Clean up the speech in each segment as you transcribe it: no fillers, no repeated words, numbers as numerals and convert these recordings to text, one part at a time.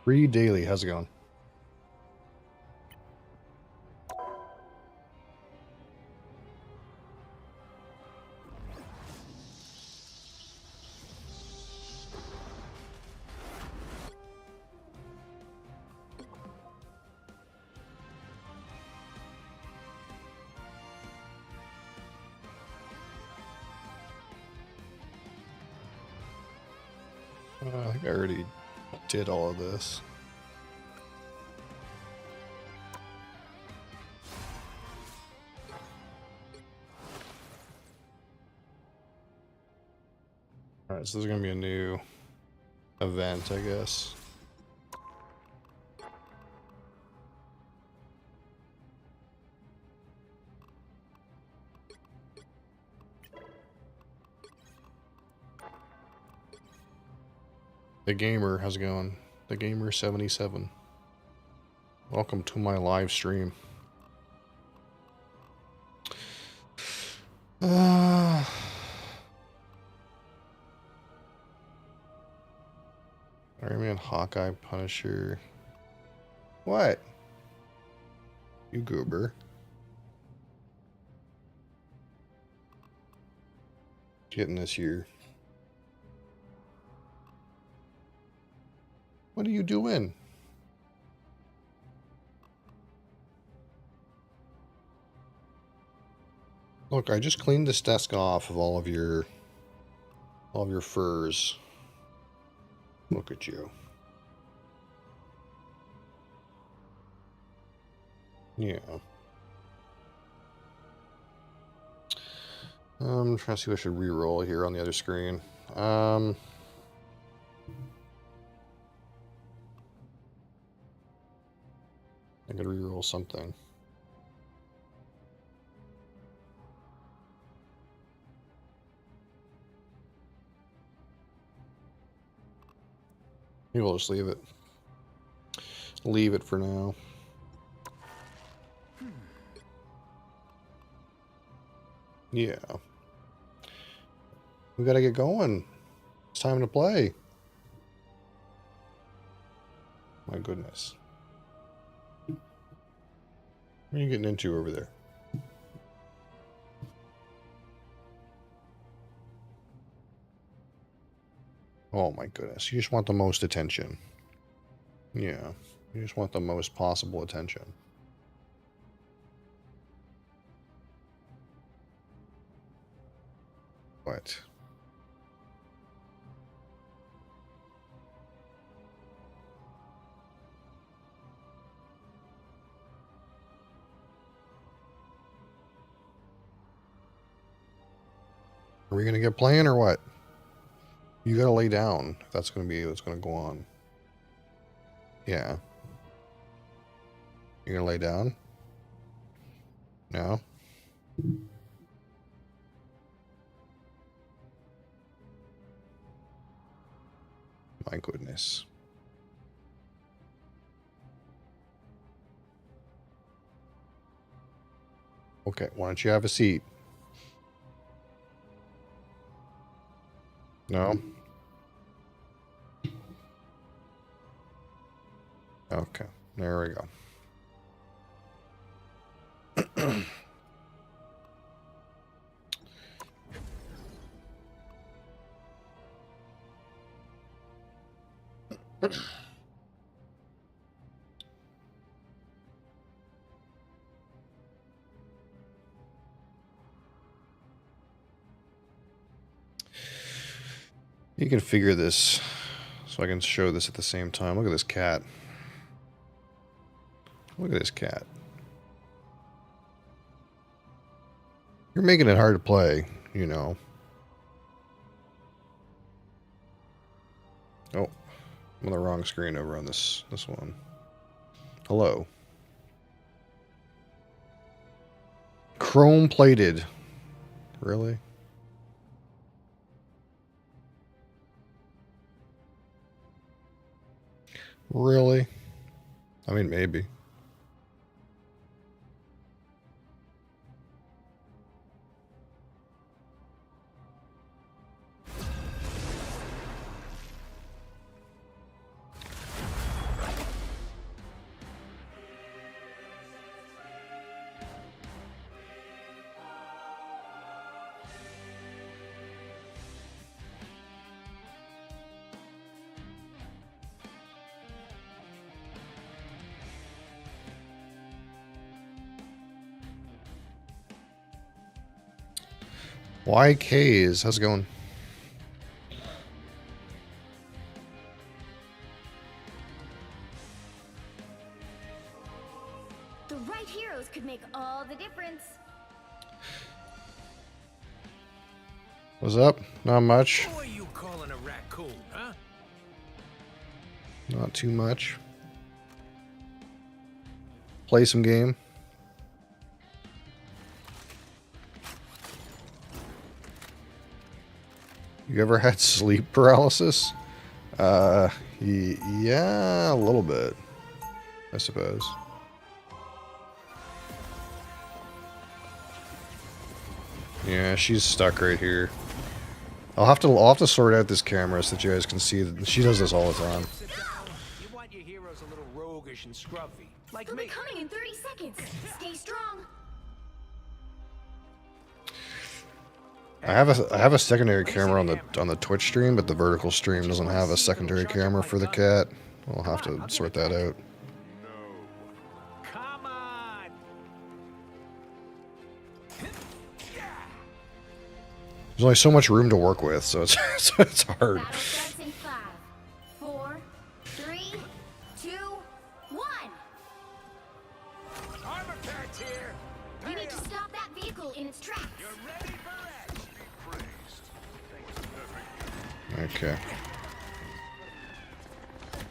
Free daily, how's it going? I think I already did all of this. Alright, so this is going to be a new event, I guess. The Gamer, how's it going? The Gamer 77. Welcome to my live stream. Iron Man, Hawkeye, Punisher. What? You goober. Getting this year. What are you doing? Look, I just cleaned this desk off of all of your furs. Look at you. Yeah. I'm trying to see what I should re-roll here on the other screen. I could re-roll something. Maybe we'll just leave it. Leave it for now. Yeah. We gotta get going. It's time to play. My goodness. What are you getting into over there? Oh my goodness. You just want the most attention. Yeah. You just want the most possible attention. What? Are we going to get playing or what? You got to lay down. That's going to be what's going to go on. Yeah. You're going to lay down? No? My goodness. Okay, why don't you have a seat? No? Okay, there we go. You can figure this so I can show this at the same time. Look at this cat. Look at this cat. You're making it hard to play, you know. Oh, I'm on the wrong screen over on this one. Hello. Chrome plated. Really? Really? I mean, maybe. YKs, how's it going? The right heroes could make all the difference. What's up? Not much. Who are you calling a raccoon, huh? Not too much. Play some game. You ever had sleep paralysis? Yeah, a little bit, I suppose. Yeah, she's stuck right here. I'll have to sort out this camera so that you guys can see that she does this all the time. You want your heroes a little roguish and scruffy, like They'll me. be coming in 30 seconds. Stay strong. I have a secondary camera on the Twitch stream, but the vertical stream doesn't have a secondary camera for the cat. I'll have to sort that out. Come on. There's only so much room to work with, so it's it's hard. Battle starts in 5, 4, 3, 2, 1. Armor patch here. You need to stop that vehicle in its tracks. You're ready for action. Okay.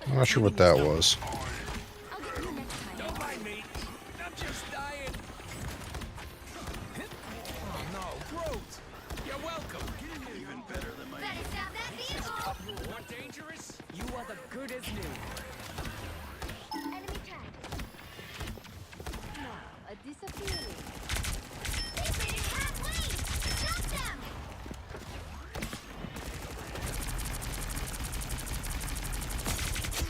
I'm not sure what that was. I'll get you next time. Don't mind me. I'm just dying. Oh no, Groot. You're welcome. Even better than my. Better stop that vehicle. More dangerous? You are the good as new. Enemy tag. Now, a disappearing. They made it halfway. Stop them.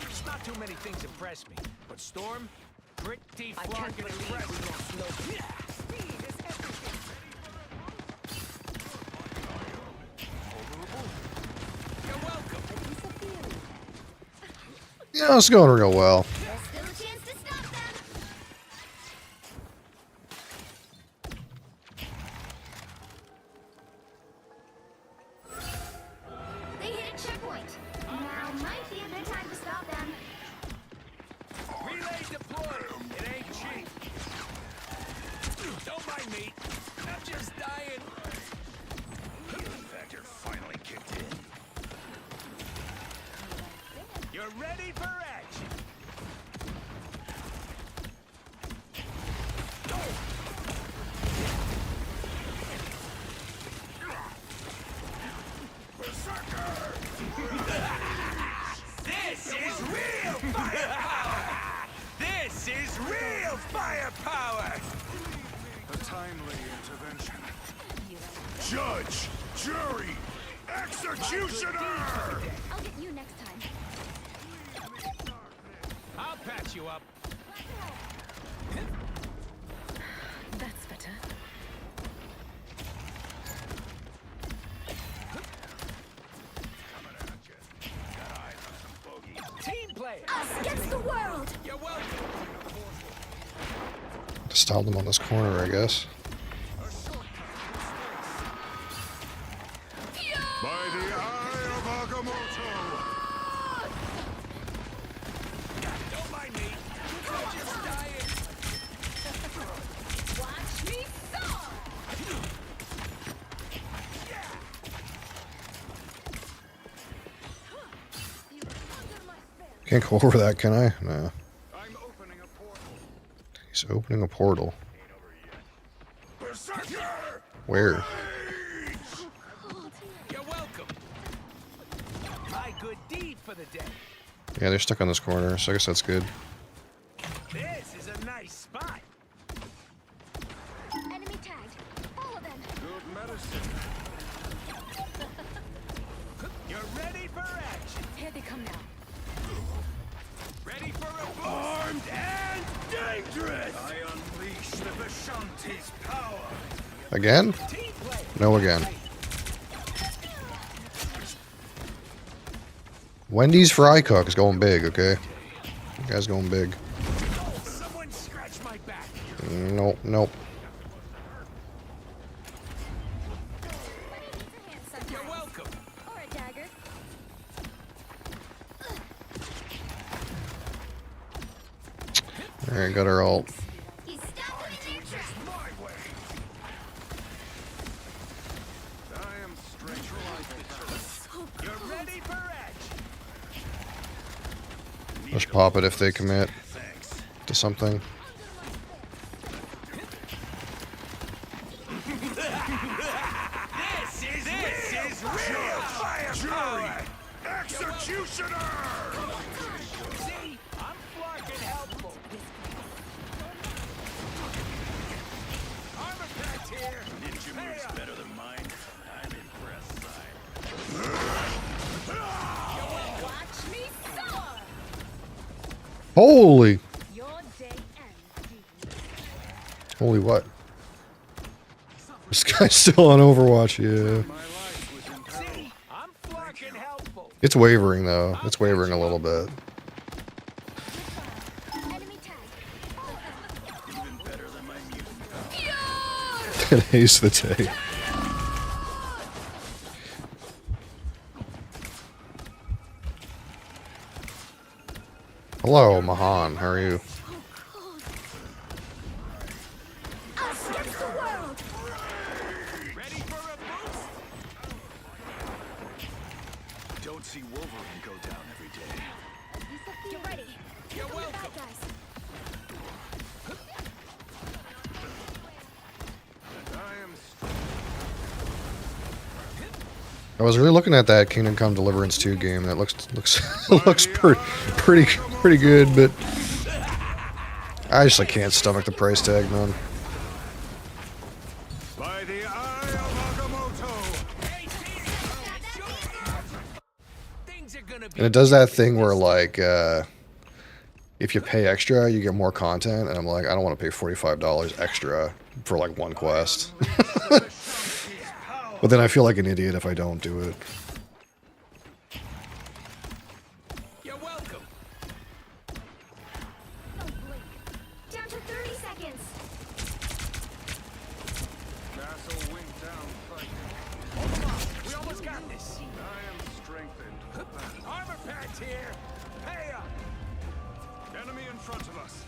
It's not too many things impress me, but Storm, pretty I can't fucking believe we impressive. lost Loki. Speed is everything. You're welcome. Yeah, it's going real well. There's still a chance to stop them. They hit a checkpoint. Now might be a good time to stop them. Relay deployed. It ain't cheap. Don't mind me. I'm just dying. Healing factor finally kicked in. You're ready for action. This is real firepower! This is real firepower! A timely intervention. Judge, jury, executioner! I'll get you next time. I'll patch you up. That's better. Team player! Us against the world. You're welcome. Stop them on this corner, I guess. By the eye of Agamotto! Don't mind me. I'm just dying. Watch me soar. Can't go over that, can I? No. I'm opening a portal. He's opening a portal. Berserker! Where? You're welcome. My good deed for the day. Yeah, they're stuck on this corner, so I guess that's good. This is a nice spot. Enemy tagged. Follow them. Good medicine. You're ready for action. Here they come now. Ready for a boost. Armed and dangerous! I unleash the Vishanti's power! Again? Team player. No again. Wendy's fry cook is going big, okay? You guys going big. Oh, someone scratch my back. Nope, nope. You're welcome. Or a dagger. Alright, got our ult. He's stopping the entrance. My way! I am straight. You're ready for action. Just pop it if they commit to something. This is real firepower. Executioner! See, I'm fucking helpful. Armor patch here. Ninja moves better than mine. I'm impressed, Watch me soar. Holy! Your day ends, Deacon. Holy what? This guy's still on Overwatch, yeah. See, I'm fucking helpful. It's wavering though. It's wavering a little bit. Enemy tagged. Even better than my music. Today's the day. Hello, Mahan. How are you? Us against the world. Ready for a boost? Don't see Wolverine go down every day. Get ready. You're Look at the welcome. bad guys. I am I was really looking at that Kingdom Come Deliverance 2 game. That looks pretty good, but I just can't stomach the price tag, man. by the eye of Agamotto! Hey, things are gonna be. And it does that thing where like if you pay extra, you get more content, and I'm like, I don't want to pay $45 extra for like one quest. But then I feel like an idiot if I don't do it. You're welcome. here. Hey up. Enemy in front of us.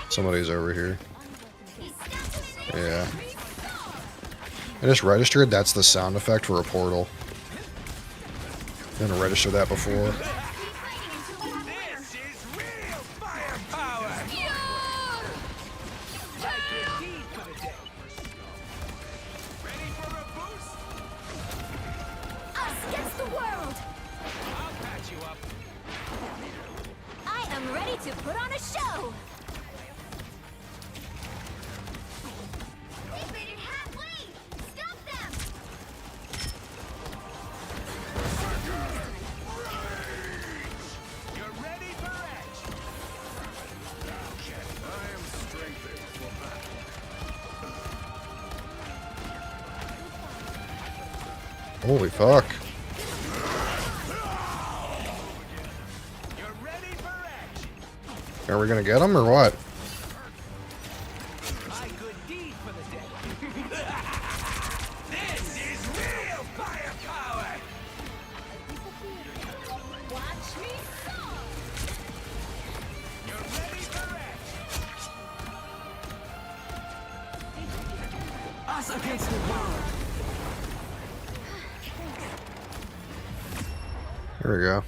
Somebody's over here. Yeah. I just registered that's the sound effect for a portal. Didn't register that before. This is real firepower. Like a deed for the day. Ready for a boost? Us against the world! I'll patch you up. I am ready to put on a show! They made it halfway! Stop them! You're ready for action. I am strengthened for battle. Holy fuck. You're ready for action. Are we gonna get him or what? My good deed for the day. This is real firepower. Watch me fall! You're ready for action. Us against the world. Here we go.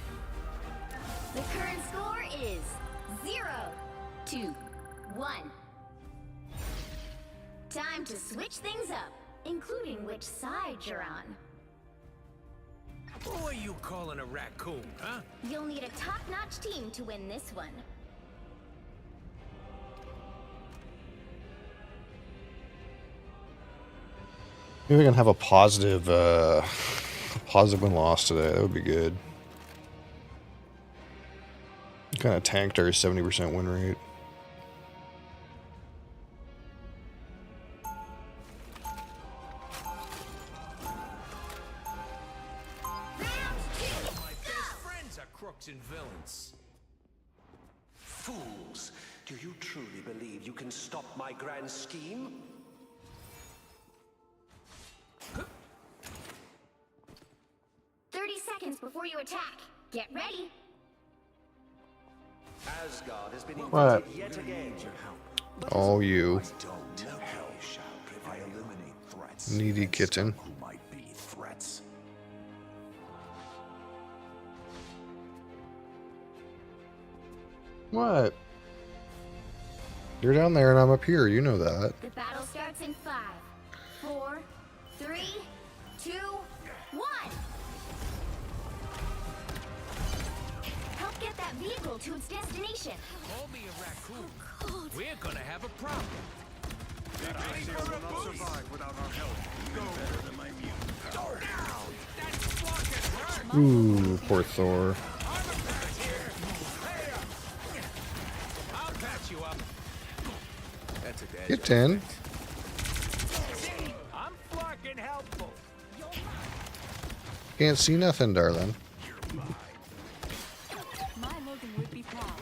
The current score is 0-1. Time to switch things up, including which side you're on. Who are you calling a raccoon, huh? You'll need a top-notch team to win this one. Maybe we can have a positive win-loss today. That would be good. Kind of tanked our 70% win rate. Round 2, My best go! friends are crooks and villains. Fools! Do you truly believe you can stop my grand scheme? 30 seconds before you attack. Get ready. Asgard has been What? invaded yet again. Oh, you Don't hell shall prevail. I eliminate threats. needy kitten. Who might be threats? What? You're down there and I'm up here. You know that. The battle starts in 5, 4, 3, 2, 1. Help get that vehicle to its destination. Call me a raccoon. We're gonna have a problem. Ready will not survive without our help. Go better than my mutant power. That's fucking hurt. Ooh, poor Thor. I'll patch you up. That's a dead. Get 10. I'm fucking helpful. Can't see nothing, darling. My Logan would be proud.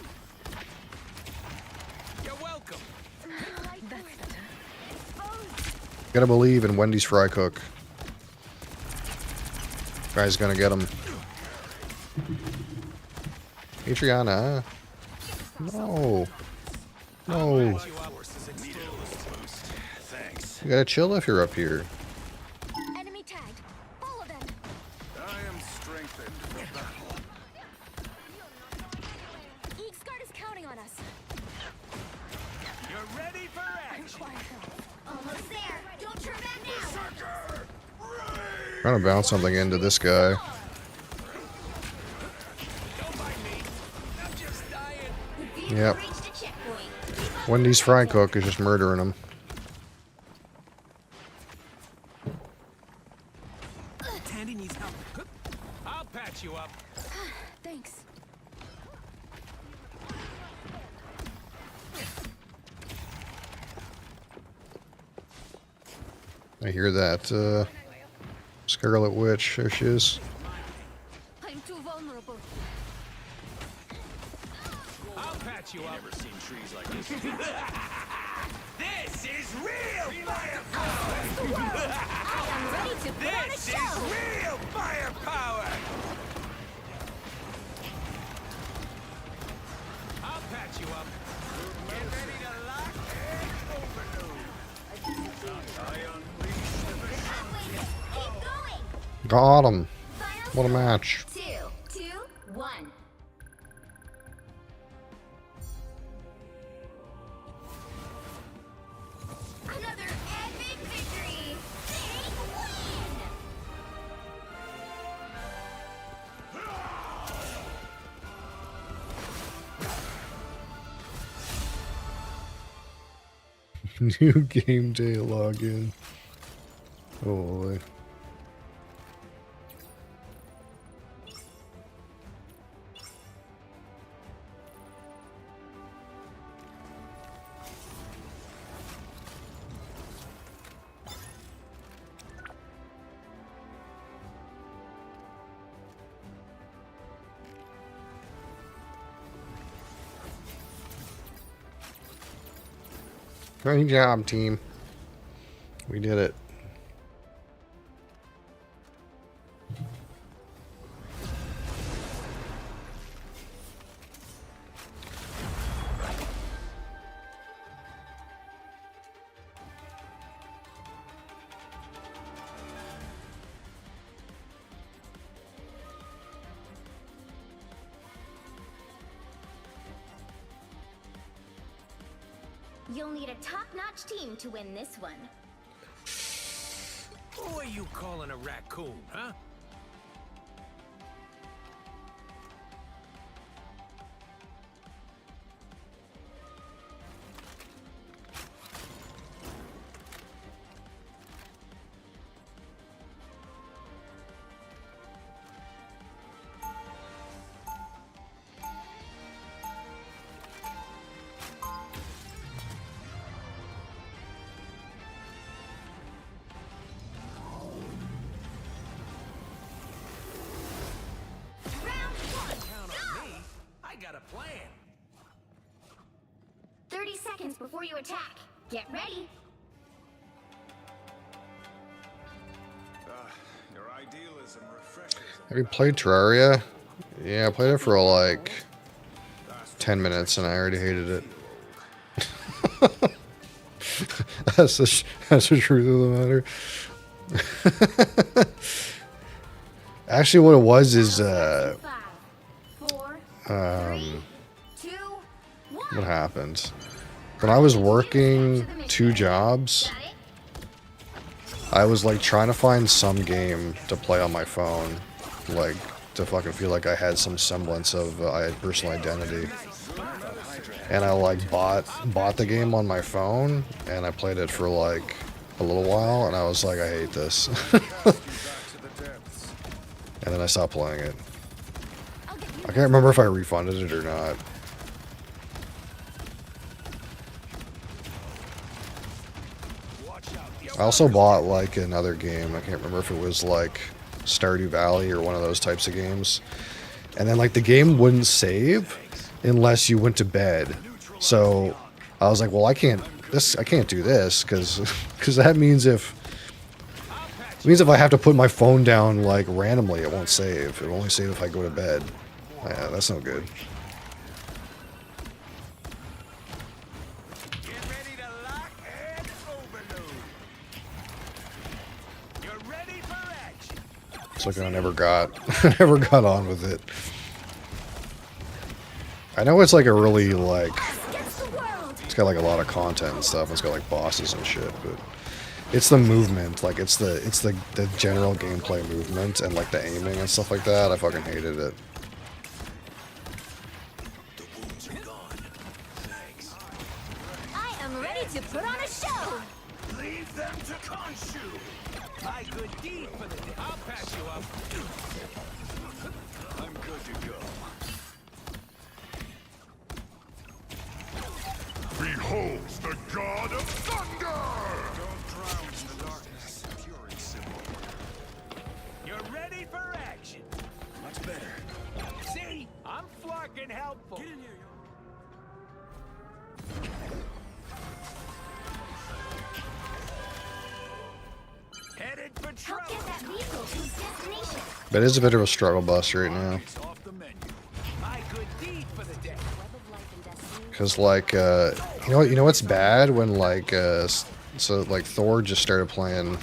You're welcome. That's better. Gotta believe in Wendy's fry cook. Guy's gonna get him. Adriana. No. No. You up. You gotta chill if you're up here. Enemy tagged. Follow them. I am strengthened for battle. Eagsguard is counting on us. You're ready for action. Almost there. Don't turn back now. Trying to bounce something into this guy. Don't mind me. I'm just dying. The vehicle Yep. reached a checkpoint. Wendy's fry cook is just murdering him. Tandy needs help. I'll patch you up. Thanks. I hear that, Scarlet Witch. There she is. I'm too vulnerable. I'll patch you up. Never seen trees like this. This is real firepower. This is real firepower! I'll patch you up. Get ready to lock and overload. I unleash the machine. Keep going. Got him. Final What a score. match. 2, 2, 1. Another epic victory. Big win. New game day login. Oh boy. Great job, team. We did it. You'll need a top-notch team to win this one. Who are you calling a raccoon, huh? Round 1. Count on me. I got a plan. 30 seconds before you attack. Get ready. Your idealism refreshes. Have you played Terraria? Yeah, I played it for like 10 minutes and I already hated it. That's the truth of the matter. Actually, what it was is, 5, 4, 3, 2, 1. what happened? When I was working 2 jobs, Got it? I was like trying to find some game to play on my phone, like to fucking feel like I had some semblance of personal identity. And I like bought the game on my phone, and I played it for like a little while, and I was like, I hate this. And then I stopped playing it. I can't remember if I refunded it or not. I also bought like another game. I can't remember if it was like Stardew Valley or one of those types of games. And then like the game wouldn't save unless you went to bed. So I was like, well, I can't do this because that means if I have to put my phone down like randomly, it won't save. It'll only save if I go to bed. Yeah, that's no good. Get ready to lock and overload. You're ready for action. It's like I never got on with it. I know it's like a really like, Against the world. it's got like a lot of content and stuff. It's got like bosses and shit, but it's the movement, like it's the general gameplay movement and like the aiming and stuff like that. I fucking hated it. The wounds are gone. Thanks. I am ready to put on a show. Leave them to Khonshu. My good deed for the day. I'll patch you up. I'm good to go. Behold the god of thunder! Don't drown in the darkness. Fury symbol. You're ready for action. Much better. See? I'm fucking helpful. Get in here, Headed for Help trouble. get that vehicle But it is a bit of a struggle bus right now. It's off the menu. My good deed for the day. Cause like you know what's bad when like so like Thor just started playing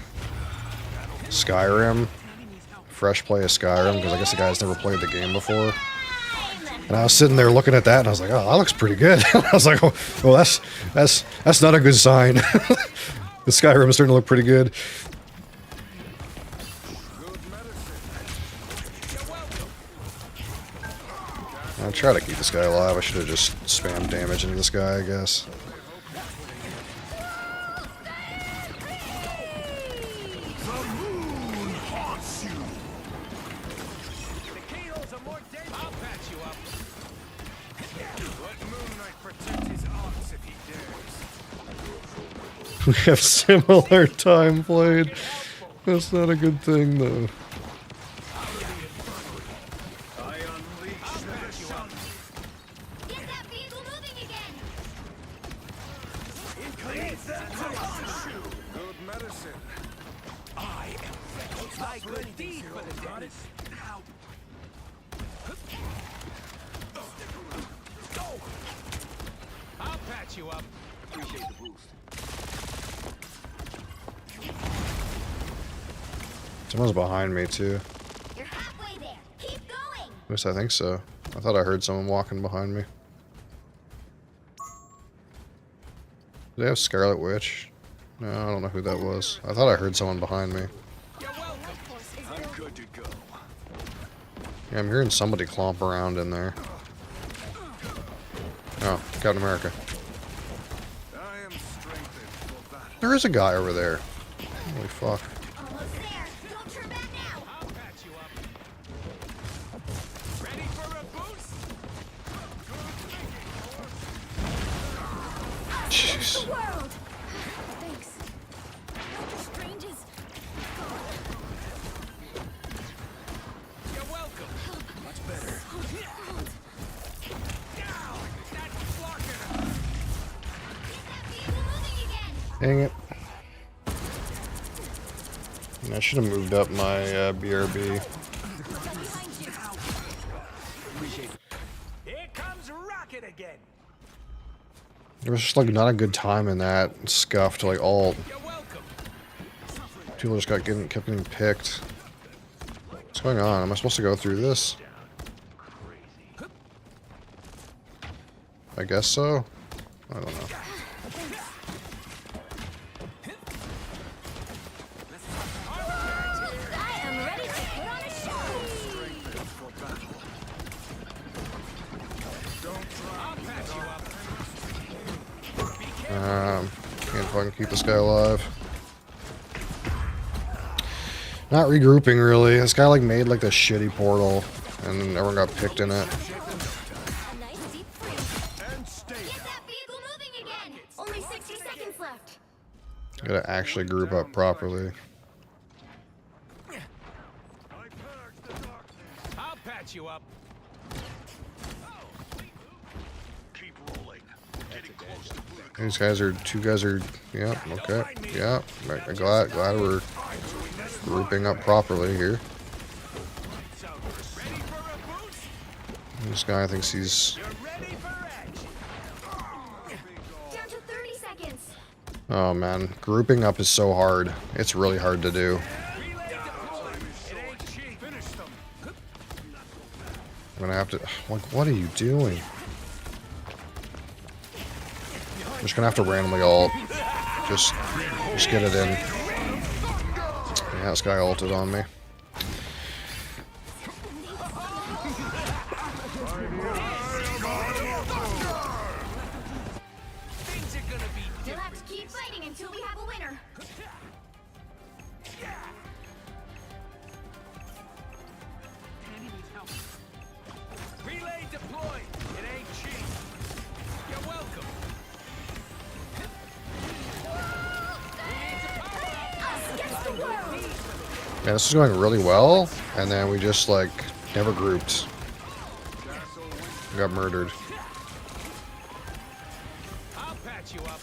Skyrim, fresh play of Skyrim, because I guess the guy's never played the game before. And I was sitting there looking at that, and I was like, "Oh, that looks pretty good." I was like, "Oh, well, that's not a good sign." The Skyrim is starting to look pretty good. I'll try to keep this guy alive. I should have just spammed damage into this guy, I guess. The keyholes are more dangerous. I'll patch you up. Let Moon Knight protect his arms if he dares. We have similar time played. That's not a good thing, though. I unleash the machine. Get that vehicle moving again! Good medicine. My good deed for the day. I'll patch you up. Appreciate the boost. Someone's behind me, too. You're halfway there. Keep going! At least I think so. I thought I heard someone walking behind me. Do they have Scarlet Witch? No, I don't know who that was. I thought I heard someone behind me. You're welcome. I'm good to go. Yeah, I'm hearing somebody clomp around in there. Oh, Captain America. I am strengthened for battle. There is a guy over there. Holy fuck. Almost there! Don't turn back now! I'll patch you up. Ready for a boost? Jeez. The world! Thanks. Doctor Strange is You're welcome. Much better. Now, that's blocking her. Get that vehicle moving again! Dang it. I should have moved up my BRB. Here comes Rocket again. There was just like not a good time in that scuffed like all You're welcome. people just kept getting picked. What's going on? Am I supposed to go through this? I guess so. I don't know. I am ready to put on a show! For battle. I'll patch you up. Can't fucking keep this guy alive. Not regrouping really. This guy like made like this shitty portal, and everyone got picked in it. A nice deep freeze. And stay Get that vehicle moving again! Only 60 seconds left. Gotta actually group up properly. I purge the darkness. I'll patch you up. Keep rolling. Getting close to blue. These guys are yep, okay, yeah. I'm glad we're grouping up properly here. Ready for a boost? This guy thinks he's You're ready for action. Down to 30 seconds. oh man, grouping up is so hard. It's really hard to do. Relay deployed. It ain't cheap. Finish them. I'm gonna have to like what are you doing? I'm just gonna have to randomly ult. Just get it in. Yeah, this guy ulted on me. Things are gonna be You'll have to keep fighting until we have a winner. relay deployed. It ain't cheap. You're welcome. Us against the world! Yeah, this is going really well, and then we just like never grouped. Got murdered. I'll patch you up.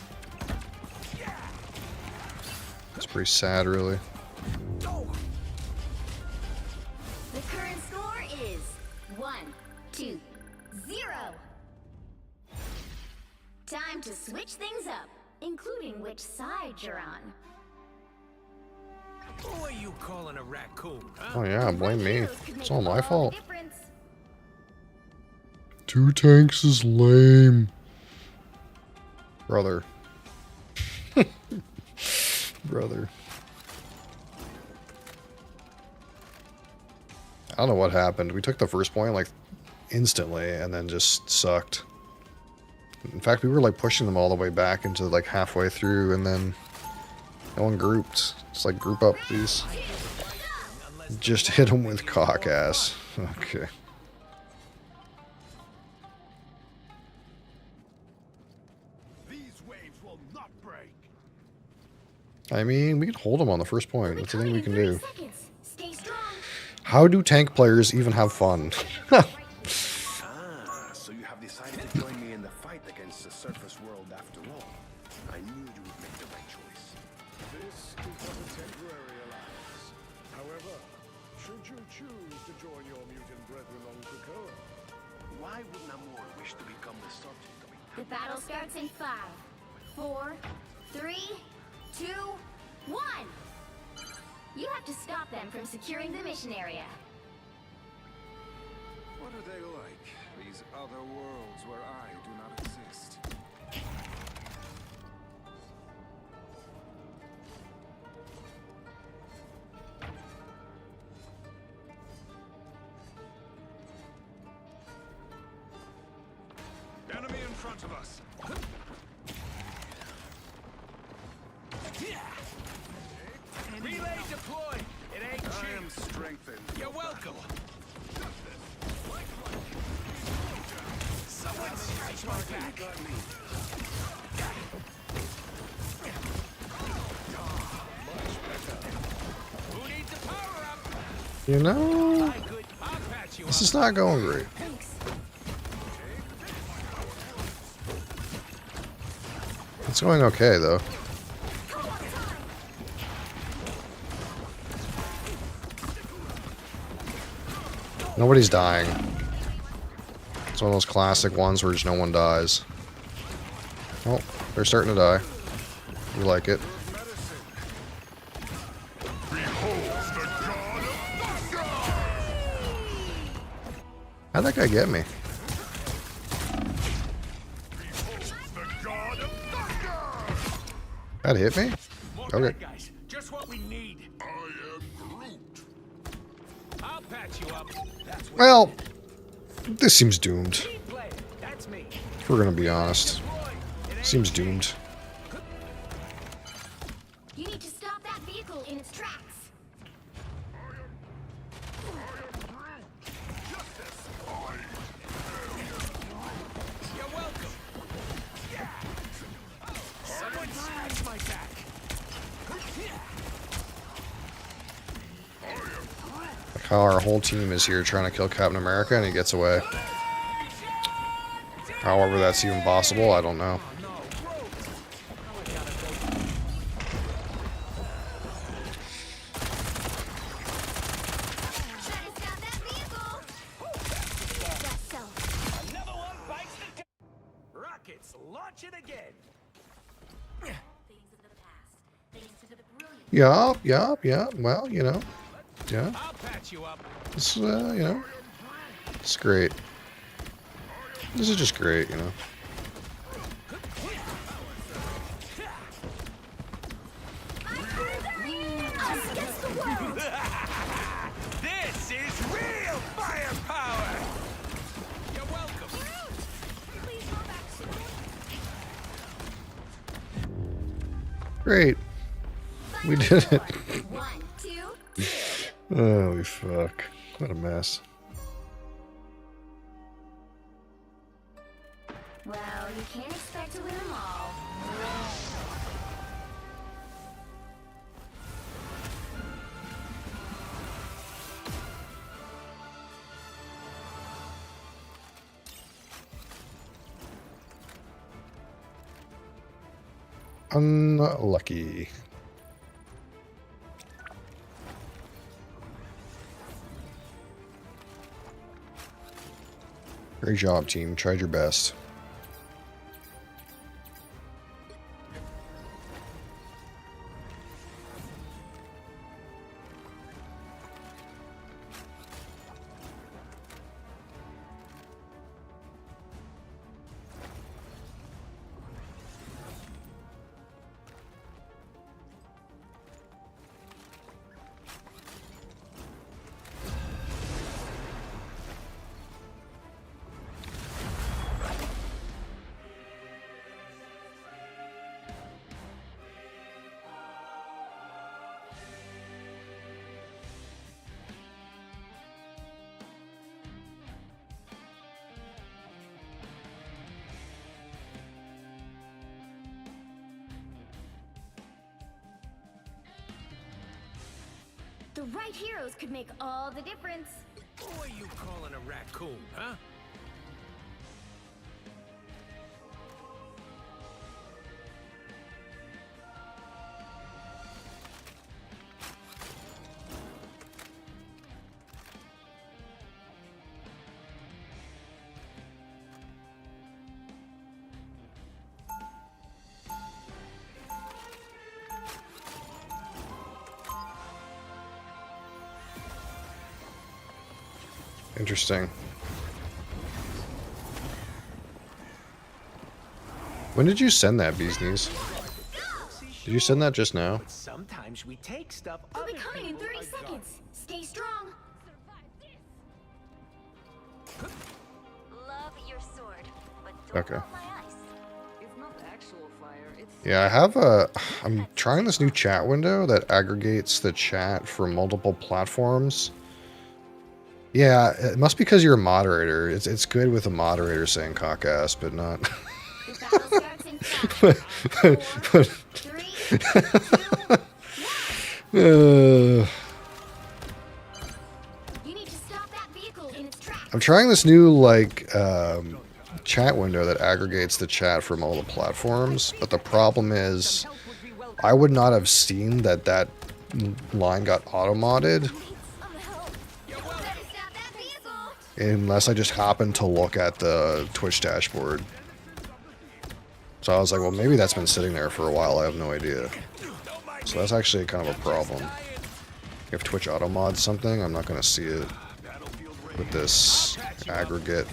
It's pretty sad, really. The is 1, 2, 0. Time to switch things up, including which side you're on. Who are you calling a raccoon, huh? Oh yeah, blame me. Heroes could It's make all my the fault. difference. 2 tanks is lame. Brother. Brother. I don't know what happened. We took the first point like instantly and then just sucked. In fact, we were like pushing them all the way back into like halfway through and then no one grouped. It's like group up, please. Just hit them with cock ass. Okay. These waves will not break. I mean, we can hold them on the first point. That's the thing we can do. Seconds. Stay strong. How do tank players even have fun? So you have decided to join me in the fight against the surface world after all. I knew you would make the right choice. This is but a temporary alliance. However, should you choose to join your mutant brethren on Krakoa, why would Namor wish to become the subject of a The battle starts in 5, 4, 3, 2, 1. You have to stop them from securing the mission area. What are they like, these other worlds where I do not exist? Enemy in front of us. Relay deployed. It ain't I cheap. am strengthened. You're welcome. Someone scratch my back. Who needs a power up? You know, I could. I'll patch you this up. is not going great. Thanks. It's going okay, though. Nobody's dying. It's one of those classic ones where just no one dies. Oh, they're starting to die. We like it. How'd that guy get me? That hit me? More Okay. bad guys. Just what we need. I am Groot. I'll patch you up. That's what Well, this seems doomed. team play. That's me. If we're gonna be honest. Deployed. It ain't Seems doomed. You need to stop that vehicle in its tracks. You're welcome. Yeah. Someone scratch my back. Like how our whole team is here trying to kill Captain America and he gets away. However that's even possible, I don't know. Try to stop that vehicle. That's so. Another one bites the rockets launching again. Things of the past. Thanks to the brilliant. Yeah. Well, you know. Yeah. I'll patch you up. It's, you know. It's great. This is just great, you know. Us against the world. This is real firepower. You're welcome. Please go back soon. Great. We did it. 1, 2. Holy fuck. What a mess. Well, you can't expect to win them all. Unlucky. Great job, team. Tried your best. The right heroes could make all the difference. Who are you calling a raccoon, huh? Interesting. When did you send that, Bee's Knees? Did you send that just now? Sometimes we take stuff. They'll be other coming in people 30 are seconds. Stay strong. Love your sword, but don't Okay. melt my ice. It's not actual fire, it's Yeah, I have a... I'm trying this new chat window that aggregates the chat for multiple platforms. Yeah, it must be because you're a moderator. It's good with a moderator saying cock-ass, but not... The battle starts in 5, 4, 3, 2, 1. Uh, You need to stop that vehicle in its tracks. I'm trying this new, like, chat window that aggregates the chat from all the platforms, but the problem is I would not have seen that line got auto-modded Some help. Better stop that vehicle. unless I just happened to look at the Twitch dashboard. So I was like, well, maybe that's been sitting there for a while. I have no idea. So that's actually kind of a problem. If Twitch auto-mods something, I'm not going to see it with this aggregate.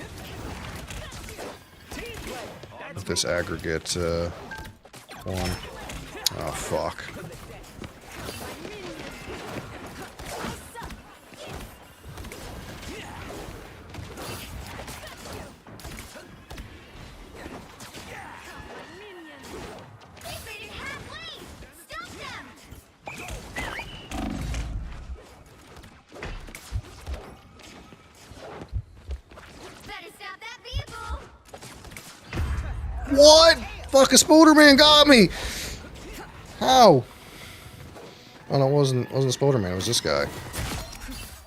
With this aggregate one. Oh, fuck. They made it halfway. Stop them. Better stop that vehicle. What? Fuck, a Spoderman got me! How? Oh, no, it wasn't Spoderman, it was this guy.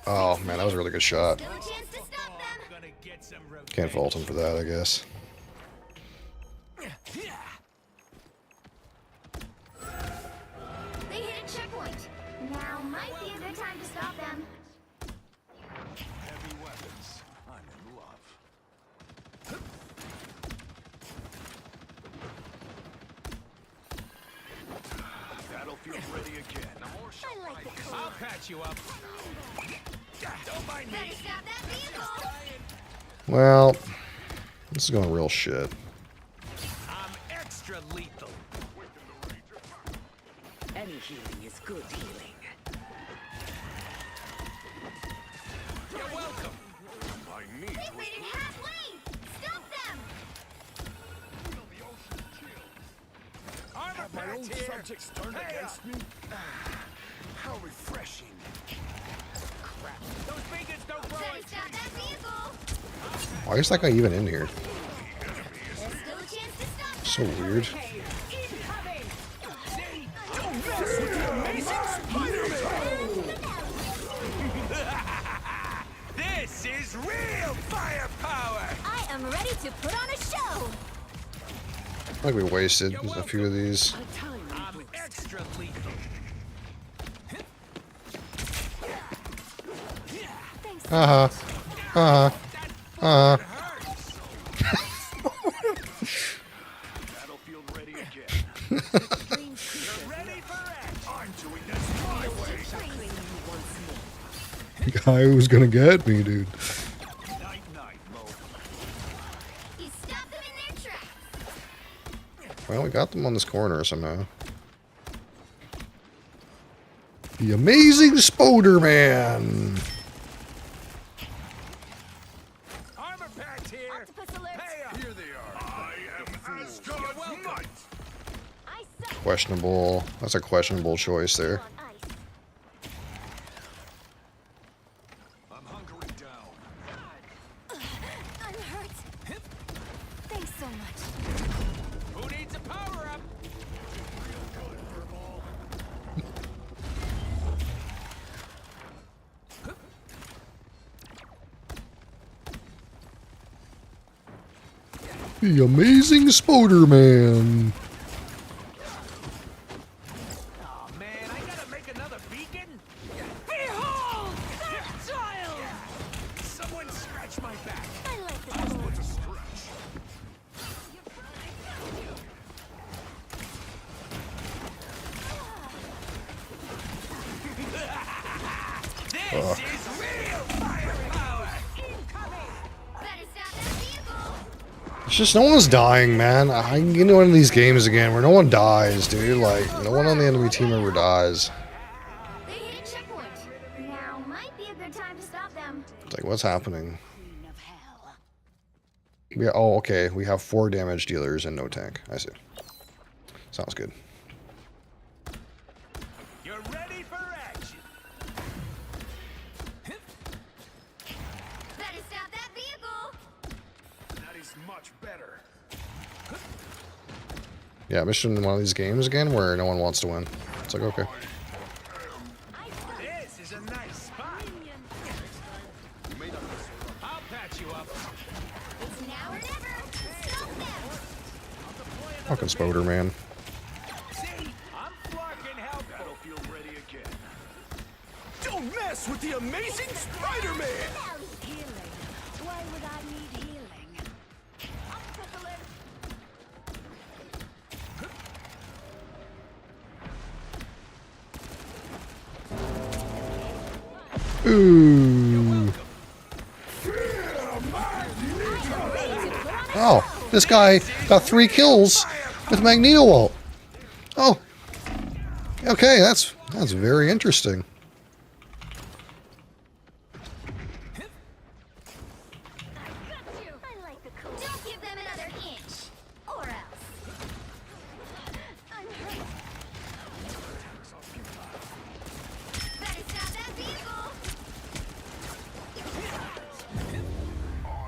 Oh, man, that was a really good shot. Still a chance to stop them. gonna get some revenge. Can't fault him for that, I guess. They hit a checkpoint. Now might be a good time to stop them. Heavy weapons. I'm in love. Battlefield ready again. No more I like the color. I'll patch you up. Don't mind me. Better stop that vehicle. Well, this is going real shit. I'm extra lethal. any healing is good healing. You're welcome. By me. They made it halfway. Stop them. Armor My own patch here. subjects turned Hey, against me? How refreshing. Crap. Those beacons don't grow Better on stop that trees. vehicle. Why is that guy even in here? There's still a chance to stop them. So weird. This is real firepower. I am ready to put on a show. I think we wasted a few of these. A time I'm extra lethal. Thanks. Uh-huh. Uh-huh. Uh-huh. Guy who's gonna get me, dude. Night, night, Mo. You stop them in their tracks. Well, we got them on this corner somehow. The amazing Spoderman. Armor packs here. Octopus alert. Hey up. Here they are. I am Asgard's might. I suck Questionable. That's a questionable choice there. on ice. I'm hunkering down. I'm hurt. Thanks so much. Who needs a power up? The amazing Spoderman. Oh man, I gotta make another beacon. Behold that child! Someone scratch my back. I like the cold. What's a stretch? This is real firepower. Incoming. Better stop that vehicle. It's just no one's dying, man. I can get into one of these games again where no one dies, dude. Like, no one on the enemy team ever dies. They hit a checkpoint. Now might be a good time to stop them. It's like, what's happening? Queen of hell. Oh, okay. We have 4 damage dealers and no tank. I see. Sounds good. You're ready for action. Better stop that vehicle. That is much better. Yeah, mission in one of these games again where no one wants to win. It's like, okay. This is a nice spot. I'll patch you up. It's now or never. Stop them. Fucking Spoderman. See, I'm flarking helpful. Battlefield ready again. Don't mess with the amazing Spider-Man! Healing. Why would I need healing? Octopus alert. Ooh. Oh, this guy got 3 kills with Magneto ult. Oh. Okay, that's very interesting. I like the cold. Don't give them another inch. Or else. I'm hurt. Better stop that vehicle.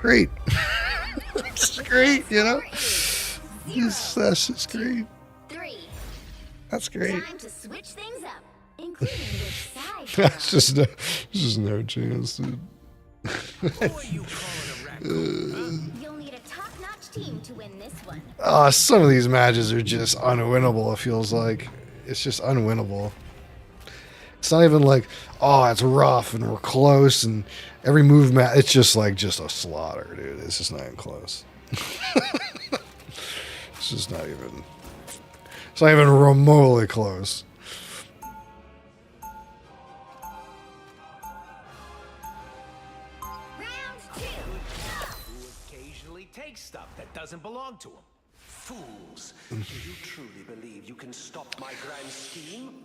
Great. That's great, you know? Zero. That's just great. 3. That's great. Time to switch things up, including which side. That's just no chance, dude. Who are you calling a raccoon? You'll need a top-notch team to win this one. Some of these matches are just unwinnable, it feels like. It's just unwinnable. It's not even like, oh, it's rough and we're close and every move it's just like just a slaughter, dude. It's just not even close. It's just not even. It's not even remotely close. Round 2. Who occasionally takes stuff that doesn't belong to him. Fools! Do you truly believe you can stop my grand scheme?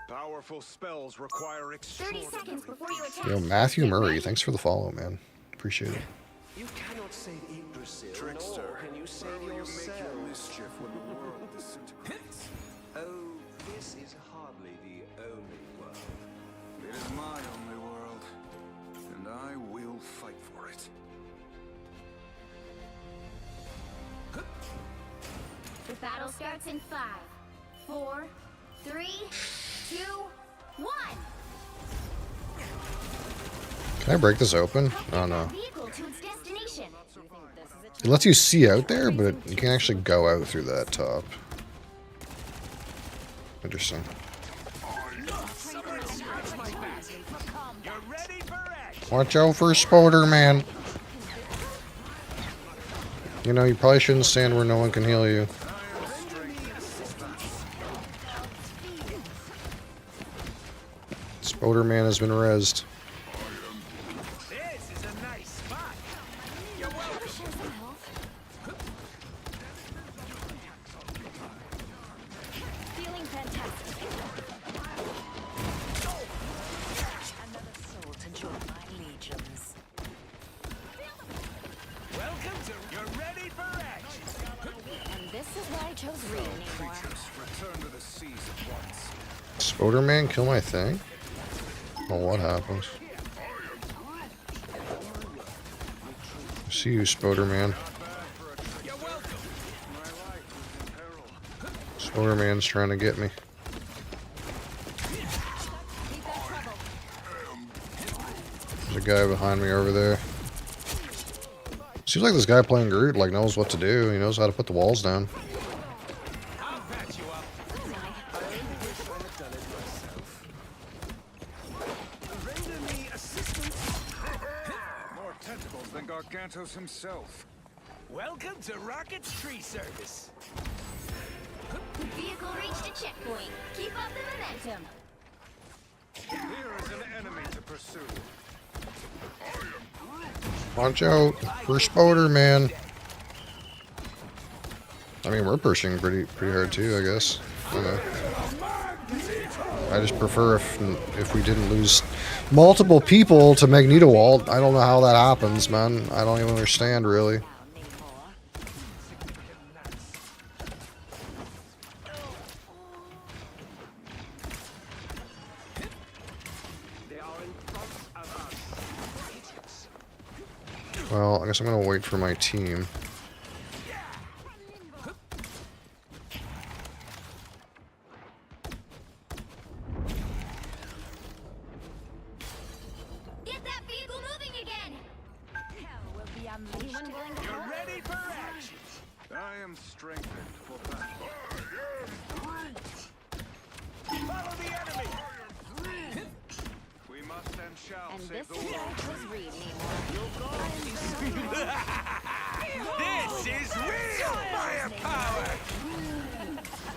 Powerful spells require 30 extraordinary... seconds before you attack. Yo, Matthew Murray, thanks for the follow, man. Appreciate it. You cannot save Yggdrasil, Trickster, nor can you save where will you make yourself. your mischief when the world disintegrates? Oh, this is hardly the only world. It is my only world, and I will fight for it. The battle starts in 5, 4, 3, 2, 1. Can I break this open? Oh no. Vehicle to its destination. It lets you see out there, but you can't actually go out through that top. Interesting. You're ready for action. Watch out for Spoderman. You know, you probably shouldn't stand where no one can heal you. Spoderman has been rezzed. This is a nice spot. You're welcome. Share some health. Feeling fantastic. Another soul to join my legions. Welcome to. You're ready for action. And this is why I chose Reed anymore. Creatures, return to the seas at once. Spoderman, kill my thing? Oh, what happens? See you, Spoderman. You're welcome. My life is in peril. Spoderman's trying to get me. We've got trouble. There's a guy behind me over there. Seems like this guy playing Groot like knows what to do. He knows how to put the walls down. I'll patch you up. Render me assistance. More tentacles than Gargantos himself. Welcome to Rocket's tree service. Vehicle reached a checkpoint. Keep up the momentum. Here is an enemy to pursue. Watch out for Spoderman. I mean, we're pushing pretty hard too, I guess. I don't know. I just prefer if we didn't lose multiple people to Magneto Wall. I don't know how that happens, man. I don't even understand, really. Well, I guess I'm gonna wait for my team. Get that vehicle moving again. Hell will be unleashed. Anyone willing to You're help? ready for action. I am strengthened for battle. Follow the enemy. We must and shall And save this the is why world. I chose Reed anymore. This is real firepower.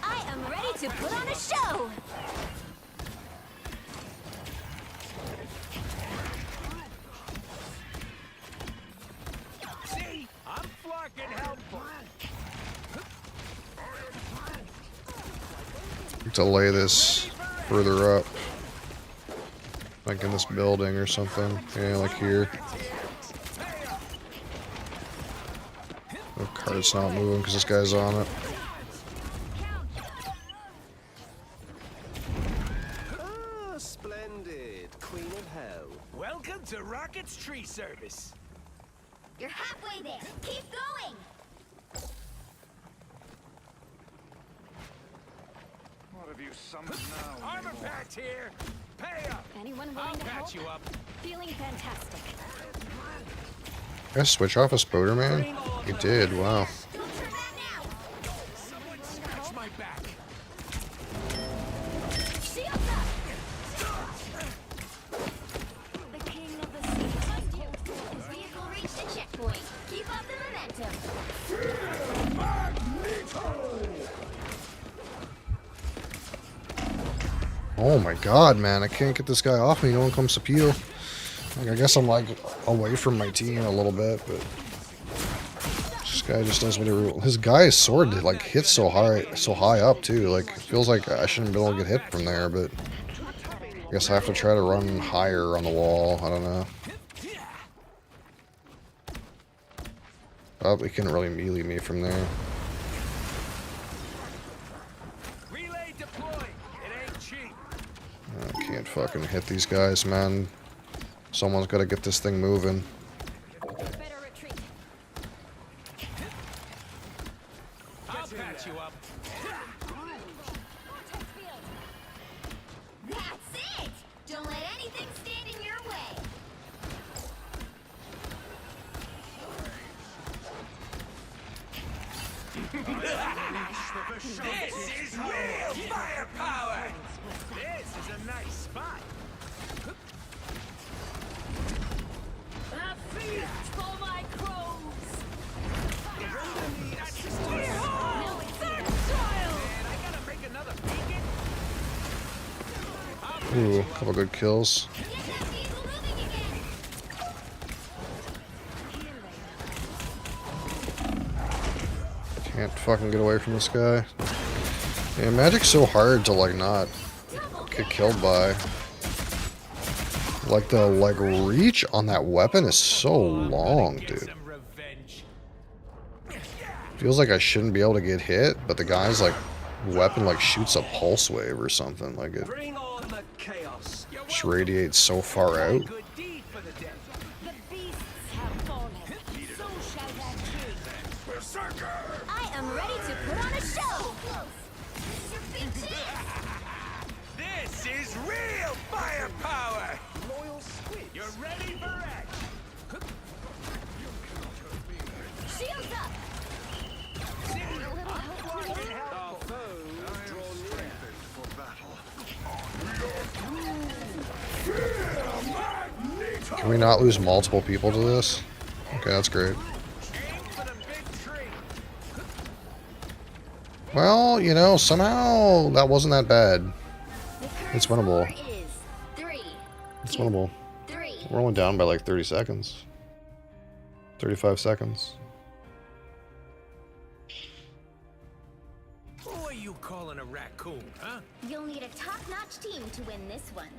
I am ready to put on a show. See, I'm flocking helpful. To lay this further up. Like in this building or something. Yeah, like here. The cart's not moving because this guy's on it. Ah, splendid. Queen of Hell. Welcome to Rocket's tree service. You're halfway there. Keep going. What have you summoned now? Armor patch here. Pay up. Anyone I'll willing to help? patch you up. Feeling fantastic. Did I switch off a Spoderman? He did, wow. Don't turn back now. Someone scratch my back. Shields up. The king of the sea. Vehicle reached a checkpoint. Keep up the momentum. Oh my god, man. I can't get this guy off me. No one comes to peel. Like, I guess I'm like away from my team a little bit, but this guy just does whatever. His guy's sword like hits so high up too. Like it feels like I shouldn't be able to get hit from there, but I guess I have to try to run higher on the wall. I don't know. Probably couldn't really melee me from there. Relay deployed. It ain't cheap. I can't fucking hit these guys, man. Someone's got to get this thing moving. Better retreat. I'll patch you up. That's it. Don't let anything stand in your way. This is real firepower. This is a nice spot. A feast for my crows. That's just Man, I gotta make another beacon. I'll Ooh, a couple good kills. Get that diesel moving again. Can't fucking get away from this guy. Yeah, magic's so hard to like not get killed by. Like the reach on that weapon is so long, dude. Some revenge. Feels like I shouldn't be able to get hit, but the guy's like weapon like shoots a pulse wave or something. Like it Bring on the chaos. just radiates so far out. Good deed for the dead. The beasts have fallen. So shall their king. Berserker! I am ready to put on a show. This is your big chance. This is real firepower. Loyal squid. You're ready for action. Shields up. Our foes draw near. For battle. Can we not lose multiple people to this? Okay, that's great. Aim for the big tree. Well, you know, somehow that wasn't that bad. The current It's winnable. score is 3. It's winnable. 3. We're only down by like 30 seconds. 35 seconds. Who are you calling a raccoon, huh? You'll need a top-notch team to win this one.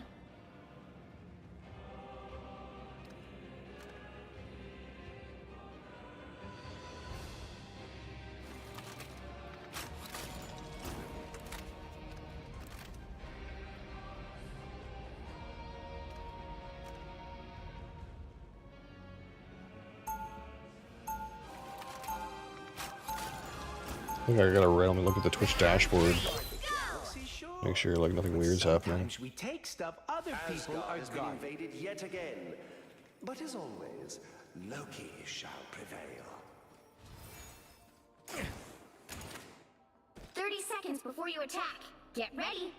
I think I gotta randomly look at the Twitch dashboard. See, sure. Make sure like nothing weird's happening. Sometimes we take stuff other people are has been got. invaded yet again. But as always, Loki shall prevail. 30 seconds before you attack. Get ready.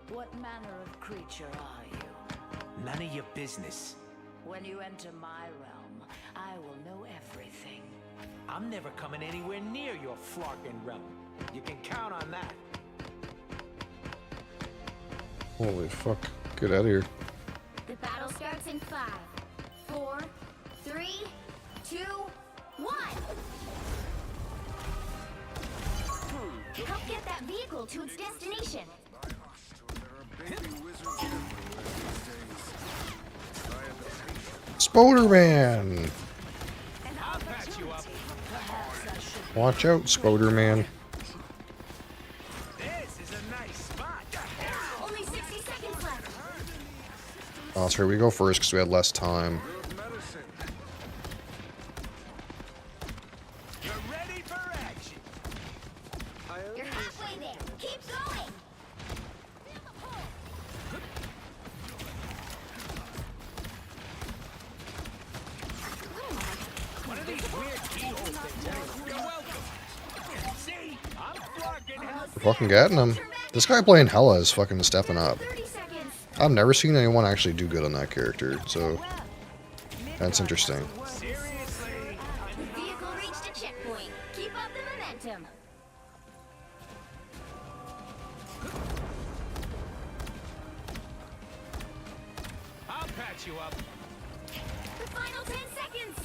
What manner of creature are you? None of your business. When you enter my realm, I will know everything. I'm never coming anywhere near your flarkin' realm. You can count on that. Holy fuck. Get out of here. The battle starts in 5, 4, 3, 2, 1. Help get that vehicle to its destination. There are baby wizards everywhere these days. I have the patience. Spoderman! I'll patch you up. Watch out, Spoderman. This is a nice spot. Only 60 seconds left. Oh, that's right, we go first because we had less time. Good medicine. You're ready for action. You're halfway there. Keep going. One of these weird keyhole things. You're welcome. See, I'm flarkin' hell. We're fucking getting him. This guy playing Hella is fucking stepping up. 30 seconds. I've never seen anyone actually do good on that character, so that's interesting. Seriously. The vehicle reached a checkpoint. Keep up the momentum. I'll patch you up. The final 10 seconds.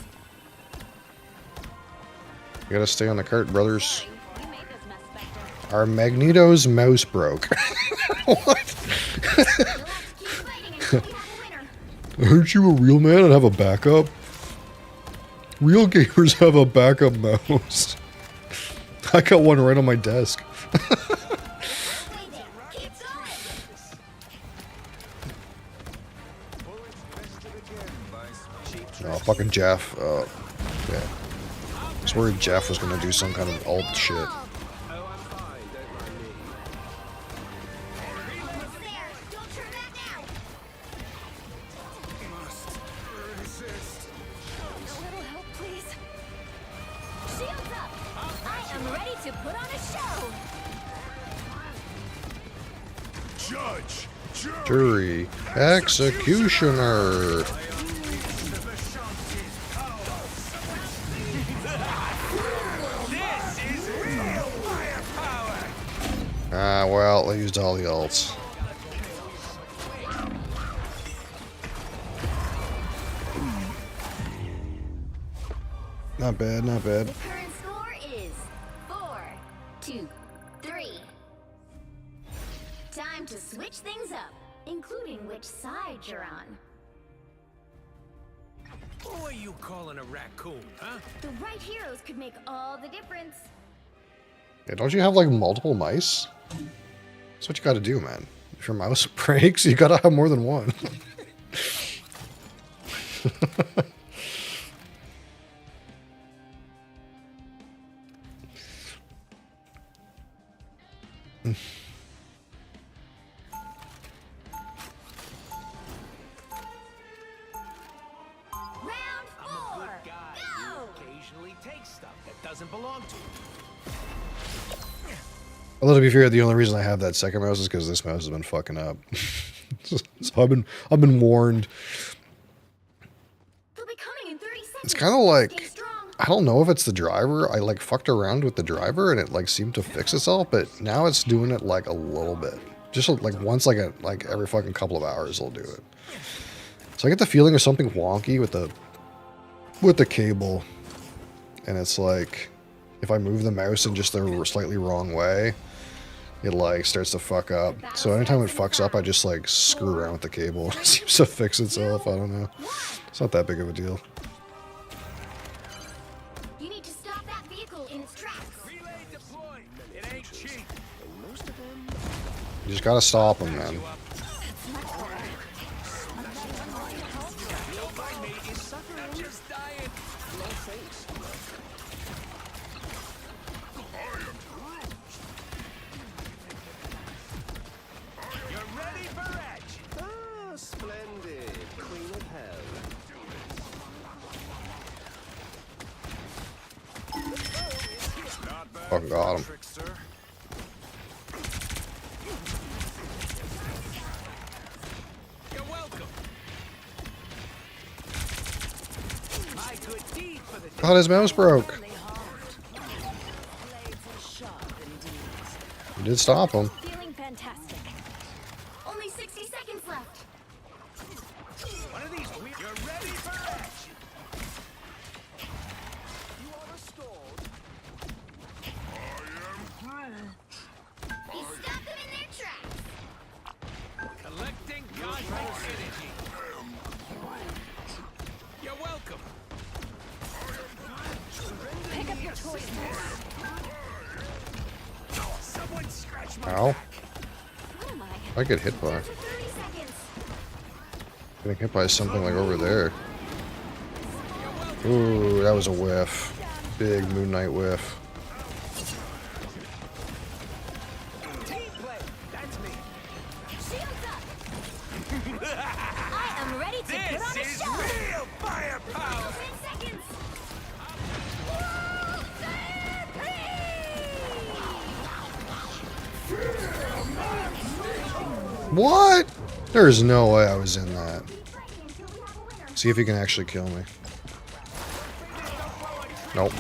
You gotta stay on the cart, brothers. You made this mess, Spectre. Our Magneto's mouse broke. What? You'll have to keep fighting until we have a winner. Aren't you a real man and have a backup? Real gamers have a backup mouse. I got one right on my desk. Halfway there. Keep going. Oh, fucking Jeff. Yeah. I was worried Jeff was gonna do some kind of alt shit. Oh, I'm fine. Don't mind me. Almost there. Don't turn back now. Resist. A little help, please. Shields up. I am ready to put on a show. Judge. Jury. Executioner. This is real firepower. Ah, well, I used all the ults. Not bad, not bad. The current score is 4-2-3. Time to switch things up, including which side you're on. Who are you calling a raccoon, huh? The right heroes could make all the difference. Yeah, don't you have like multiple mice? That's what you gotta do, man. If your mouse breaks, you gotta have more than one. Round I'm a 4. good guy Go! who occasionally takes stuff that doesn't belong to him. Although to be fair, the only reason I have that second mouse is because this mouse has been fucking up. So I've been warned. They'll be coming in 30 seconds. It's kind of Stay like, strong. I don't know if it's the driver. I like fucked around with the driver and it like seemed to fix itself, but now it's doing it like a little bit. Just like once, like every fucking couple of hours, it'll do it. So I get the feeling of something wonky with the cable, and it's like if I move the mouse in just the slightly wrong way, it like starts to fuck up. So anytime it fucks up, I just like screw around with the cable. It seems to fix itself. I don't know. It's not that big of a deal. You need to stop that vehicle in its tracks. Relay deployed. It ain't cheap. You just gotta stop them, man. I'm just dying. You're ready for action. Ah, splendid. Queen of Hell. Not bad. Fucking got him. Trickster. You're welcome. My good deed for the God, his mouse broke. They hard. Blades are sharp indeed. You did stop him. Feeling fantastic. Only 60 seconds left. one of these. You're ready for action. You are restored. You stopped them in their tracks. Collecting cosmic energy. You're welcome. Pick up your choices. Someone scratch my Ow. Oh my. I get hit by. 30 seconds. Getting hit by something like over there. Ooh, that was a whiff. Big Moon Knight whiff. team play. That's me. Shields up. I am ready to put This on a is show. real firepower. 10 seconds. What? There's no way I was in that. See if he can actually kill me. Nope.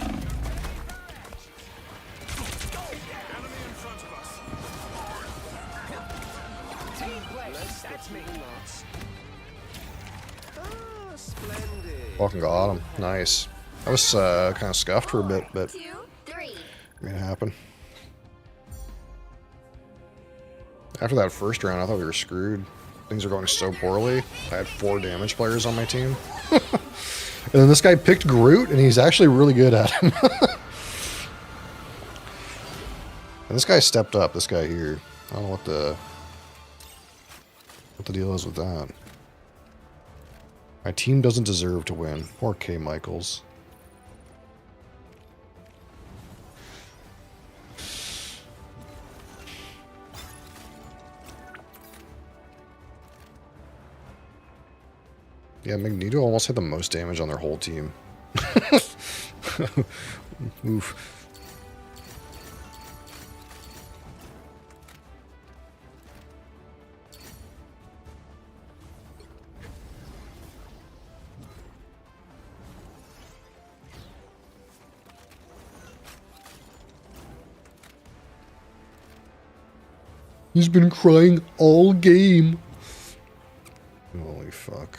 Team play. That's me. Ah, splendid. Fucking got him. Nice. I was kind of scuffed for a bit, but 2, 3. it made it happen. After that first round, I thought we were screwed. Things are going so poorly. I had 4 damage players on my team. And then this guy picked Groot, and he's actually really good at him. And this guy stepped up, this guy here. I don't know what the deal is with that. My team doesn't deserve to win. Poor K. Michaels. Yeah, Magneto almost had the most damage on their whole team. Oof. He's been crying all game. Holy fuck.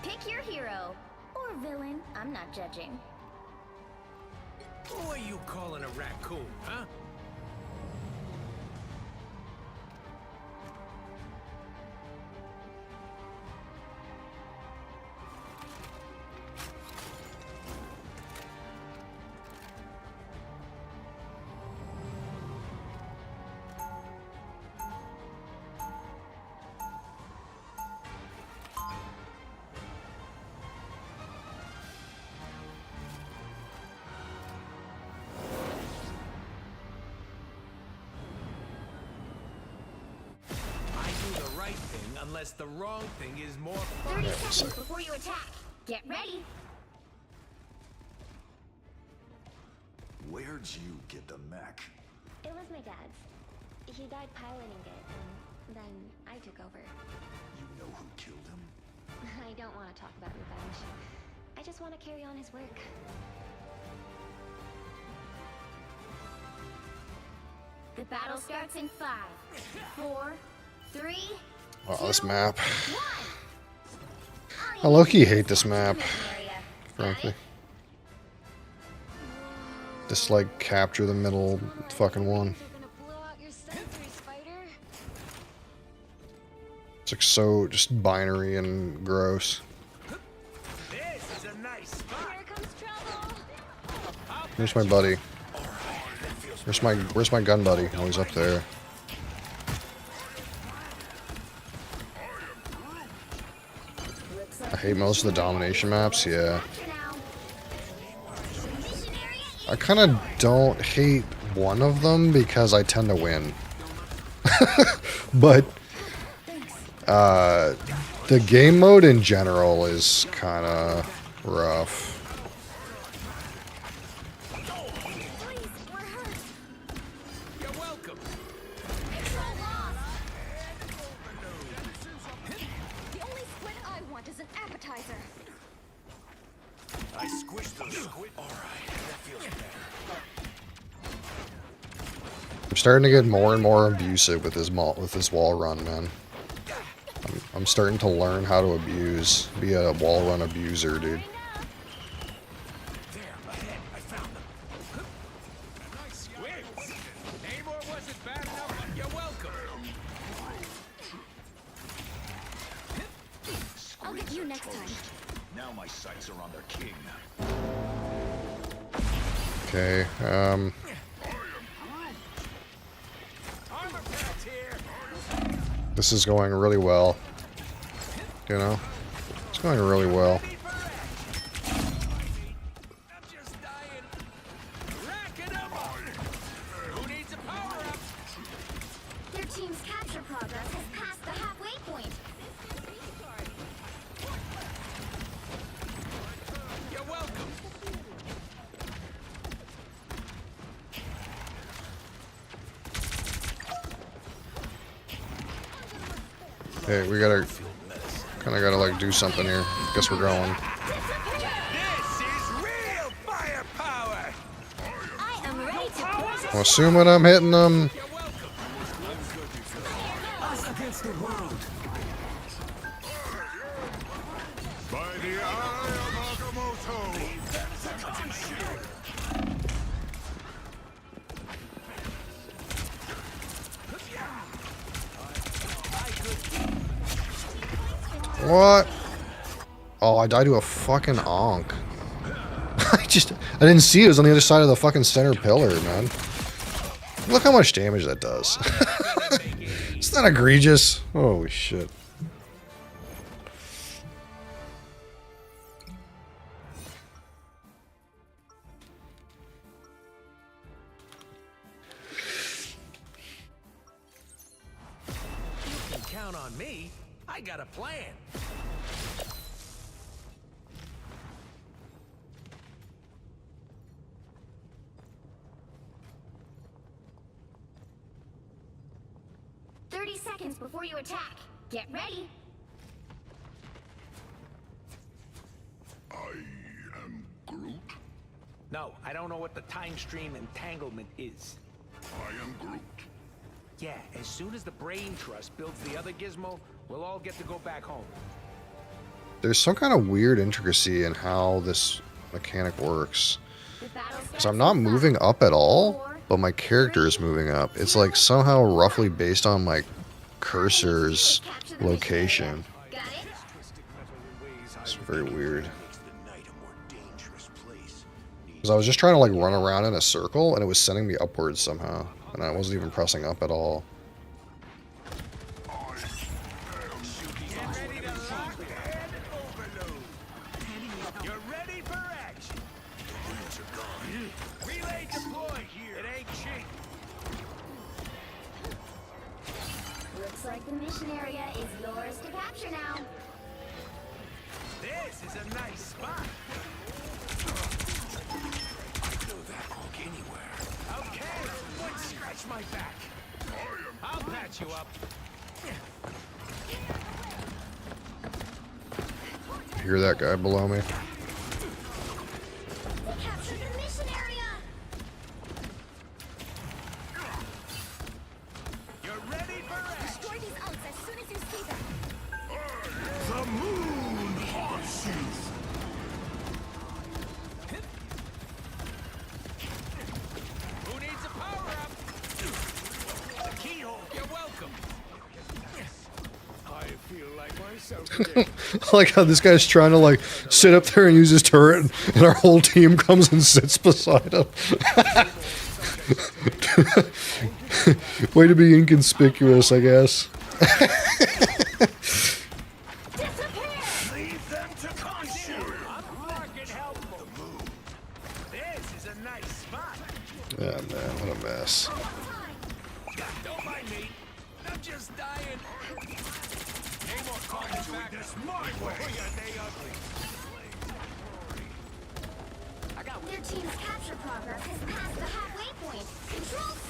Pick your hero. Or villain. I'm not judging. Who are you calling a raccoon, huh? I do the right thing unless the wrong thing is more fun. 30 seconds before you attack. Get ready. Where'd you get the mech? It was my dad's. He died piloting it, and then I took over. You know who killed him? I don't want to talk about revenge. I just want to carry on his work. The battle starts in 5, 4, 3, Wow, this map. 1. I low-key hate this map, Area. frankly. Just like capture the middle fucking one. They're gonna blow out your sentry, spider. It's like so just binary and gross. This is a nice spot. Here comes trouble. Where's my buddy? Where's my gun buddy? Oh, he's up there. I hate most of the domination maps, yeah. Now. I kind of don't hate one of them because I tend to win. But the game mode in general is kind of rough. Please, we're hurt. You're welcome. Control lost. The only squid I want is an appetizer. I squished those squid. All right, that feels better. I'm starting to get more and more abusive with this wall run, man. I'm starting to learn how to abuse, be a wall run abuser, dude. There, ahead. I found them. Nice wins. Namor wasn't bad enough. You're welcome. I'll get you next time. Now my sights are on their king. Okay, Armor pads here. this is going really well. You know? It's going really well. Ready for action. I'm just dying. Racking 'em up. Who needs a power up? Their team's capture progress has passed the halfway point. You're welcome. Hey, we gotta, kind of gotta like do something here. Guess we're going. This is real firepower. I am ready to push. I'm assuming I'm hitting them. You're welcome. By the eye of Agamotto! What? Oh, I died to a fucking onk. I didn't see it was on the other side of the fucking center pillar, man. Look how much damage that does. It's not egregious. Holy shit. You can count on me. I got a plan. 30 seconds before you attack. Get ready. I am Groot. No, I don't know what the time stream entanglement is. I am Groot. Yeah, as soon as the Brain Trust builds the other gizmo, we'll all get to go back home. There's some kind of weird intricacy in how this mechanic works. The battle So I'm not moving up at all, but my character is moving up. It's like somehow roughly based on my cursor's location. Got it? It's very weird. Makes the night a more dangerous place. Because I was just trying to like run around in a circle and it was sending me upwards somehow. And I wasn't even pressing up at all. You're ready for action. Wheels are gone. Relay deployed here. It ain't cheap. Looks like the mission area is yours to capture now. This is a nice spot. I know that honk anywhere. Okay, would scratch my back. I'll patch you up. Hear that guy below me? We captured the mission area. You're ready for action. Destroy these unks as soon as you see them. The moon haunts you. Who needs a power-up? The keyhole. You're welcome. I feel like myself again. I like how this guy's trying to like sit up there and use his turret and our whole team comes and sits beside him. Way to be inconspicuous, I guess. Leave them to consume. I'm fucking helpful. This is a nice spot. Yeah, man, what a mess. Don't mind me. I'm just dying. Any more calling back this my way. They ugly. I got Their team's capture progress has passed the halfway point. Control C.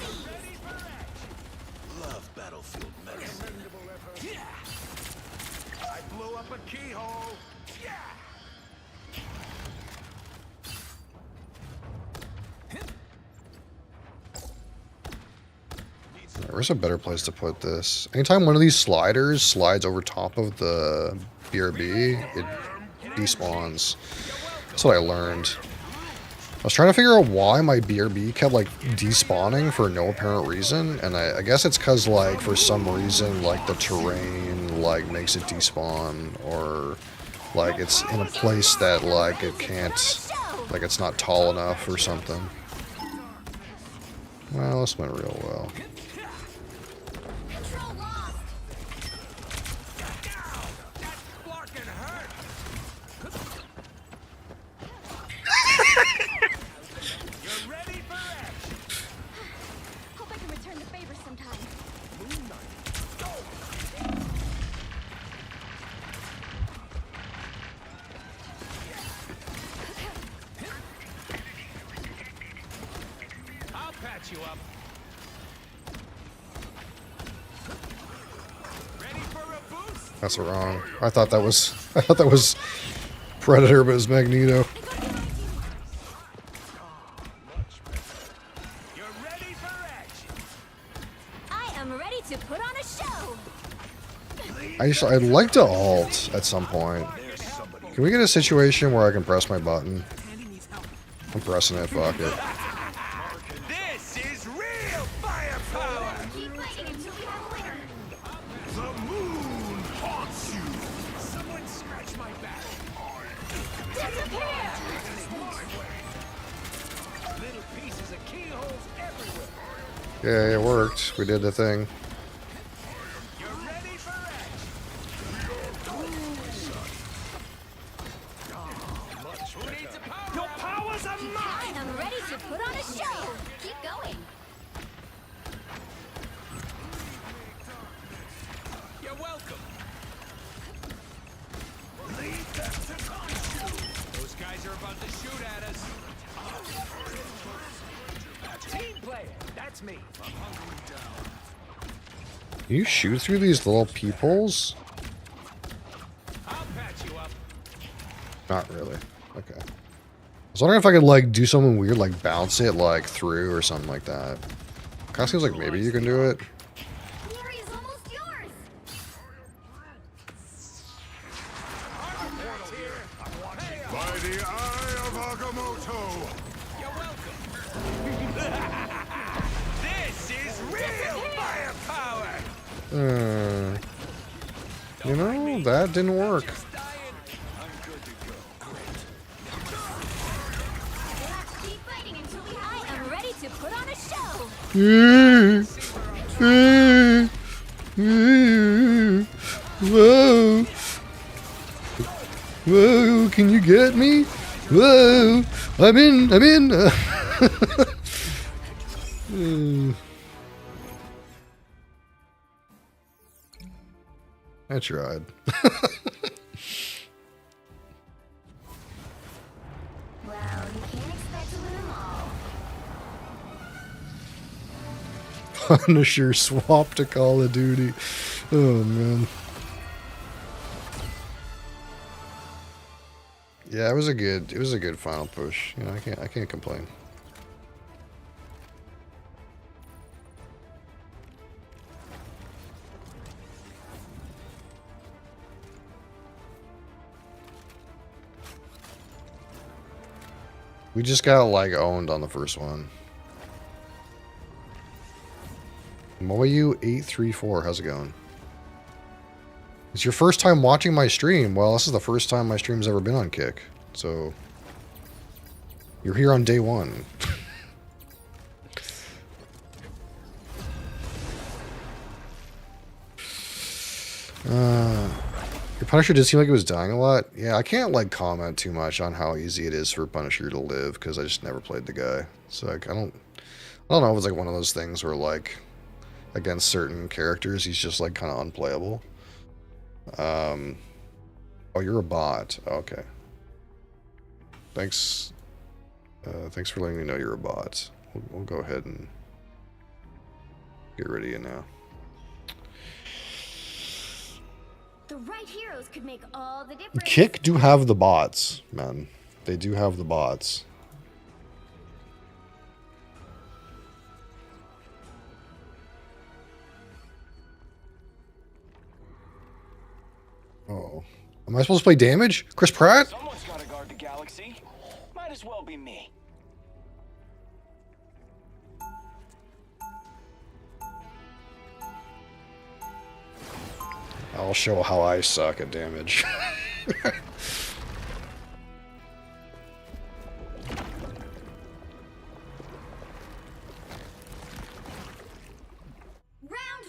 Love battlefield medicine. I blew up a keyhole. Yeah. Where's a better place to put this? Anytime one of these sliders slides over top of the BRB, it despawns. That's what I learned. I was trying to figure out why my BRB kept like despawning for no apparent reason, and I guess it's because like for some reason like the terrain like makes it despawn, or like it's in a place that like it can't, like it's not tall enough or something. Well, this went real well. Control lost. That fucking hurt. You're ready for action. Hope I can return the favor sometime. I'll patch you up. Ready for a boost? That's wrong. I thought that was Predator, but it's Magneto. You're ready for action. I am ready to put on a show. I'd like to alt at some point. Can we get a situation where I can press my button? I'm pressing it, fuck it. This is real firepower. Keep fighting until we have a winner. The moon haunts you. Someone scratch my back. Disappear. Little pieces of keyholes everywhere. Yeah, it worked. We did the thing. You're ready for action. Who needs a power? Your powers are I am ready to put on a show. Keep going. You're welcome. Lead them to consume. Those guys are about to shoot at us. Team player, that's me. I'm hunkering down. You shoot through these little peepholes? I'll patch you up. Not really. Okay. I was wondering if I could like do something weird, like bounce it like through or something like that. Kind of seems like maybe you can do it. The area is almost yours. By the eye of Agamotto! You're welcome. This is real firepower. You know, that didn't work. Just dying. Let's keep fighting until we have. I am ready to put on a show. Whoa. Whoa, can you get me? Whoa, I'm in. I tried. Well, you can't expect to win them all. Punisher swap to Call of Duty. Oh man. Yeah, it was a good final push. You know, I can't complain. We just got like owned on the first one. Moyu834, how's it going? It's your first time watching my stream. Well, this is the first time my stream's ever been on Kick. So you're here on day one. Your Punisher did seem like it was dying a lot. Yeah, I can't like comment too much on how easy it is for Punisher to live because I just never played the guy. So like, I don't know if it's like one of those things where like against certain characters he's just like kind of unplayable. Oh, you're a bot. Okay. Thanks. Thanks for letting me know you're a bot. We'll go ahead and get rid of you now. The right heroes could make all the difference. Kick do have the bots, man. They do have the bots. Oh. Am I supposed to play damage? Chris Pratt? Someone's got to guard the galaxy. Might as well be me. I'll show how I suck at damage. Round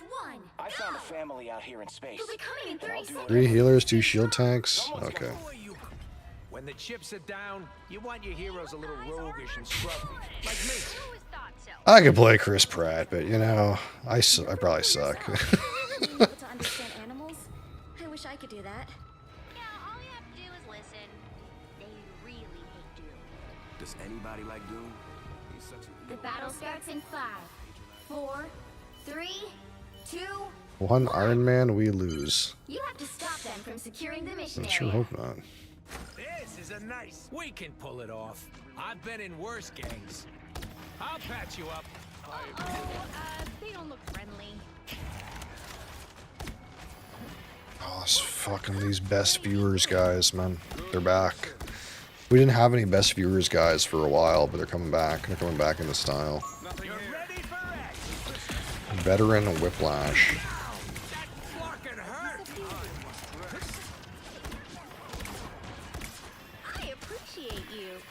one. I found a family out here in space. You'll be coming in And I'll 30 do seconds. 3 healers, 2 shield tanks. Okay. Who are you? When the chips are down, you want your heroes a little roguish and scruffy, like me. I could play Chris Pratt, but you know, I probably suck. Being able to understand animals? I wish I could do that. Yeah, all you have to do is listen. They really hate Doom. Does anybody like Doom? He's such a The battle starts in 5, 4, 3, 2. 1 Iron Man, we lose. You have to stop them from securing the mission I sure area. hope not. This is a nice. We can pull it off. I've been in worse gangs. I'll patch you up. They don't look friendly. Oh, this fucking these best viewers guys, man. They're back. We didn't have any best viewers guys for a while, but they're coming back. They're coming back in the style. You're ready for action. Veteran Whiplash. That fucking hurt. I appreciate you.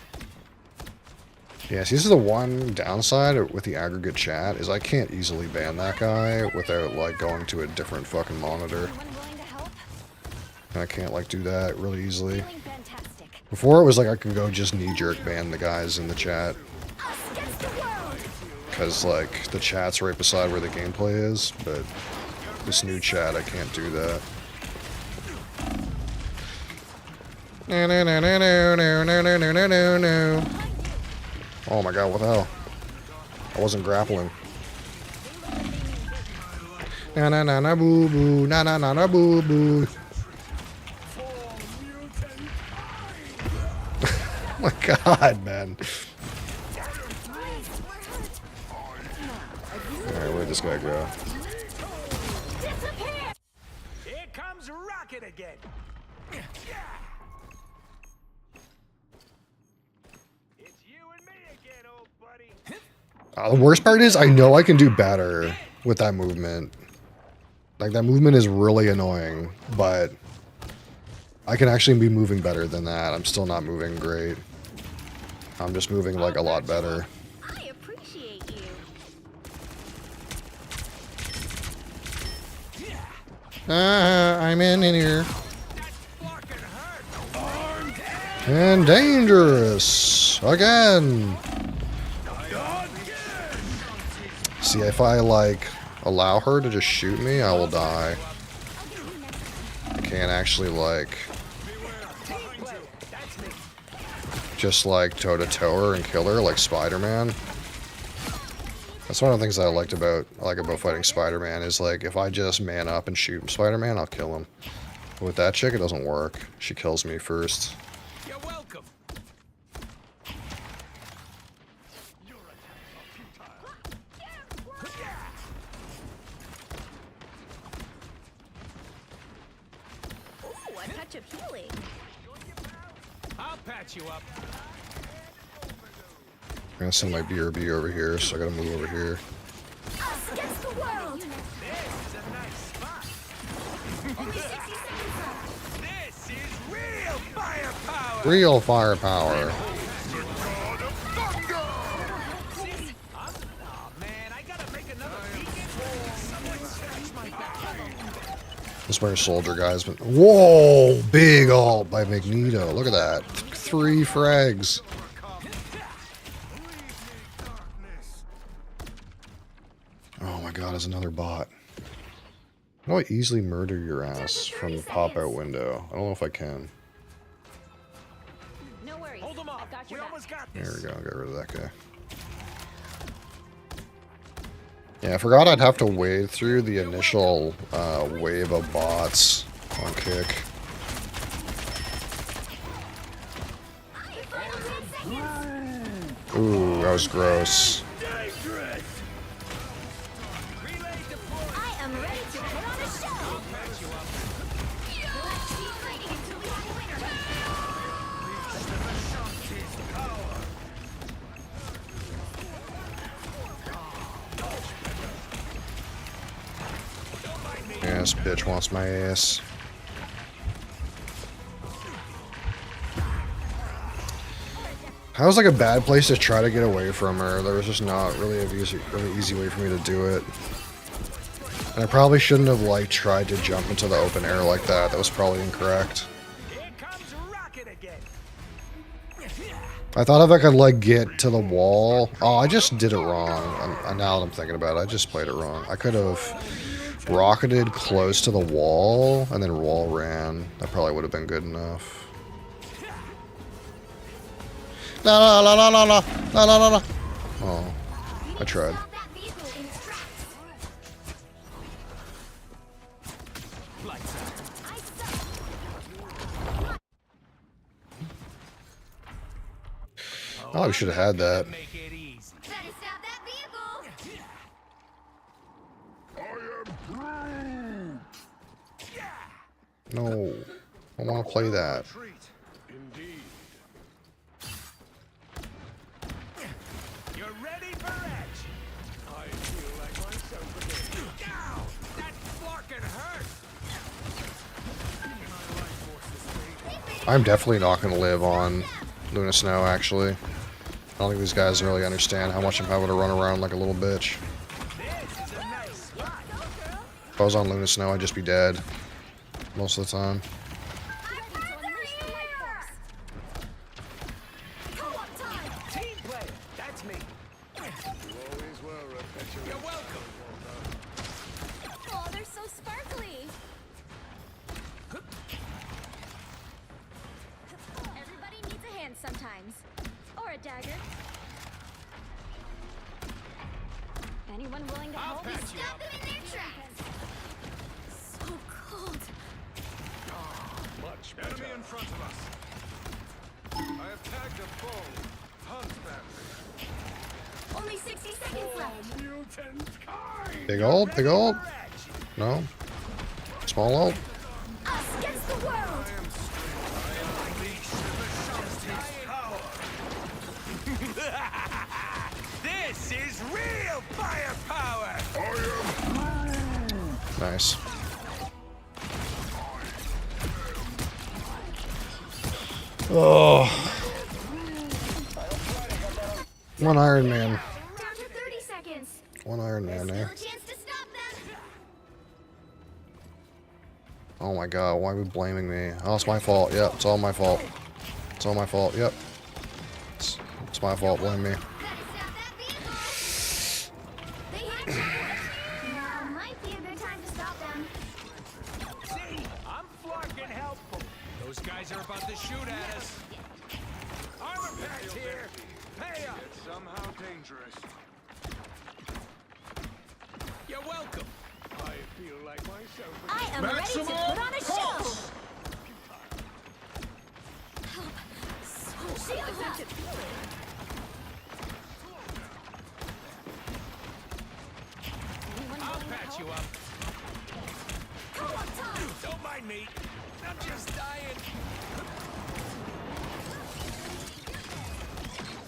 Yeah, see, this is the one downside with the aggregate chat, is I can't easily ban that guy without, like, going to a different fucking monitor. Anyone willing to help? And I can't, like, do that really easily. Feeling fantastic. Before, it was like I could go just knee-jerk ban the guys in the chat. Us against the world. Because, like, the chat's right beside where the gameplay is, but this new chat, I can't do that. No, no, no, no, no, no, no, no, no, no, no. Oh my god, what the hell? I wasn't grappling. Na na na na boo boo. Na na na na boo boo. Oh my god, man. Alright, where'd this guy go? Here comes Rocket again. It's you and me again, old buddy. The worst part is I know I can do better with that movement. Like, that movement is really annoying, but I can actually be moving better than that. I'm still not moving great. I'm just moving, like, a lot better. I appreciate you. I'm in here. And dangerous. Again. See, if I, like, allow her to just shoot me, I will die. I can't actually, like, just, like, toe-to-toe her and kill her like Spider-Man. That's one of the things that I like about fighting Spider-Man is, like, if I just man up and shoot Spider-Man, I'll kill him. But with that chick, it doesn't work. She kills me first. You're welcome. Ooh, a touch of healing. I'll patch you up. I'm gonna send my BRB over here, so I gotta move over here. Us against the world. This is a nice spot. Only 60 seconds left. This is real firepower. Real firepower. Oh man, I gotta make another beacon. Someone scratch my back. This Winter Soldier guy's been. Whoa! Big ult by Magneto. Look at that. 3 frags. Oh my god, there's another bot. How do I easily murder your ass from the pop-out window? I don't know if I can. No worries. Hold them off. I've got We your back. almost got There this. we go, get rid of that guy. Yeah, I forgot I'd have to wade through the initial wave of bots on kick. Ooh, that was gross. I am ready to put on a show. Yeah, this bitch wants my ass. That was like a bad place to try to get away from her. There was just not really a really easy way for me to do it. And I probably shouldn't have like tried to jump into the open air like that. That was probably incorrect. Here comes Rocket again. I thought if I could like get to the wall. Oh, I just did it wrong. Now that I'm thinking about it, I just played it wrong. I could have rocketed close to the wall and then wall ran. That probably would have been good enough. La la la la la la la la la. Oh, I tried. Stop that vehicle in its tracks. Lights out. I suck. Oh, we should have had that. Make it easy. Better stop that vehicle. No, I want to play that. Indeed. You're ready for action. I feel like myself again. Ow! That fucking hurt. I'm definitely not going to live on Luna Snow, actually. I don't think these guys really understand how much I'm having to run around like a little bitch. This is a nice spot. If I was on Luna Snow, I'd just be dead most of the time. Co-op time. Team play. That's me. You always were a petulant. You're welcome. Oh, they're so sparkly. Everybody needs a hand sometimes. Or a dagger. Anyone willing to I'll help? patch you Stop up. them in their tracks. Enemy in front of us. I have tagged a bull. Hunt them. Only 60 seconds left. Mutant kind. Big ult, big ult. No. Small ult. Us against the world. This is real firepower! Nice. Oh. One Iron Man. Down to 30 seconds. One Iron Man, Still eh? a chance to stop them. Oh my god, why are we blaming me? Oh, it's my fault. Yep, it's all my fault. It's all my fault. Yep. It's my fault. Blame me. Gotta stop that vehicle. They hit you. Now might be a good time to stop them. See, I'm fucking helpful. Those guys are about to shoot at us. Armor pack's here. Pay up. It's somehow dangerous. You're welcome. I feel like myself. I am ready to put on a show. Shields up. I'll patch you up. Don't mind me. I'm just dying.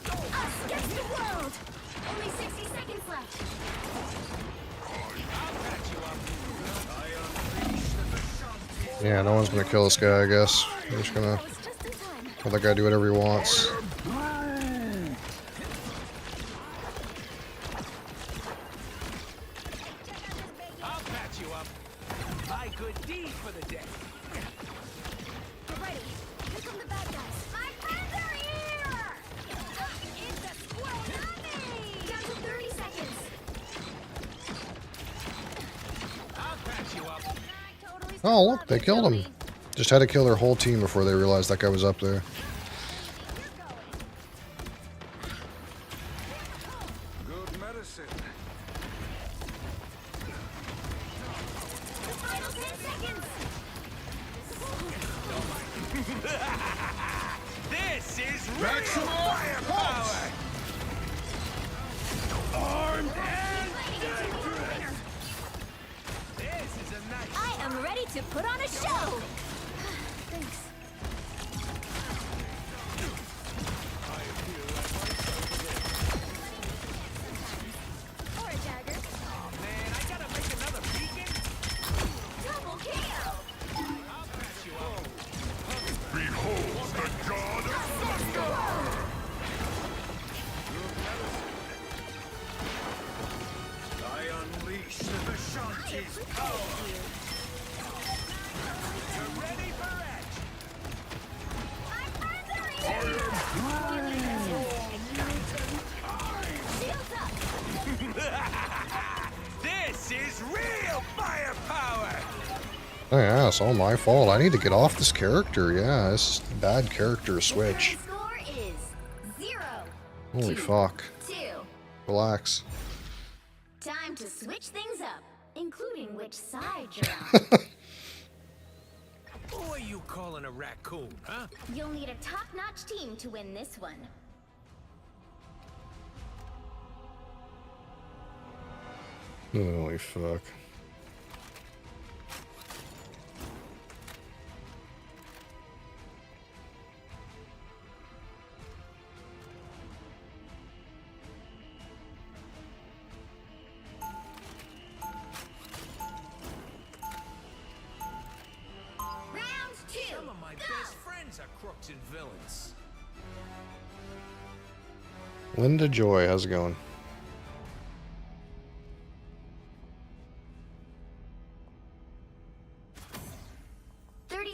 Us against the world. Only 60 seconds left. I'll patch you up. Yeah, no one's gonna kill this guy, I guess. We're just gonna It's just in time. let that guy do whatever he wants. I'll patch you up. My good deed for the day. Get ready. Here come the bad guys. My friends are here. It's a squirrel army. Down to 30 seconds. I'll patch you up. Totally Oh, look, they killed him. Just had to kill their whole team before they realized that guy was up there. Good medicine. Final 10 seconds. This is real firepower. Armed and dangerous. This is a nice. I am ready to put on a show. Thanks. Or a dagger. Man, I gotta make another beacon. Double kill. I'll patch you up. Behold the god of Against the world. I unleash the Vishanti's power. You're ready for action. My friends are here. Shields up. This is real firepower. Oh yeah, it's all my fault. I need to get off this character. Yeah, this is a bad character switch. The score is 0. Holy fuck. 2. Relax. Time to switch things up, including which side you're on. Who are you calling a raccoon, huh? You'll need a top-notch team to win this one. Holy fuck. Round 2. Some of my Go. best friends are crooks and villains. Linda Joy, how's it going?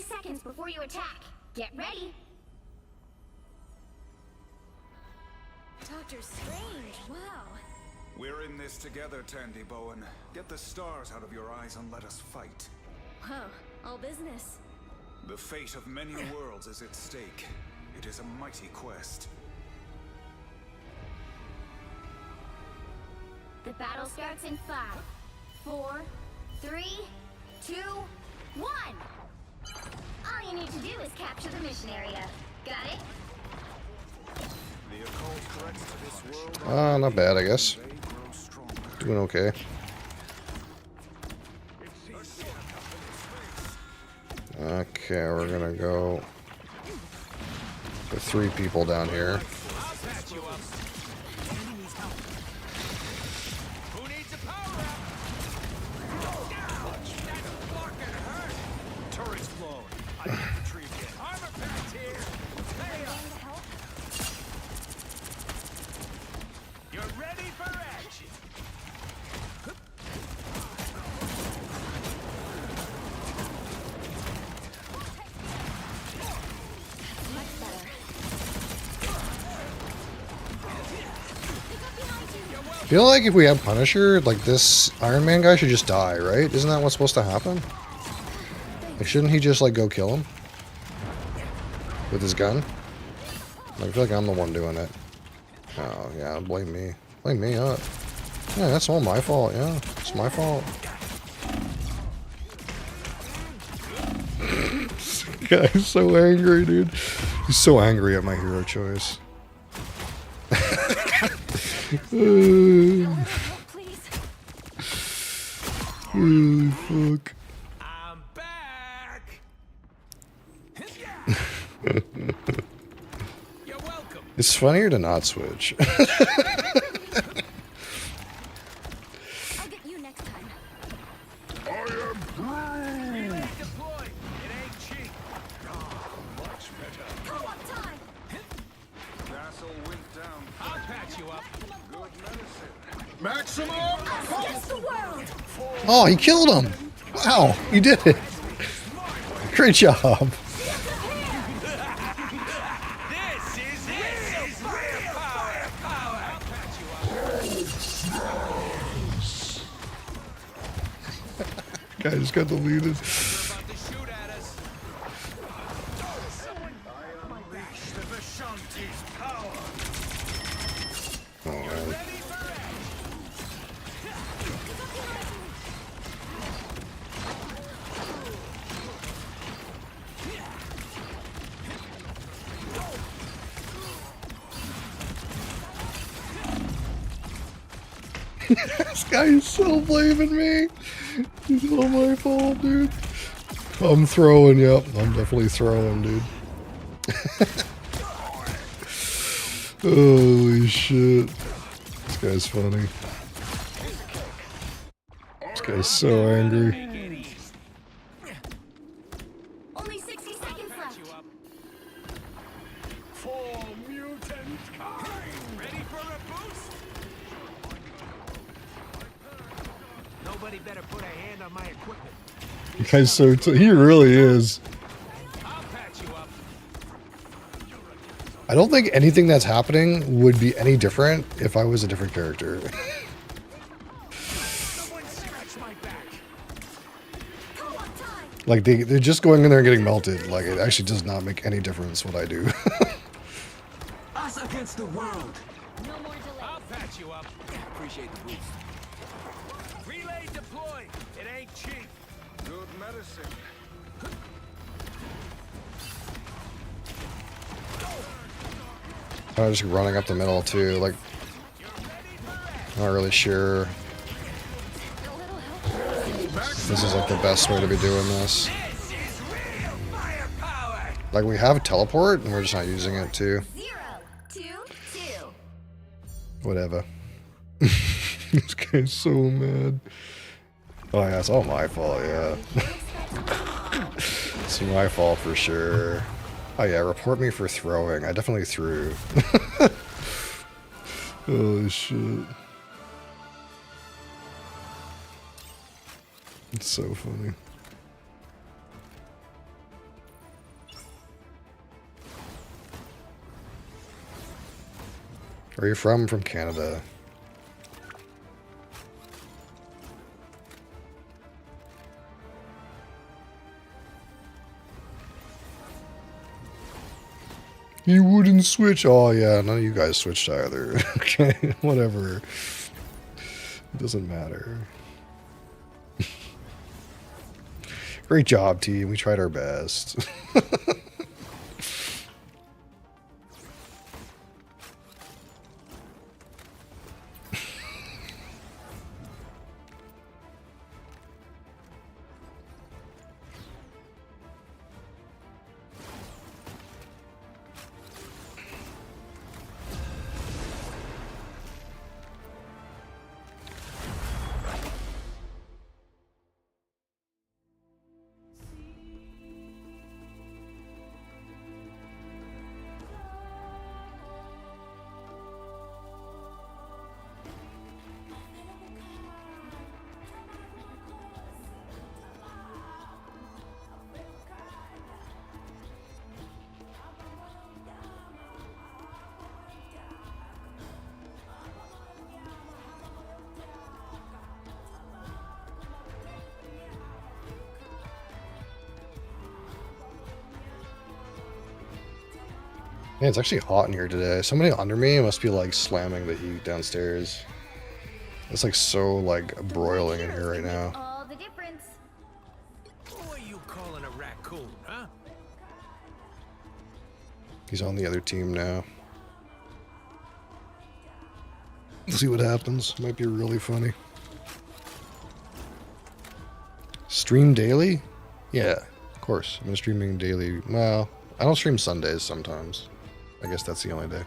Seconds before you attack. Get ready. Doctor Strange, wow. We're in this together, Tandy Bowen. Get the stars out of your eyes and let us fight. Wow, all business. The fate of many worlds is at stake. It is a mighty quest. The battle starts in 5, 4, 3, 2, 1. I you need to do is capture the mission area. Got it? The occult threats to this world Not bad, I guess. they grow stronger. Doing okay. Okay, we're gonna go with 3 people down here. I'll patch you up. Who needs a power up? Ouch! That fucking hurt. Turret's blown. I can't retrieve it. Armor patch here. Hey up. You're ready for action. Much better. I feel like if we have Punisher, like this Iron Man guy should just die, right? Isn't that what's supposed to happen? Like, shouldn't he just like go kill him with his gun? Like, I feel like I'm the one doing it. Oh yeah, blame me. Blame me up. Yeah, that's all my fault. Yeah, it's my fault. This guy's so angry, dude. He's so angry at my hero choice. Please. Holy fuck. I'm back. You're welcome. It's funnier to not switch. I'll get you next time. Relay deployed. It ain't cheap. Much better. Co-op time. Castle went down. I'll patch you up. Good medicine. Maximum! Against the world. Oh, he killed him. Wow, you did it. Great job. This is firepower. I'll patch you up. Guy just got deleted. You're about to shoot at us. Unleash the Vishanti's power. Oh, man. Ready for action. This guy is so blaming me. It's all my fault, dude. I'm throwing, yep. I'm definitely throwing, dude. Holy shit. This guy's funny. This guy's so angry. Only 60 seconds left. You up. For mutant kind. Ready for a boost? Nobody better put a hand on my equipment. The guy's so he really is. I'll patch you up. I don't think anything that's happening would be any different if I was a different character. Someone scratch my back. Co-op time. Like, they're just going in there and getting melted. Like, it actually does not make any difference what I do. Us against the world. No more delay. I'll patch you up. Appreciate the boost. Relay deployed. It ain't cheap. Good medicine. I'm just running up the middle, too. Like, I'm not really sure A little help. this is, like, the best way to be doing this. This is real firepower. Like, we have teleport, and we're just not using it, too. 0, 2, 2. Whatever. This guy's so mad. Oh, yeah, it's all my fault, yeah. It's my fault for sure. Oh, yeah, report me for throwing. I definitely threw. Holy shit. It's so funny. Where are you from? From Canada. You wouldn't switch. Oh, yeah, none of you guys switched either. Okay, whatever. It doesn't matter. Great job, team. We tried our best. Man, it's actually hot in here today. Somebody under me must be like slamming the heat downstairs. It's like so like broiling in here right now. All the difference. Who are you calling a raccoon, huh? He's on the other team now. Let's see what happens. Might be really funny. Stream daily? Yeah, of course. I've been streaming daily. Well, I don't stream Sundays sometimes. I guess that's the only day.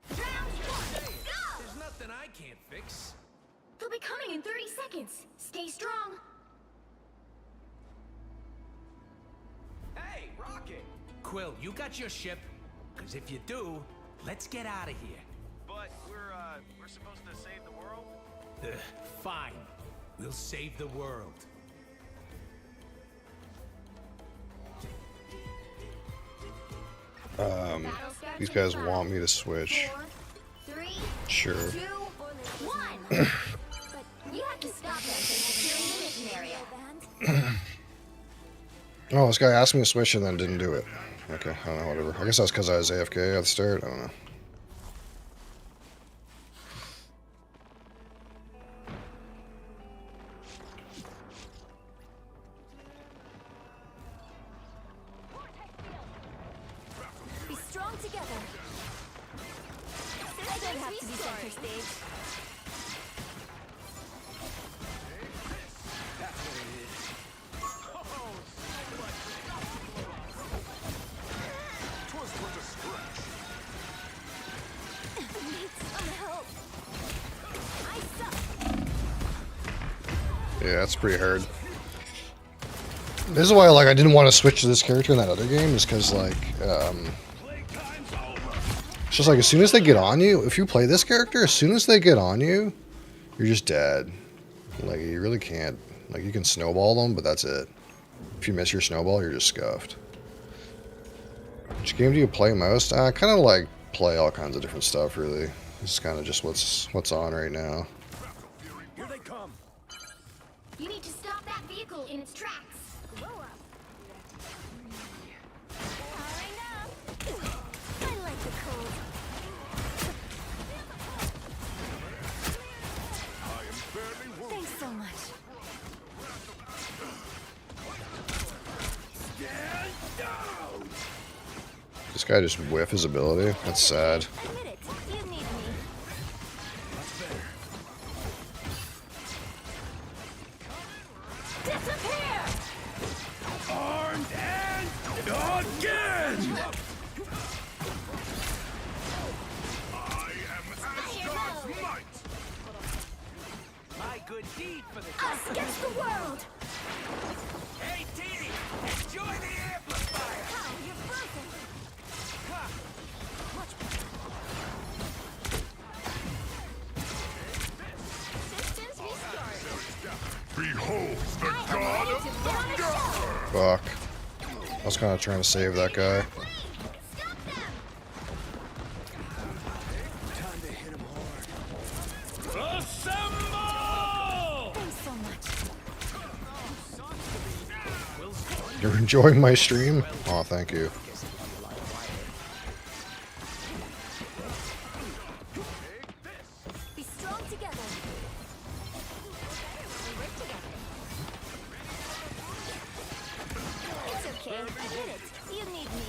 There's nothing I can't fix. They'll be coming in 30 seconds. Stay strong. Hey, Rocket! Quill, you got your ship? Because if you do, let's get out of here. But we're supposed to save the world? Fine. We'll save the world. These guys want me to switch. 4, 3, Sure. 2, 1. But you have to stop them from securing the mission area. Oh, this guy asked me to switch and then didn't do it. Okay, I don't know, whatever. I guess that's because I was AFK at the start. I don't know. Be strong together. I don't have to be center stage. Need some help. I suck. Yeah, that's pretty hard. This is why like I didn't want to switch to this character in that other game, is because like it's just like as soon as they get on you, if you play this character, as soon as they get on you, you're just dead. Like you really can't. Like you can snowball them, but that's it. If you miss your snowball, you're just scuffed. Which game do you play most? I kind of like play all kinds of different stuff. Really, it's kind of just what's on right now. Here they come. You need to stop that vehicle in its tracks. Grow up. Powering up. I like the cold. I am barely wounded. Thanks so much. Stand down. This guy just whiff his ability. That's sad. Admit it. You need me. Disappear! Armed and again. I am Asgard's might. My good deed for the Us against the world! Hey, Teeny! Enjoy the amplifier! How you're frozen! Systems restart. Behold the god of thunder. Fuck. I was kind of trying to save that guy. Stop them! Time to hit him hard. Assemble! Thanks so much. We'll You're enjoying my stream? Oh, thank you. Be strong together. We work together. It's okay. I get it. You need me.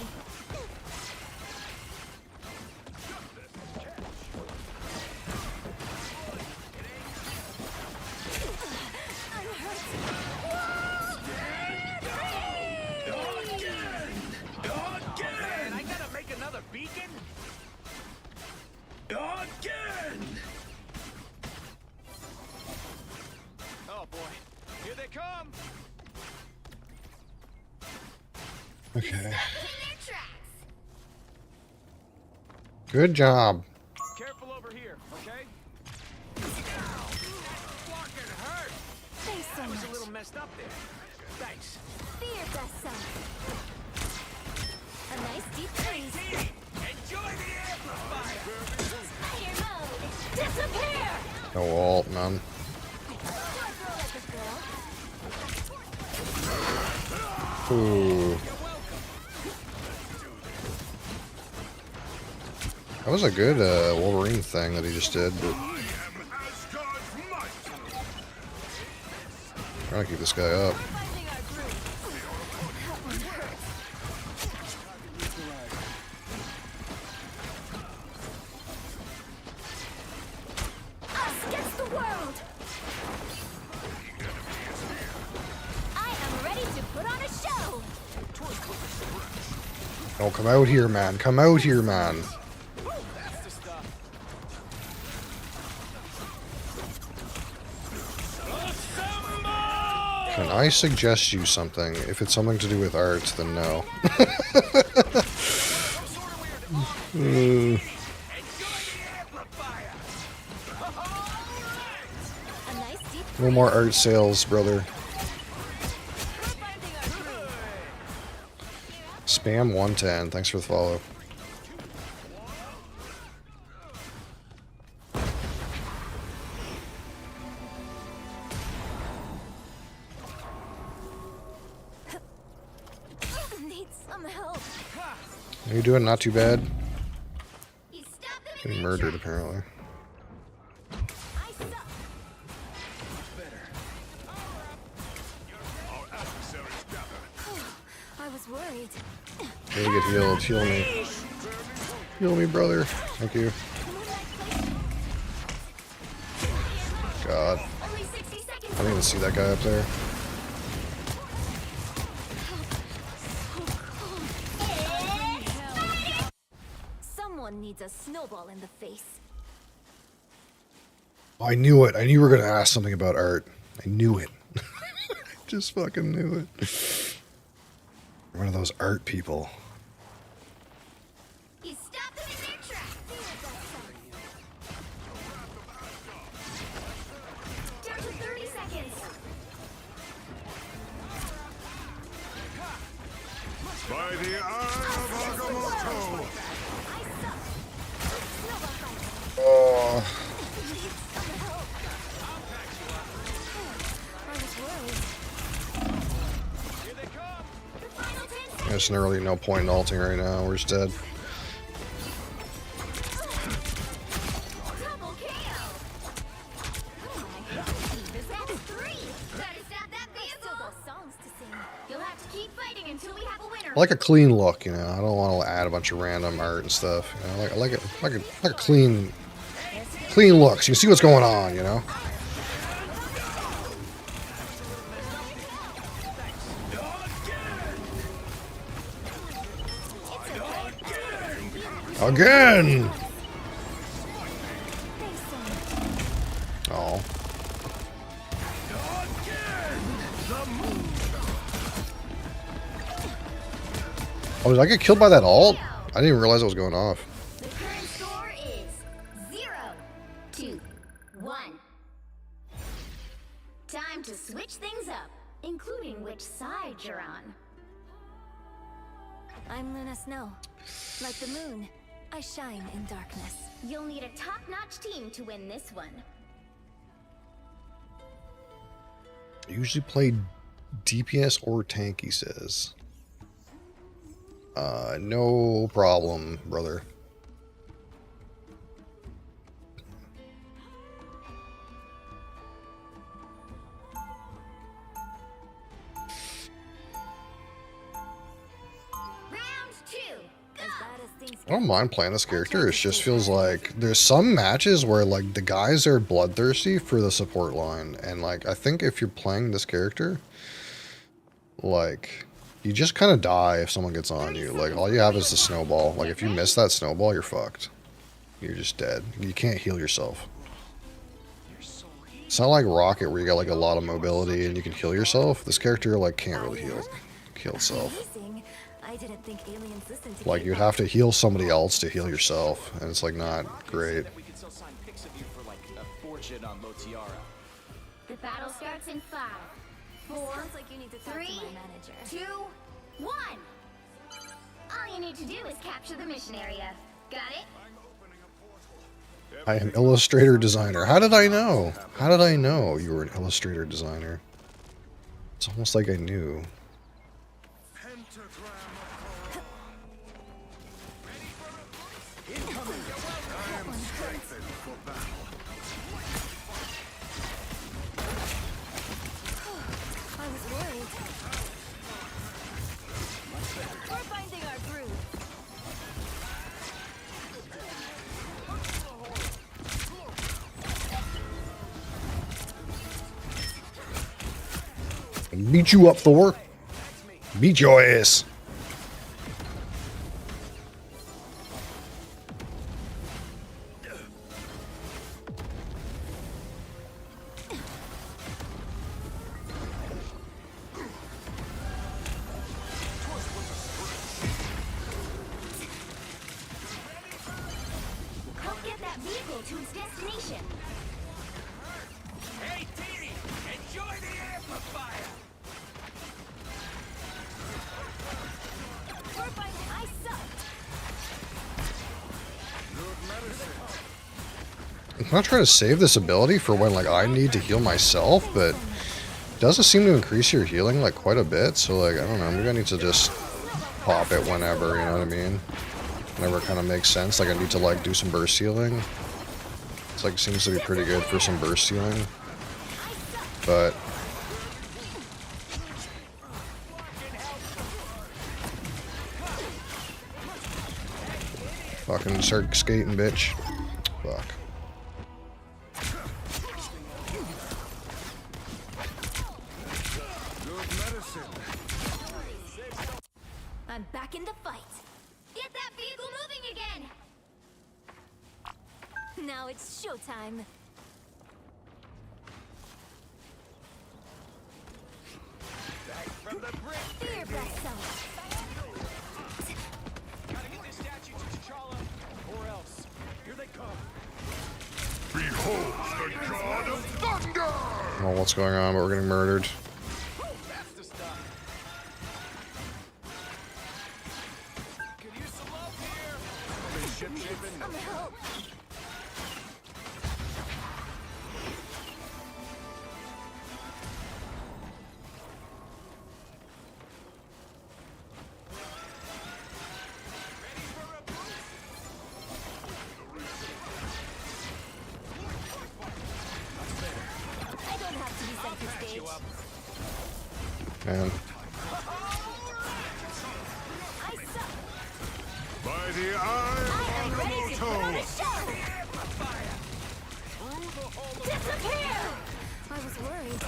I'm Man, I gotta make another beacon? Again! Oh boy, here they come! Okay. in their tracks. Good job. Careful over here, okay? Fucking hurt! Thanks so That was a much. little messed up there. Thanks. Fear does some. A nice deep freeze. Enjoy the amplifier! Fire mode. Disappear. No ult, none. You're a girl like a girl. Ooh. That was a good Wolverine thing that he just did, but trying to keep this guy up. Finding our groove. That one hurts. Us against the world. I am ready to put on a show. Oh, come out here, man. Come out here, man. That's the stuff. Can I suggest you something? If it's something to do with art, then no. Enjoy the amplifier! A nice deep No more art sales, brother. finding our groove. Spam 110. Thanks for the follow. Need some help. How you doing? Not too bad. You stop them in Getting their murdered, tracks. apparently. I suck. I was worried. Need to get healed. Heal me. Heal me, brother. Thank you. God. Only 60 seconds. I didn't even see that guy up there. Someone needs a snowball in the face. I knew it. I knew you were going to ask something about art. I knew it. Just fucking knew it. One of those art people. You stop them in their tracks. Down to 30 seconds. By the eye of Agamotto! I suck. Snowball fight. Oh. Need some help. I was worried. Here they come! The final 10 seconds. There's really no point in ulting right now. We're just dead. Double KO. Oh my God. That's 3. Better stop that vehicle. Still got songs to sing. You'll have to keep fighting until we have a winner. I like a clean look, you know. I don't want to add a bunch of random art and stuff. You know, I like a clean look. So you can see what's going on, you know. Again. Oh. Oh, did I get killed by that ult? I didn't even realize it was going off. The current score is 0-2-1. Time to switch things up, including which side you're on. I'm Luna Snow. Like the moon, I shine in darkness. You'll need a top-notch team to win this one. I usually play DPS or tank, he says. No problem, brother. Round 2. As bad as things I don't mind playing this character. It just feels like there's some matches where like the guys are bloodthirsty for the support line, and like I think if you're playing this character, like you just kind of die if someone gets on you. Like all you have is the snowball. Like if you miss that snowball, you're fucked. You're just dead. You can't heal yourself. It's not like Rocket where you got like a lot of mobility and you can heal yourself. This character like can't really heal itself. amazing. I didn't think aliens listened to Like you'd have to heal somebody else to heal yourself, and it's like not great. We could still sign pics of you for like a fortune on Lotiara. The battle starts in 5, 4, Sounds like you need to talk 3, to my manager. 2, 1. All you need to do is capture the mission area. Got it? I am illustrator designer. How did I know? How did I know you were an illustrator designer? It's almost like I knew. I was worried. We're finding our groove. Beat you up, Thor. Beat your ass. Help get that vehicle to its destination. Hey, Teeny, enjoy the amplifier. We're finding I suck. I'm not trying to save this ability for when like I need to heal myself, but it doesn't seem to increase your healing like quite a bit. So like I don't know, maybe I need to just pop it whenever, you know what I mean? Whenever it kind of makes sense. Like I need to like do some burst healing. It's like seems to be pretty good for some burst healing, but fucking start skating, bitch. Fuck. I'm back in the fight. Get that vehicle moving again. Now it's showtime. From the brick. Fear best self. Gotta get this statue to T'Challa, or else. Here they come. Behold the god of thunder! I don't know what's going on, but we're getting murdered. That's the stuff. Could use some love here. Ship shipping. Some help. I don't have to be center stage. Man. I suck. By the eye I am of ready to put on a Naruto! show. Disappear! I was worried.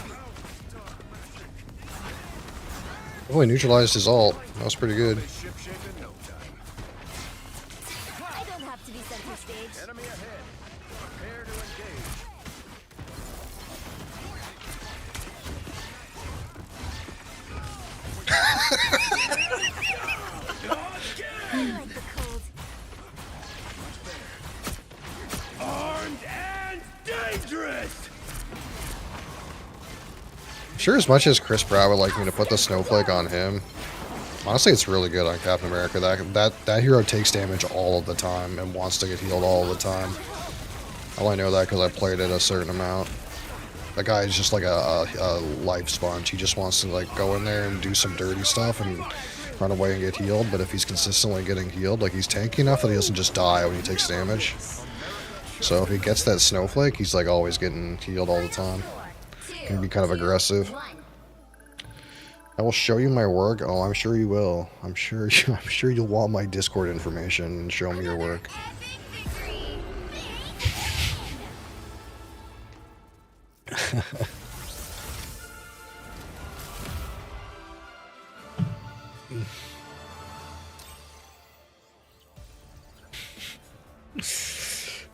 Oh, he neutralized his ult. That was pretty good. Ship shape in no time. I don't have to be center stage. Enemy ahead. Prepare to engage. I like the cold. Armed and dangerous! Sure, as much as Chris Pratt would like me to put the snowflake on him, honestly, it's really good on Captain America. That hero takes damage all of the time and wants to get healed all the time. I only know that because I played it a certain amount. That guy is just like a life sponge. He just wants to like go in there and do some dirty stuff and run away and get healed. But if he's consistently getting healed, like he's tanky enough that he doesn't just die when he takes damage. So if he gets that snowflake, he's like always getting healed all the time. Can be kind of aggressive. I will show you my work. Oh, I'm sure you will. I'm sure you'll want my Discord information and show me your work.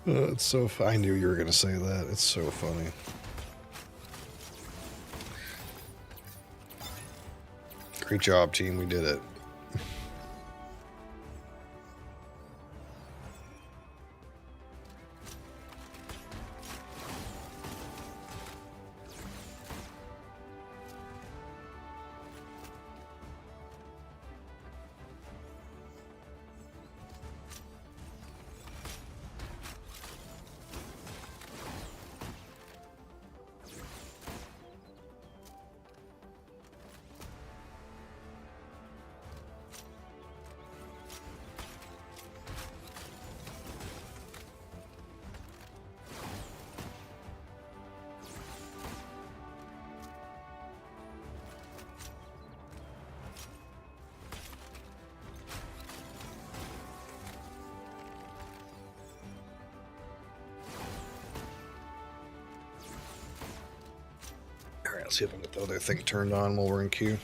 It's so. I knew you were gonna say that. It's so funny. Great job, team. We did it. Alright, let's see if I can get the other thing turned on while we're in queue.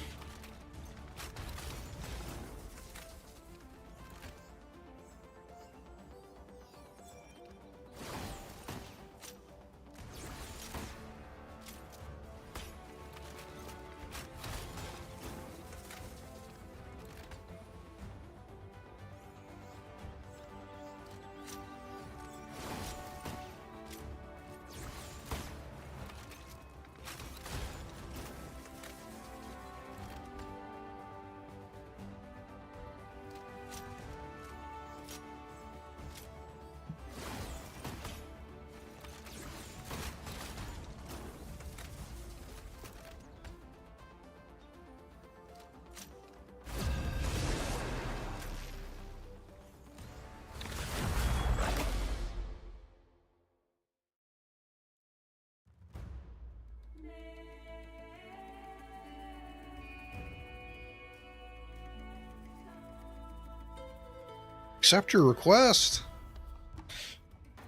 Accept your request.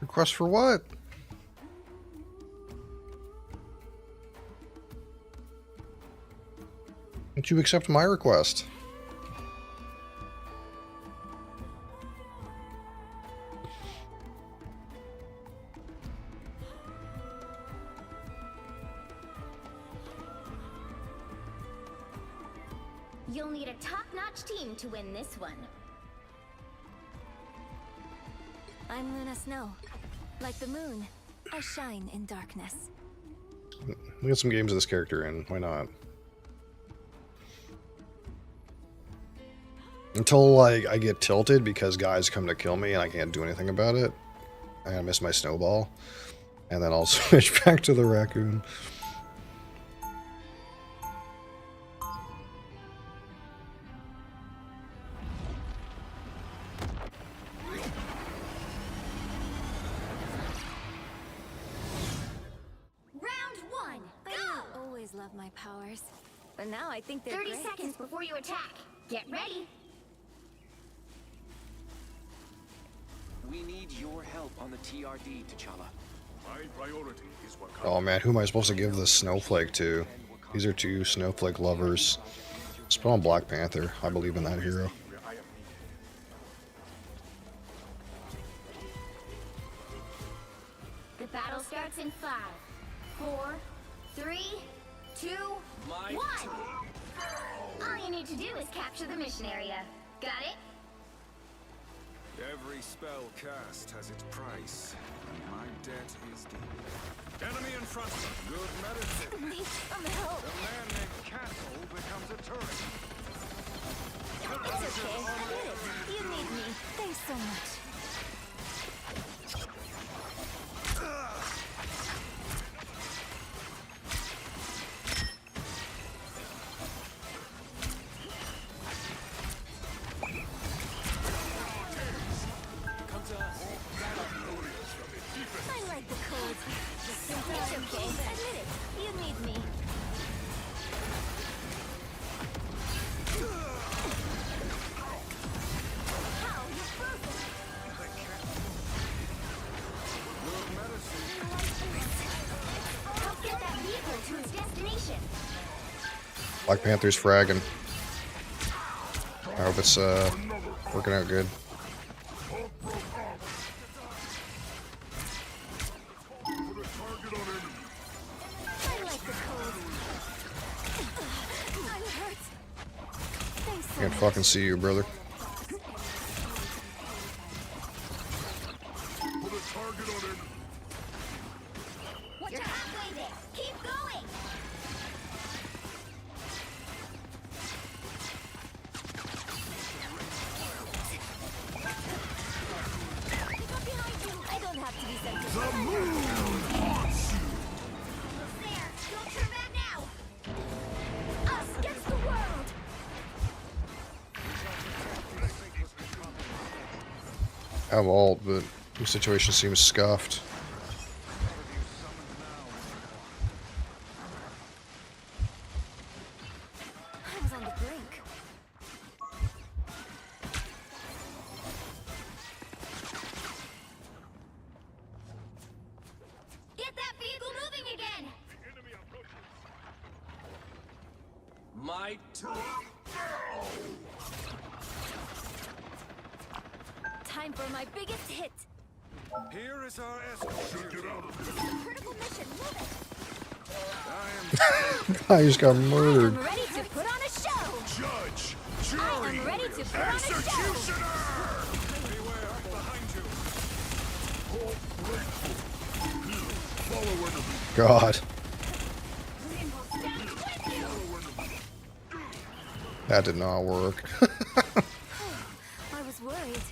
Request for what? Don't you accept my request? You'll need a top-notch team to win this one. I'm Luna Snow. Like the moon, I shine in darkness. We get some games of this character in. Why not? Until like I get tilted because guys come to kill me and I can't do anything about it. I miss my snowball. And then I'll switch back to the raccoon. Love my powers, but now I think they're 30 great. seconds before you attack. Get ready. We need your help on the TRD, T'Challa. My priority is what Oh man, who am I supposed to give this snowflake to? These are two snowflake lovers. Let's put on Black Panther. I believe in that hero. I am needed. The battle starts in 5, 4, 3, 2, 1. All you need to do is capture the mission area. Got it? Every spell cast has its price, and my debt is deep. Enemy in front. Good medicine. Need some help. The man named Castle becomes a turret. It's okay. I get it. You need me. Thanks so much. Black Panther's fragging. I hope it's working out good. I like the cold. I'm hurt. Thanks so Can't much. fucking see you, brother. You're halfway there. Keep going. Keep up behind you. I don't have to be sent to There. Don't turn back now. us against the world. I have ult, but the situation seems scuffed. I was on the brink. Get that vehicle moving again. My turn. Time for my biggest hit. Here is our escort. Critical mission. Move it. I just got I'm murdered. ready to put on a show. Judge, I jury, am ready to put on a show. executioner! Beware behind you. Follow her to the God. That did not work. I was worried.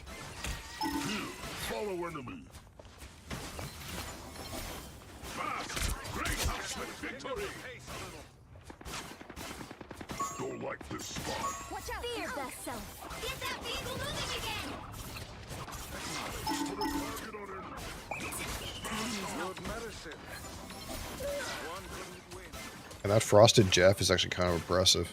follow enemy. Fast! Great ultimate victory! Don't like this spot. Watch out. Fear best self. Get that vehicle moving again. Put a target on him. Good medicine. One couldn't win. And that Frosted Jeff is actually kind of impressive.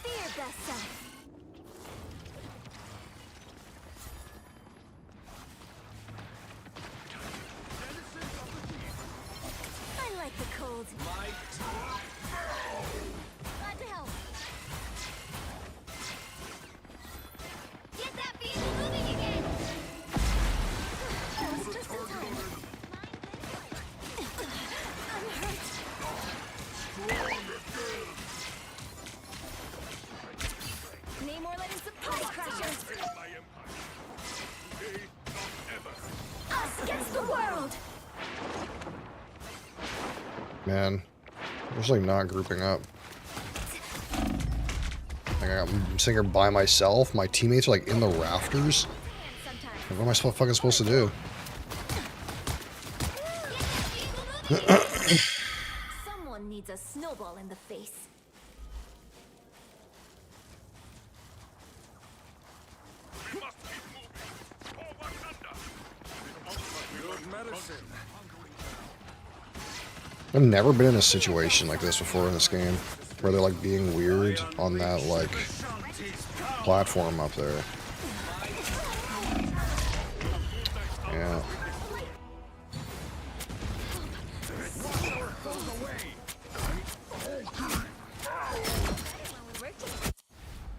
Fear best self. I like the cold. Glad to help. Get that vehicle moving again. That was just in time. I'm hurt. Namor let in some pie crashers. Us against the world. Man, I'm just like not grouping up. Like I'm sitting here by myself. My teammates are like in the rafters. Sometimes. Like, what am I fucking supposed to do? Someone needs a snowball in the face. We must keep moving. For Wakanda. Good medicine. I've never been in a situation like this before in this game, where they're like being weird on that like platform up there. Yeah.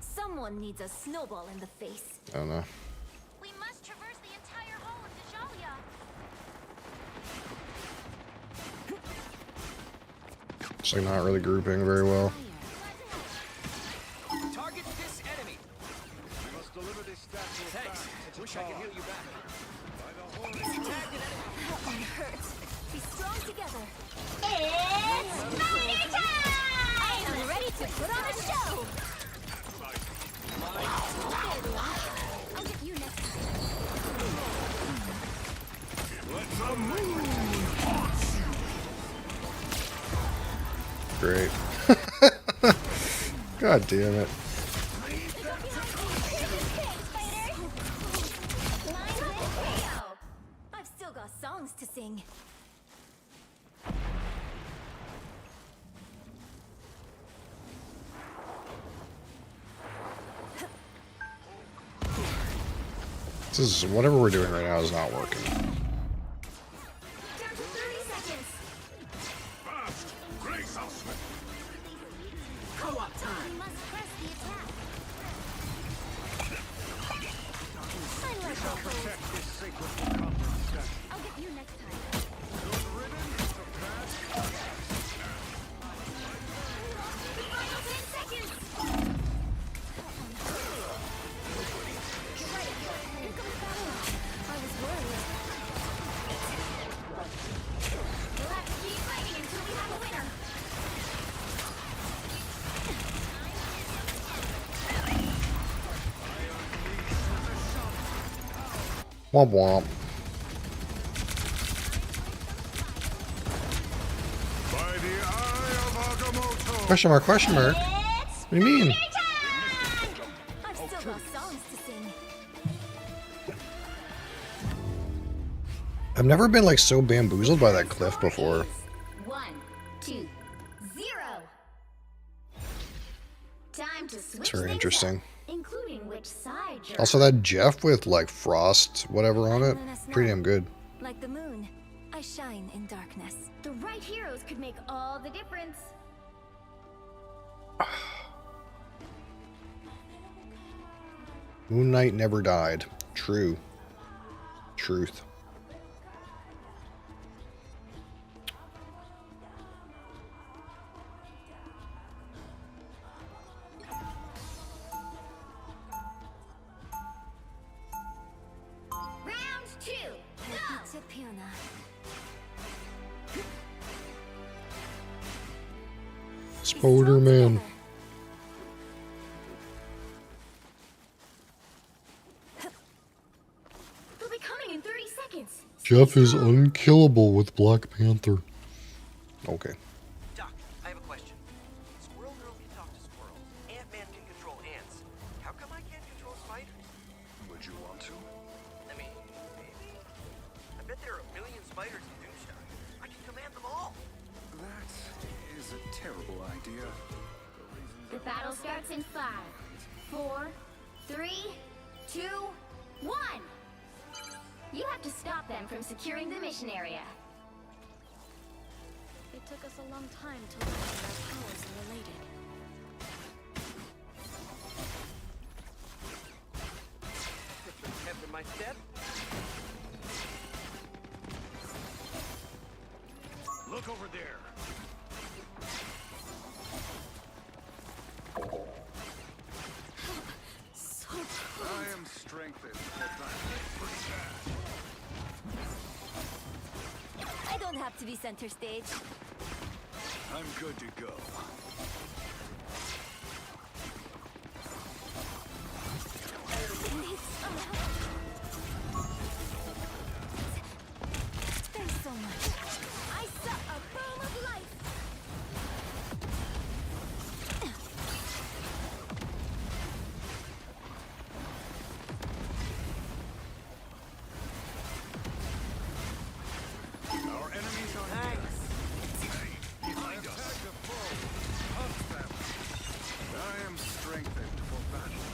Someone needs a snowball in the face. I don't know. We must traverse the entire hull of Djalia. Just like not really grouping very well. Target this enemy. We must deliver this statue of Thanks. fact. Wish I could heal you back. By the horn. Tagged an enemy. That one hurts. Be strong together. It's party time! I am ready to put on a show. I'll get you next time. Great. God damn it. I've still got songs to sing. This is whatever we're doing right now is not working. Womp womp. By the eye of Agamotto. Question mark, question mark. It's What do you mean? time! I've still got songs to sing. I've never been like so bamboozled by that cliff before. 1, 2, 0. Time to switch It's very things interesting. up, including which side you're Also, that Jeff with like frost, whatever on it, pretty damn good. Like the moon, I shine in darkness. The right heroes could make all the difference. Moon Knight never died. True. Truth. Round 2, go! Piona. Spider-Man. They'll be coming in 30 seconds. Jeff is unkillable with Black Panther. Okay. Doc, I have a question. Squirrel Girl can talk to squirrels. Ant-Man can control ants. How come I can't control spiders? Would you want to? I mean, maybe? I bet there are a million spiders in Doomstar. I can command them all. That is a terrible idea. The battle starts in 5, 4, 3, 2, 1. You have to stop them from securing the mission area. It took us a long time to learn that our powers are related. Step in my step. Look over there. So I am strengthened for battle. I don't have to be center stage. I'm good to go. Thanks so much. I saw a boom of life. Our enemies are behind us. Attack the foe. Hunt them. I am strengthened for battle.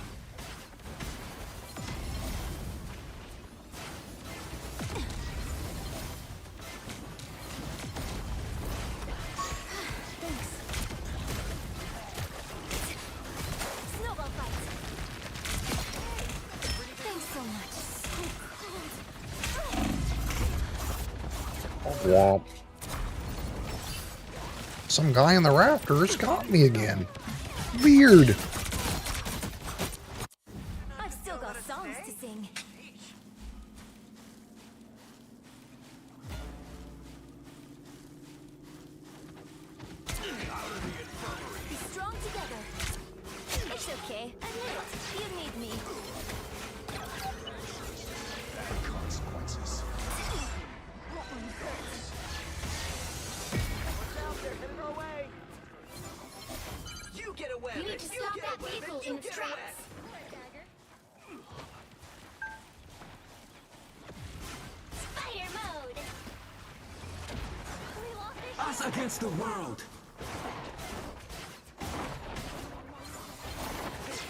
Thanks. Snowball fight. Thanks so much. So cold. Womp. Some guy in the rafters got me again. Weird. I've still got songs to sing. Be strong together. It's okay. Admit it. You need me. Consequences. You get away. You need to stop that vehicle in its tracks. Spider mode. We lost it. Us against the world.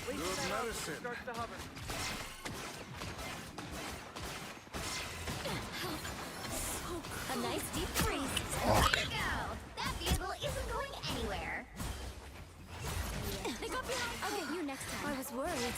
Good medicine. A nice deep freeze. Way to go. That vehicle isn't going anywhere. They got behind. I'll get you next time. I was worried.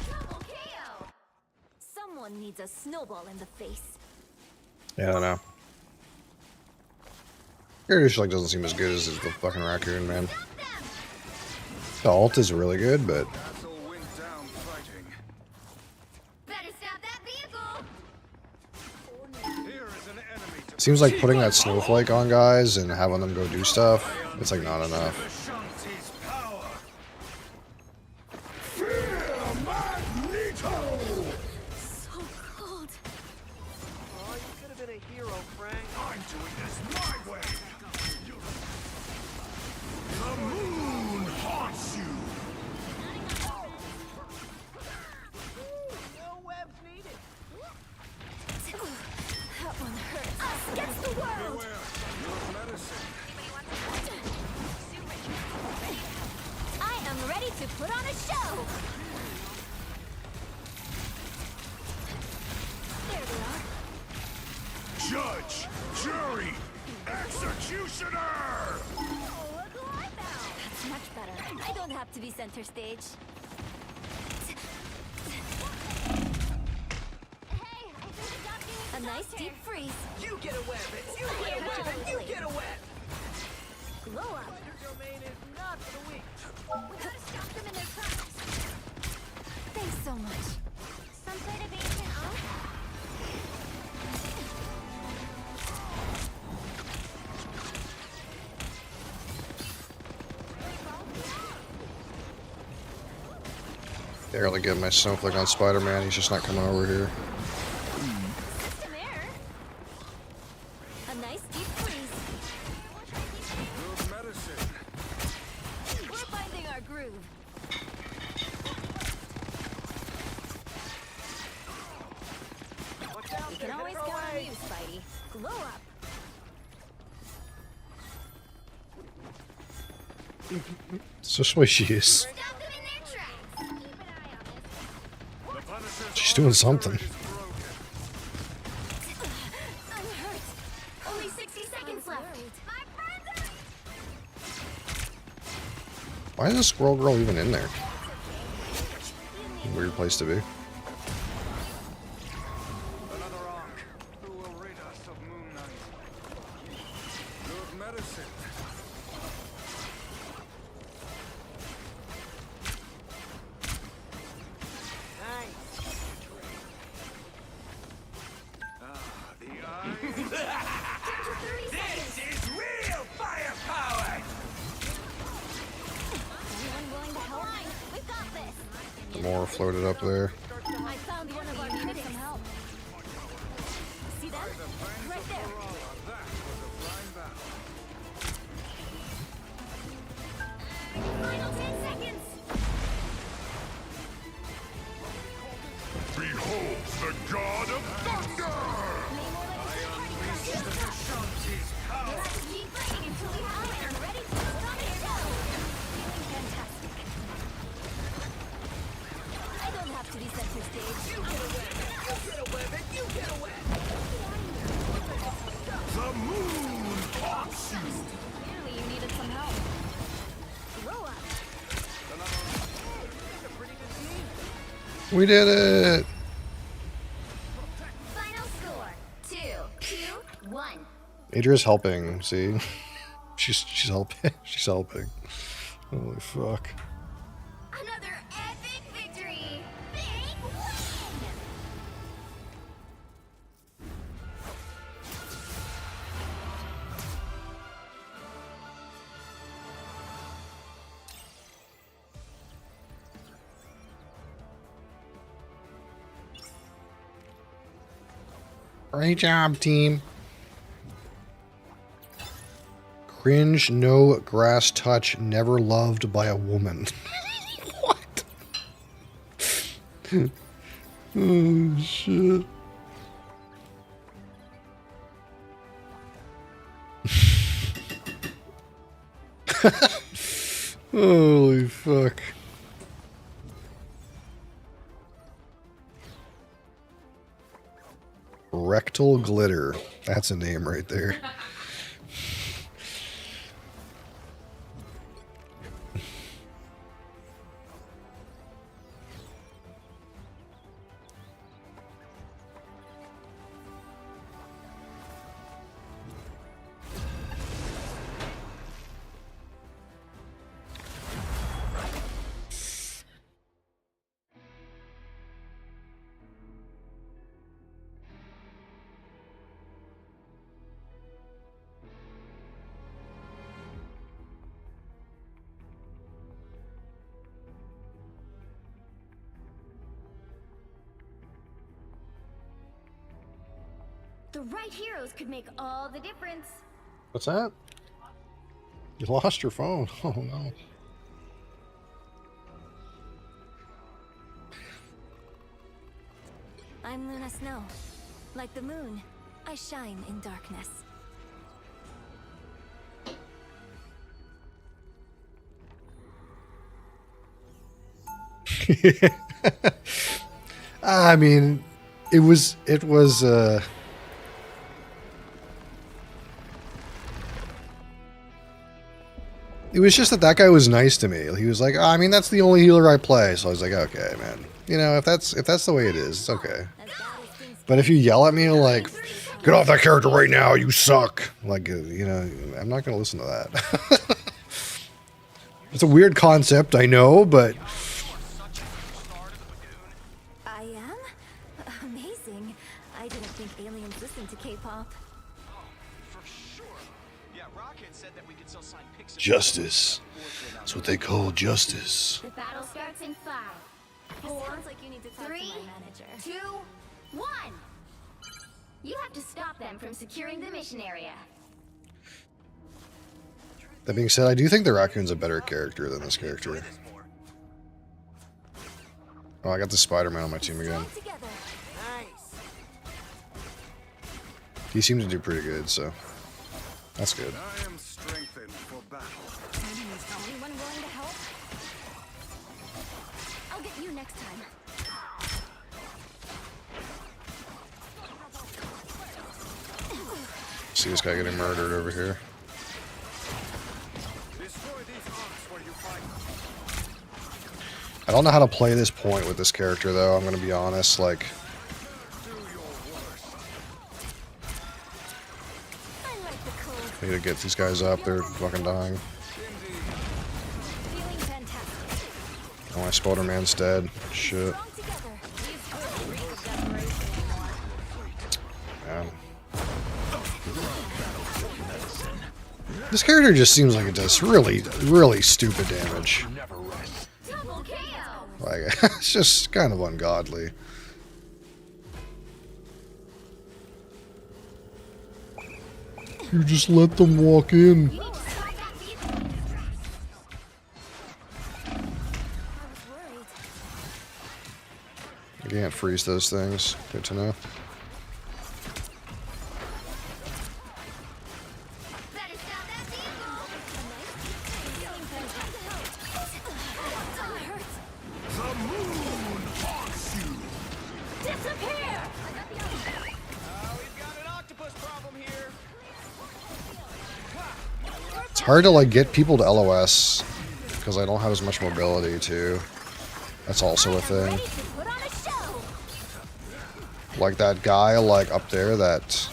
Double KO. Someone needs a snowball in the face. Yeah, I don't know. British like doesn't seem as good as the fucking raccoon, man. The alt is really good, but Castle went down fighting. Better stop that vehicle! Here is an enemy to seems like putting that snowflake on guys and having them go do stuff, it's like not enough. Shanti's power. Fear Magneto! So cold. Oh, you could have been a hero, Frank. I'm doing this my way. The moon haunts you. No webs needed. That one hurts. Us against the world! Beware, your medicine. I am ready to put on a show! There we are. Judge, jury, executioner! Oh, look who I found! That's much better. I don't have to be center stage. Hey, I think the doctor A nice deep freeze. You get a web. You get a web. You get a web. Glow up. Your domain is not for the weak. We gotta stop them in their tracks. Thanks so much. Some sort of ancient oath? Barely get my snowflake on Spider-Man, he's just not coming over here. System error. A nice deep freeze. Your medicine. We're finding our groove. Watch out, We can they're always headed count our on way. you, Spidey. Glow up. It's just the way she is. Stop them in their tracks. Keep an eye on this. The Punisher's She's doing something. turret is broken. I'm hurt. Only 60 seconds left. My friends are... Why is the Squirrel Girl even in there? Weird place to be. Another arc. Who will rid us of Moon Knight? Your medicine. Nice. The eye. This is real firepower! Anyone willing to help? Fine. We've got this. The more floated up there. I found one of our needed some help. See them? Right there. That was a fine battle. Final 10 seconds. Behold the god of thunder! Shanti's power! We'll have to keep fighting until we have it. I'm ready to stop it. Feeling fantastic. I don't have to be center stage. You get a web. You get a web. And you get a web. The moon haunts you! Clearly you needed some help. Glow up. It's a pretty good team. We did it! Final score. 2-1. Adria's helping, see? She's helping. She's helping. Holy fuck. Another epic victory. Big win. Great job, team. Cringe, no grass touch, never loved by a woman. What? Oh, shit. Holy fuck. Rectal glitter. That's a name right there. The right heroes could make all the difference. What's that? You lost your phone. Oh no. I'm Luna Snow. Like the moon, I shine in darkness. I mean, it was just that guy was nice to me. He was like, I mean, that's the only healer I play. So I was like, okay, man. You know, if that's the way it is, it's okay. But if you yell at me like, get off that character right now, you suck. Like, you know, I'm not going to listen to that. It's a weird concept, I know, but I am? Amazing. I didn't think aliens listened to K-pop. For sure. Yeah, Rocket said that we could still sign pics. justice. That's what they call justice. The battle starts in 5, 4, Sounds like you need to talk 3, to my manager. 2, 1. You have to stop them from securing the mission area. That being said, I do think the raccoon's a better character than this character. Oh, I got the Spider-Man on my team again. Together. He seemed to do pretty good, so that's good. I am strengthened for battle. Anyone willing to help? I'll get you next time. See this guy getting murdered over here. Destroy these arcs where you fight. I don't know how to play this point with this character, though. I'm gonna be honest. Like, Do your worst. I like the cold. I need to get these guys up. They're fucking dying. Feeling fantastic. Oh, my Spider-Man's dead. Shit. Strong together. Man. This character just seems like it does really, really stupid damage. Double KO. Like, it's just kind of ungodly. You just let them walk in. You need to stop that vehicle. I was worried. I can't freeze those things. Good to know. Better stop that vehicle. Feeling fantastic. That hurts. Disappear. We've got an octopus problem here. It's hard to, like, get people to LOS because I don't have as much mobility, too. That's also a thing. Ready to put on a show. Like that guy, like, up there that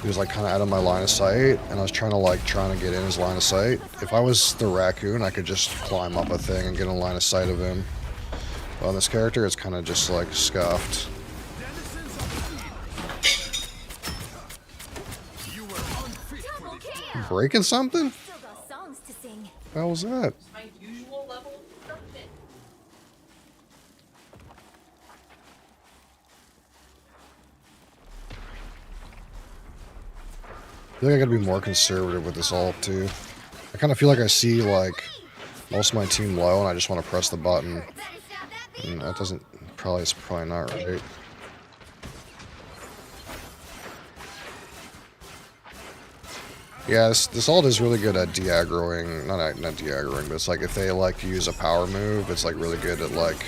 he was, like, kind of out of my line of sight, and I was trying to get in his line of sight. If I was the raccoon, I could just climb up a thing and get in line of sight of him. But on this character, it's kind of just, like, scuffed. Double KO. Breaking something? Still got songs to sing. What the hell was that? My usual level of commitment. I feel like I gotta be more conservative with this ult, too. I kind of feel like I see, like, most of my team low, and I just want to press the button. Better stop that vehicle. And that doesn't... it's probably not right. Yeah, this ult is really good at de-aggroing. Not de-aggroing, but it's like if they like to use a power move, it's like really good at like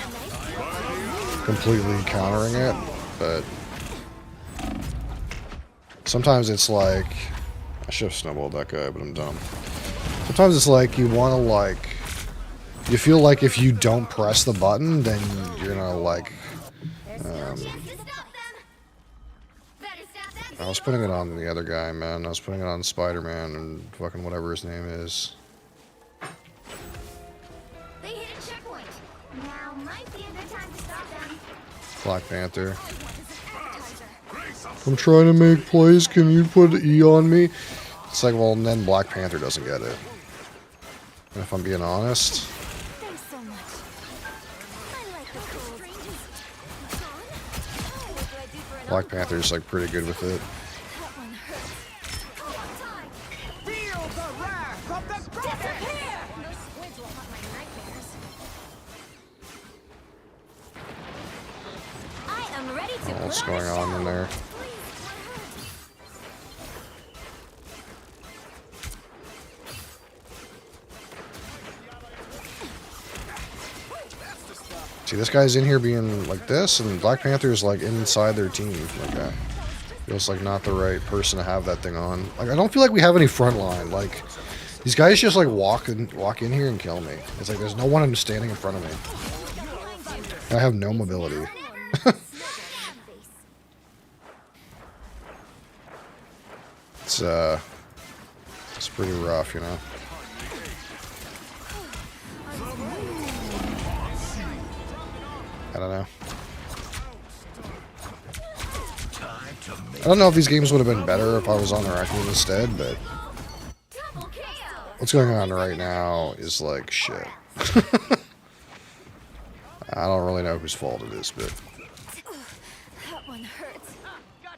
completely countering it. But sometimes it's like... I should have snowballed that guy, but I'm dumb. Sometimes it's like you want to like... You feel like if you don't press the button, then you're gonna like... Chance to stop them. Better stop that I was putting it on the other guy, man. I was putting it on Spider-Man and fucking whatever his name is. They hit a checkpoint. Now might be a good time to stop them. Black Panther. I'm trying to make plays. Can you put E on me? It's like, well, then Black Panther doesn't get it. And if I'm being honest, Thanks so much. I like the cold. What do I do for Black Panther's like pretty good with it. That one hurts. Feel the wrath of the goddess! Those squids will haunt my nightmares. I am ready to What's put on going a on show. in there? See, this guy's in here being like this, and Black Panther's like inside their team like that. Feels like not the right person to have that thing on. Like, I don't feel like we have any front line. Like, these guys just like walk in here and kill me. It's like there's no one standing in front of me. I have no mobility. It's pretty rough, you know. I don't know. I don't know if these games would have been better if I was on the Raccoon instead, but Double KO. what's going on right now is like shit. I don't really know whose fault it is, but That one hurts.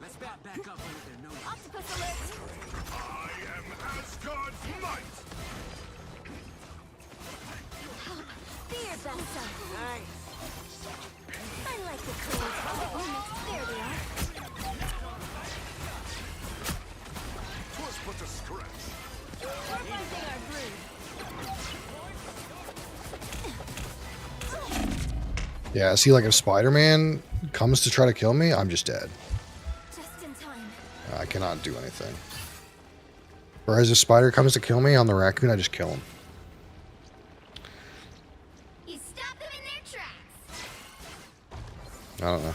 Let's back up under their nose. Octopus alert. I am Asgard's might. Fear Bessa. Nice. I like the clothes. There they are. Twas but a scratch. We're finding our groove. yeah. See, like if Spider-Man comes to try to kill me, I'm just dead. Just in time. I cannot do anything. Whereas if Spider comes to kill me on the Raccoon, I just kill him. You stop them in their tracks. I don't know.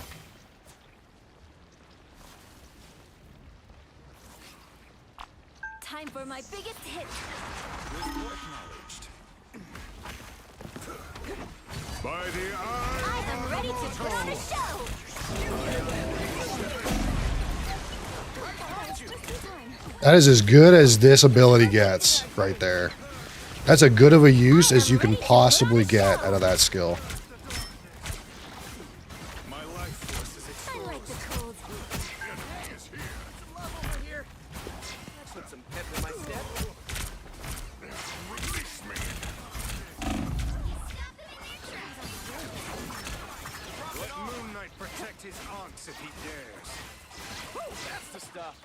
Time for my biggest hit. By the I eye am ready to put on a show. Just in time. That is as good as this ability gets right there. That's as good of a use as you can possibly get out of that skill. my life force is I exposed. like the cold. Is here. Love over here. Put some pep in my step. Release me. Let Moon Knight protect his aunts if he dares. That's the stuff.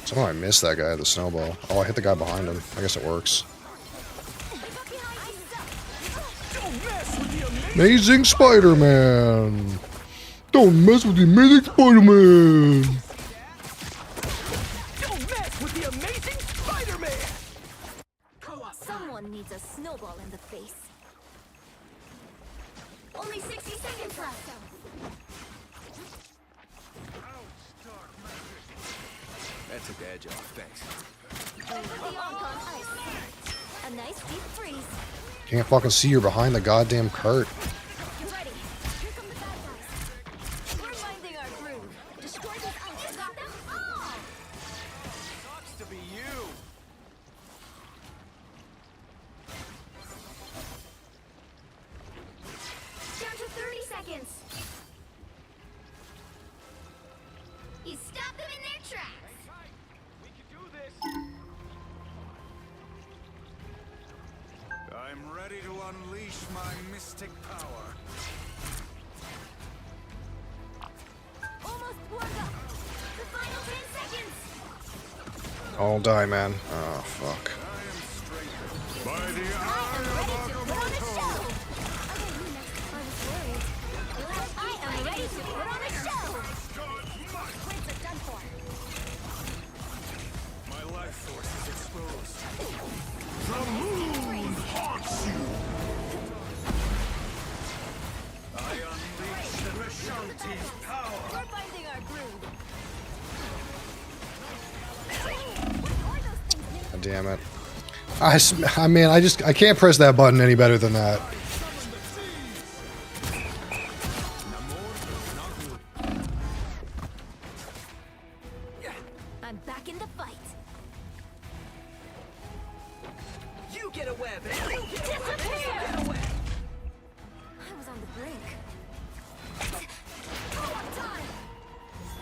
Somehow I missed that guy at the snowball. Oh, I hit the guy behind him. I guess it works. Amazing Spider-Man! Don't mess with the Amazing Spider-Man! Don't mess with the amazing Spider-Man! Someone needs a snowball in the face. Only 60 seconds left. That took the edge off. Thanks. Funk on ice. A nice deep freeze. Can't fucking see you're behind the goddamn cart. Get ready. Here come the bad guys. We're finding our groove. Destroy this ice. You got them all. Sucks to be you. Down to 30 seconds. You stop them in their tracks. We can do this. I'm ready to unleash my mystic power. Almost warmed up. The final 10 seconds. I'll die, man. Oh, fuck. By the I eye am ready to put on a show. I was worried. I am ready to put on a show. Squids are done for. my life force is exposed. The moon haunts you. I unleash the Vishanti's power. We're finding our groove. God damn it. I mean, I can't press that button any better than that. I'm back in the fight. You get a web. And you get a web. I was on brink. Time!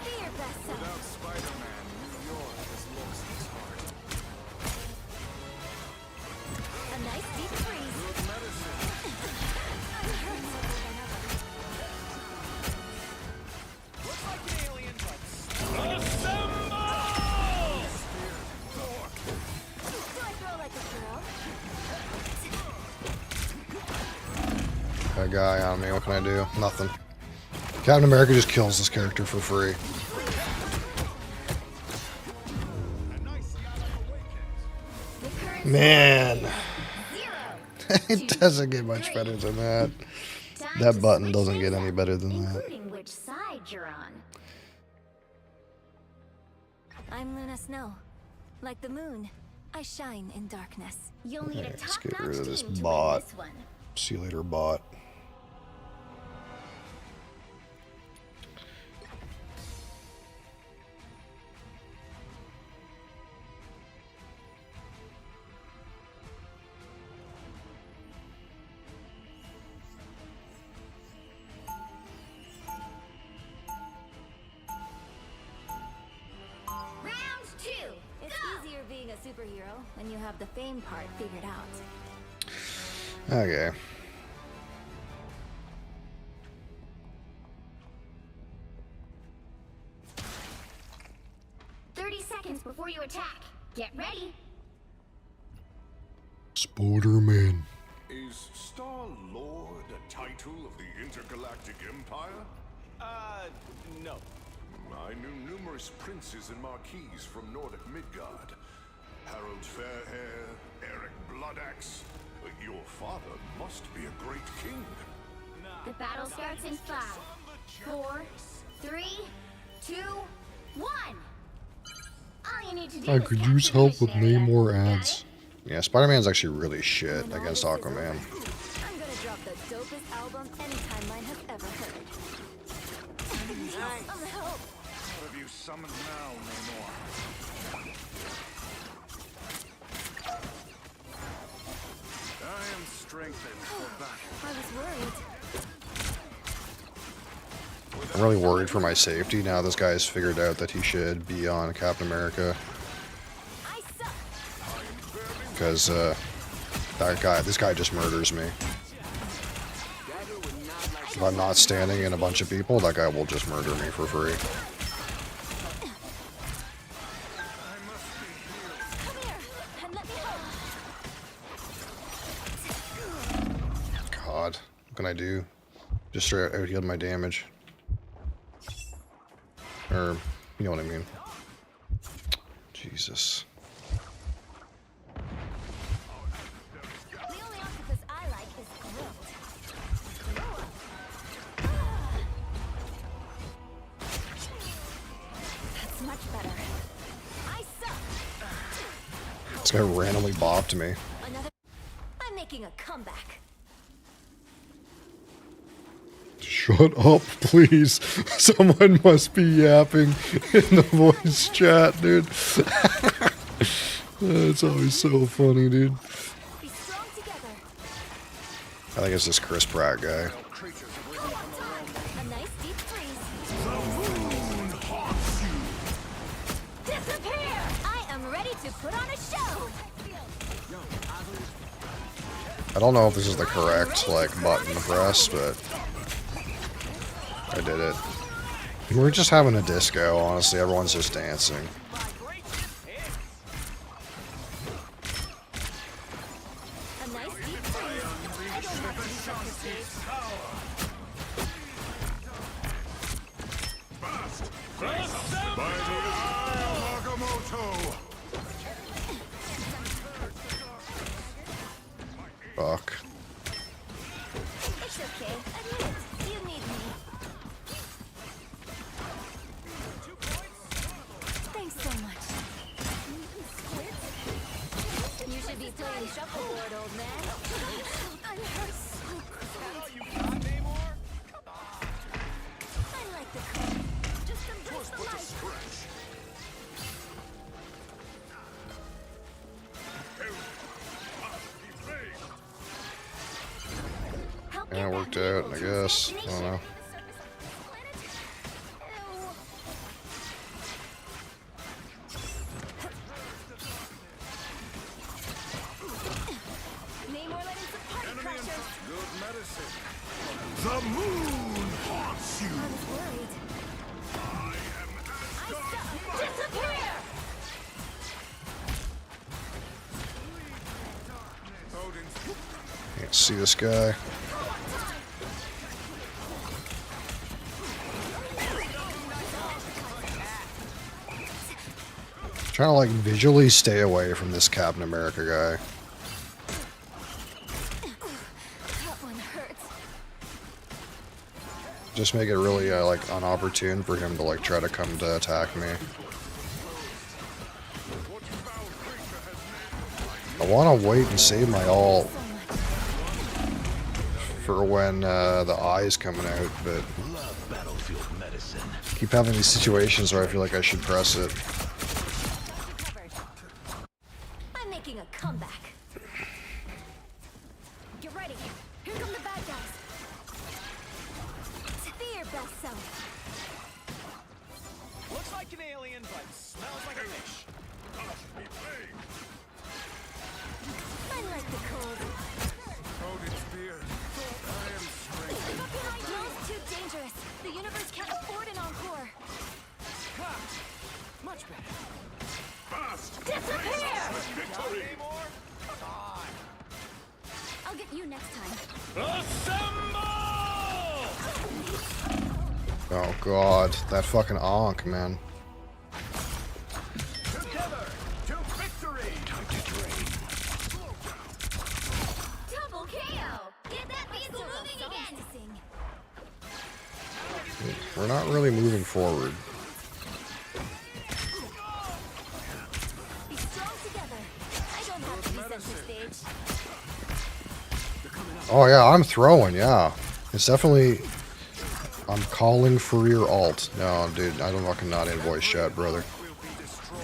Be your best self. Without Spider-Man, New York has lost its heart. A nice deep freeze. Good medicine. I'm hurt more than ever. Looks like an alien, but Do I throw like a girl? Got a guy on me. What can I do? Nothing. Captain America just kills this character for free. Man, it doesn't get much better than that. That button doesn't get any better than that. Including which side you're on. I'm Luna Snow. Like the moon, I shine in darkness. You'll need a Let's get top-notch rid of this team to bot. win this one. See you later, bot. Round 2. It's easier being a superhero when you have the fame part figured out. Okay. Seconds before you attack. Get ready. Spider-Man. Is Star-Lord a title of the Intergalactic Empire? no. I knew numerous princes and marquises from Nordic Midgard. Harold Fairhair, Eric Bloodaxe. Your father must be a great king. The battle starts in 5, 4, 3, 2, 1. All you need to do I is could capture use the help with mission area. more Got ads. Yeah, Spider-Man's actually really shit When all against this is Aquaman. over, I'm gonna drop the dopest album any timeline has ever heard. Some help! What have you summoned now, Namor? I am strengthened for battle. I was worried. I'm really worried for my safety now this guy's figured out that he should be on Captain America. I suck! Because, this guy just murders me. If I'm not standing in a bunch of people, that guy will just murder me for free. Come here and let me help! God, what can I do? Just straight out healed my damage. Or, you know what I mean. Jesus. The only octopus I like is grilled. That's much better. I suck! This guy randomly bopped me. Another. I'm making a comeback. Shut up, please. Someone must be yapping in the voice chat, dude. That's always so funny, dude. Be strong together. I think it's this Chris Pratt guy. A nice deep freeze. Disappear! I am ready to put on a show. I don't know if this is the correct, button to press, but I did it. We're just having a disco, honestly. Everyone's just dancing. A nice deep freeze. I don't have to be such a safe. By the eye of Agamotto! Fuck. It's okay. Admit it. You need me. Thanks so much. You should be playing shuffleboard, old man. I'm hurt so bad. I like the color. Just embrace the light. Help Yeah, it worked out, I guess. I don't know. Good medicine. The moon haunts you. Can't see this guy. Trying to like visually stay away from this Captain America guy. Just make it really like unopportune for him to like try to come to attack me. I want to wait and save my ult for when the eye is coming out, but Love battlefield medicine. keep having these situations where I feel like I should press it. I'm making a comeback. Get ready. Here come the bad guys. Be your best self. Looks like an alien, but smells like a fish. I like the cold. Odin's beard. I am strength. Look behind you. It's too dangerous. The universe can't afford an encore. Much better. Disappear! Victory! More? I'll get you next time. Oh god, that fucking Ankh, man. Together to victory! Time to drain. Double KO! Get that vehicle moving again! We're not really moving forward. Be strong together. I don't have to be center stage. Oh yeah, I'm throwing, yeah. It's definitely... I'm calling for your alt. No, dude, I don't fucking not in voice chat, brother. Will be destroyed.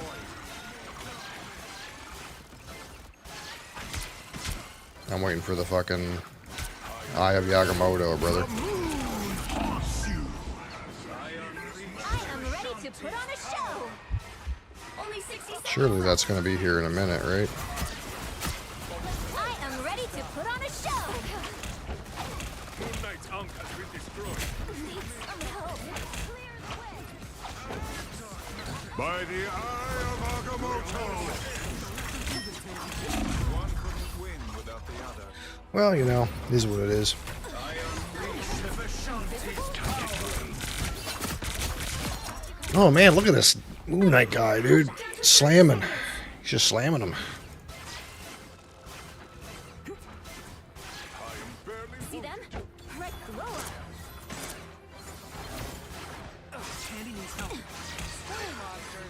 I'm waiting for the fucking Eye of Yagamoto, brother. Moon haunts you. I am ready to put on a show. Only 60 seconds. Surely that's gonna be here in a minute, right? I am ready to put on a show. Moon Knight's Ankh has been destroyed. Need some help. Clear the way. By the Eye of Agamotto. One couldn't win without the other. Well, you know, it is what it is. Oh man, look at this Moon Knight guy, dude. Slamming. He's just slamming him. See them? Red glow up.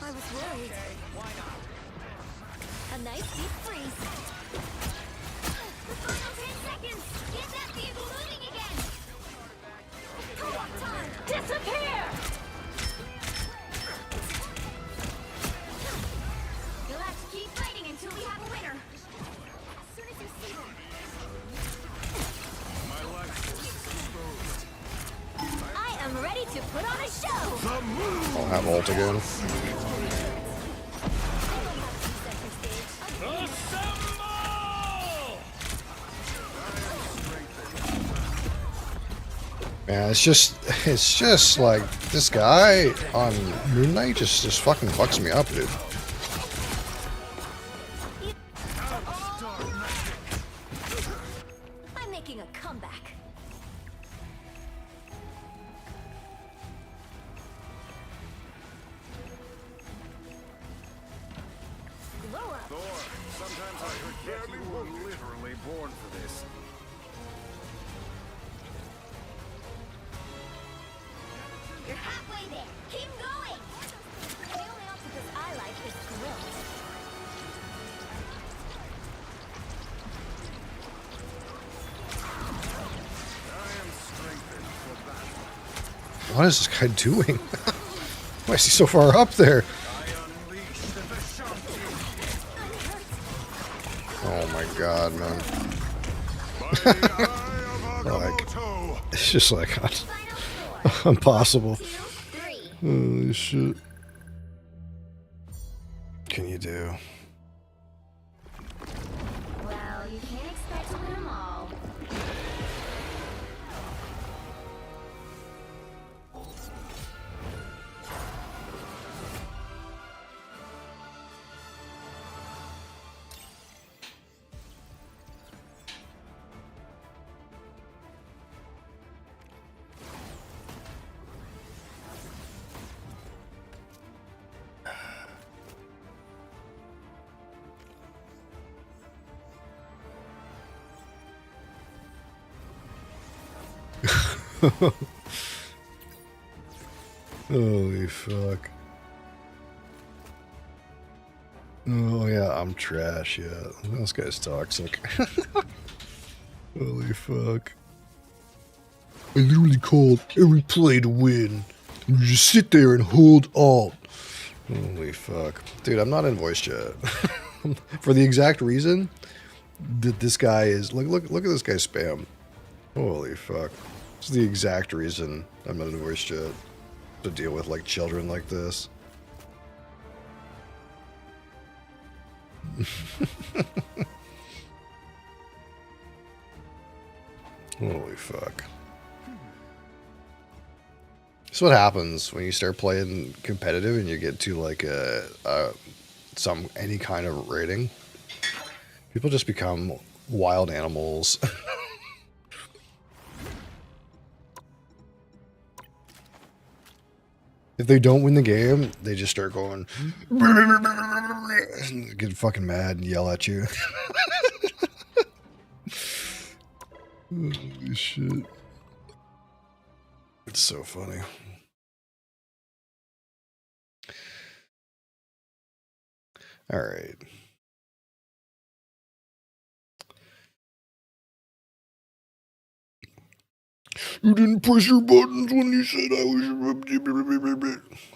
I was worried. Why not? A nice deep freeze. The final 10 seconds! Get that vehicle moving again! Co-op time. Disappear! You'll have to keep fighting until we have a winner. As soon as you see them. My life force is exposed. I am ready to put on a show. The moon. I'll have ult again. Man, it's just like this guy on Moon Knight just fucking fucks me up, dude. I'm making a comeback. Glow up. Thor, sometimes I forget you were literally born for this. You're halfway there. Keep going! The only octopus I like is grilled. I am strengthened for battle. What is this guy doing? Why is he so far up there? I unleash the Vishanti. Oh my god, man. By the Eye of like, Komodo. it's just like Final score. impossible. 2-3. Holy shit. Can you do? Well, you can't expect to win them all. Holy fuck. Oh yeah, I'm trash, yeah. This guy's toxic. Holy fuck. I literally called every play to win. You just sit there and hold alt. Holy fuck. Dude, I'm not in voice chat. For the exact reason that this guy is look at this guy's spam. Holy fuck. It's the exact reason I'm not in voice chat. To deal with like children like this. Holy fuck. That's what happens when you start playing competitive and you get to like any kind of rating. People just become wild animals. If they don't win the game, they just start going, get fucking mad and yell at you. Holy shit. It's so funny. All right. You didn't push your buttons when you said I was...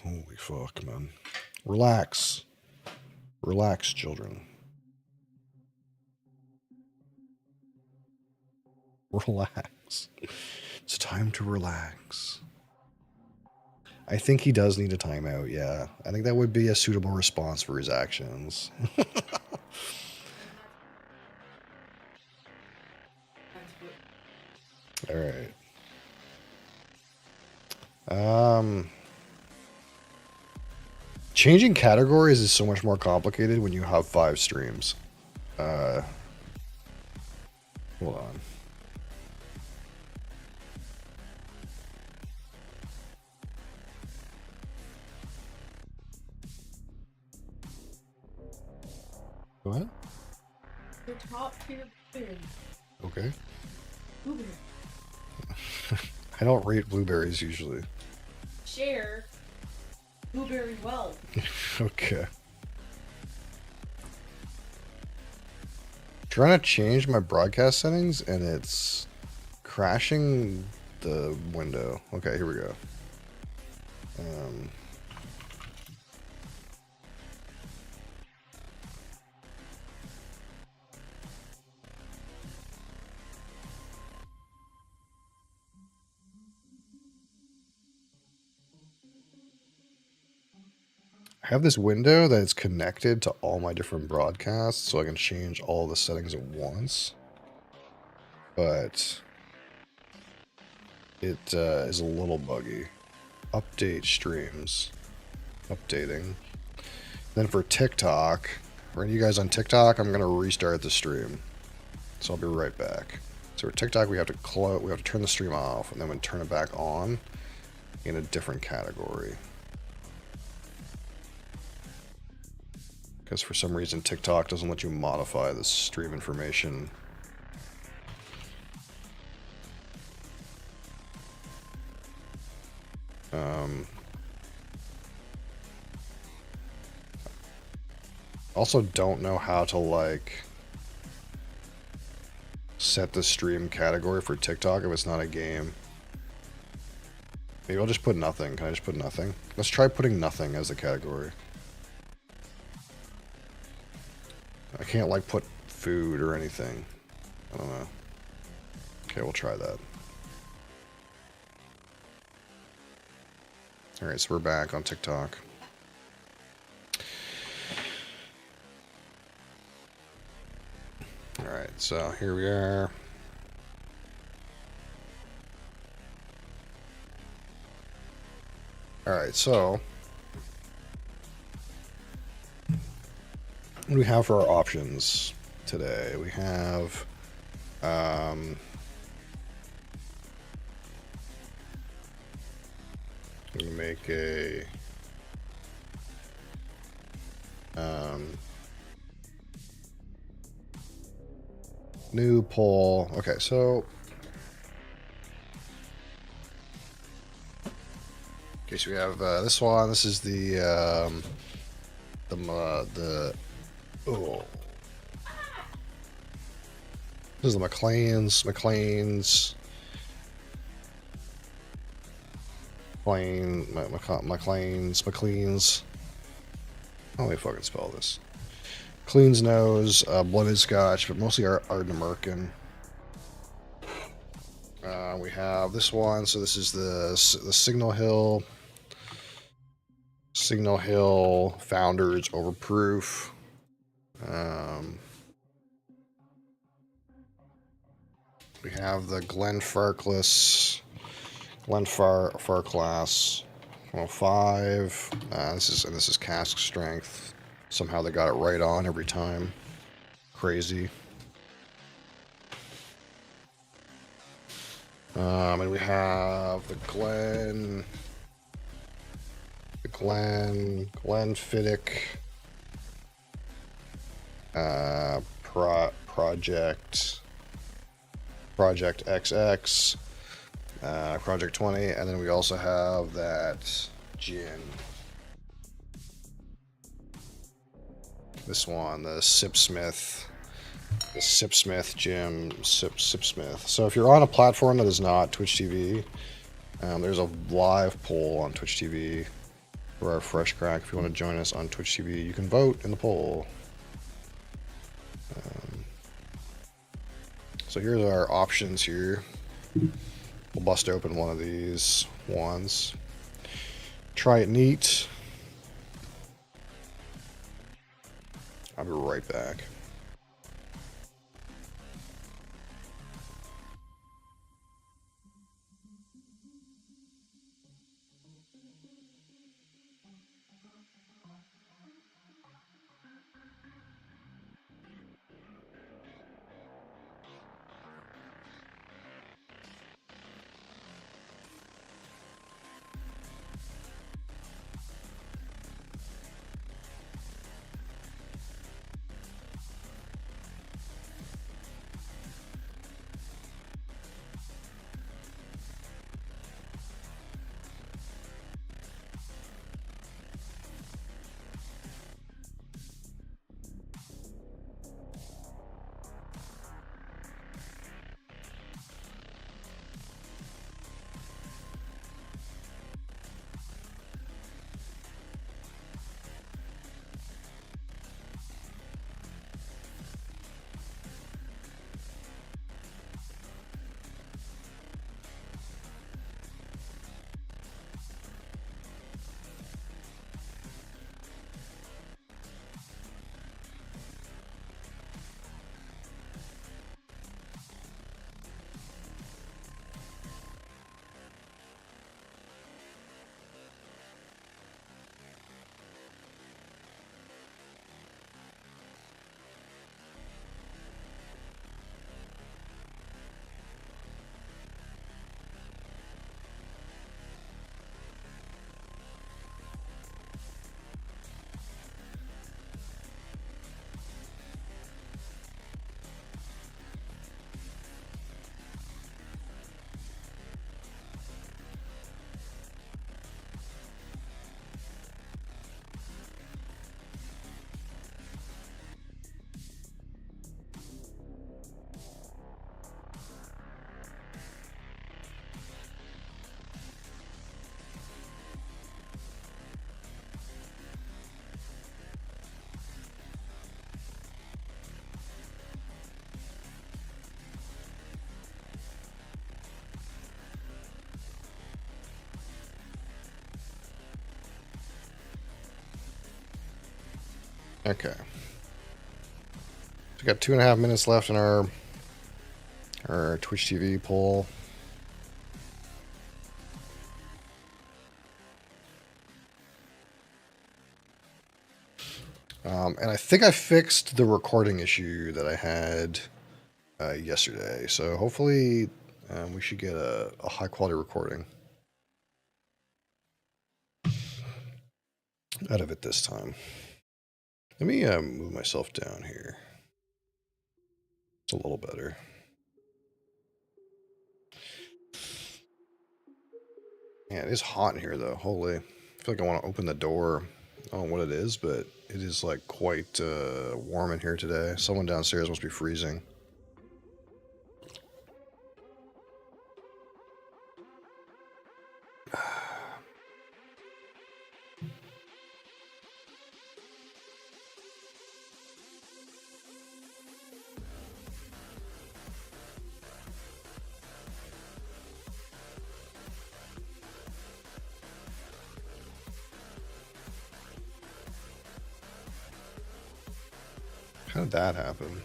Holy fuck, man. Relax. Relax, children. Relax. It's time to relax. I think he does need a timeout, yeah. I think that would be a suitable response for his actions. All right. Changing categories is so much more complicated when you have 5 streams. Hold on. What? The top tier blueberries. Okay. Blueberry. I don't rate blueberries usually. Share blueberry well. Okay. Trying to change my broadcast settings and it's crashing the window. Okay, here we go. I have this window that's connected to all my different broadcasts, so I can change all the settings at once. But it is a little buggy. Update streams. Updating. Then for TikTok, for you guys on TikTok, I'm gonna restart the stream. So I'll be right back. So for TikTok, we have to turn the stream off, and then we turn it back on in a different category. Because for some reason TikTok doesn't let you modify the stream information. Also don't know how to like set the stream category for TikTok if it's not a game. Maybe I'll just put nothing. Can I just put nothing? Let's try putting nothing as a category. I can't like put food or anything. I don't know. Okay, we'll try that. Alright, so we're back on TikTok. Alright, so here we are. Alright, so what do we have for our options today? We have we make a new poll. Okay, so okay, so we have this one. This is the oh, this is the McLean's how do I fucking spell this? Clean's Nose, Blooded Scotch, but mostly Ardent American. We have this one. So this is the Signal Hill Founders Overproof. We have the Glenfarclas Class 105. This is cask strength. Somehow they got it right on every time. Crazy. And we have the Glenfiddich Project XX, Project 20, and then we also have that gin. This one, the Sipsmith gym, Sipsmith. So if you're on a platform that is not Twitch TV, there's a live poll on Twitch TV for our Fresh Crack. If you want to join us on Twitch TV, you can vote in the poll. So here's our options here. We'll bust open one of these ones. Try it neat. I'll be right back. Okay. We got 2.5 minutes left in our Twitch TV poll. And I think I fixed the recording issue that I had yesterday. So hopefully we should get a high quality recording out of it this time. Let me move myself down here. It's a little better. Man, it is hot in here though. Holy. I feel like I want to open the door. I don't know what it is, but it is like quite warm in here today. Someone downstairs must be freezing. How did that happen?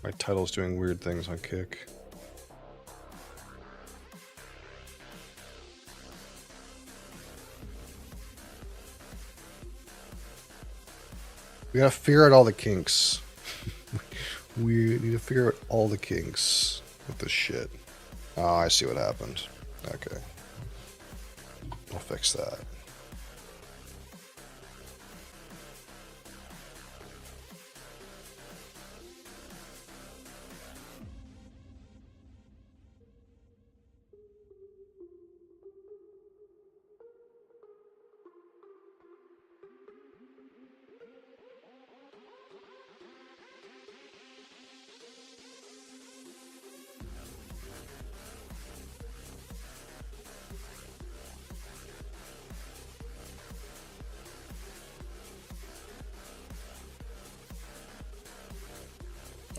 My title's doing weird things on Kick. We gotta figure out all the kinks. We need to figure out all the kinks with this shit. Oh, I see what happened. Okay. I'll fix that.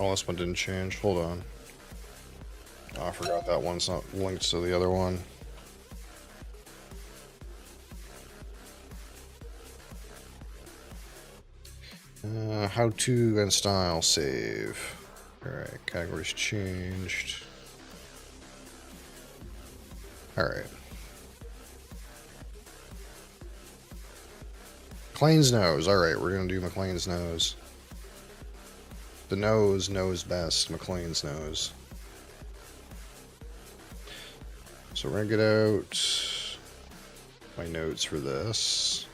Oh, this one didn't change. Hold on. Oh, I forgot that one's not linked to the other one. How to and style save. Alright, categories changed. Alright. McLean's nose. Alright, we're gonna do McLean's nose. The nose knows best. McLean's nose. So we're gonna get out my notes for this.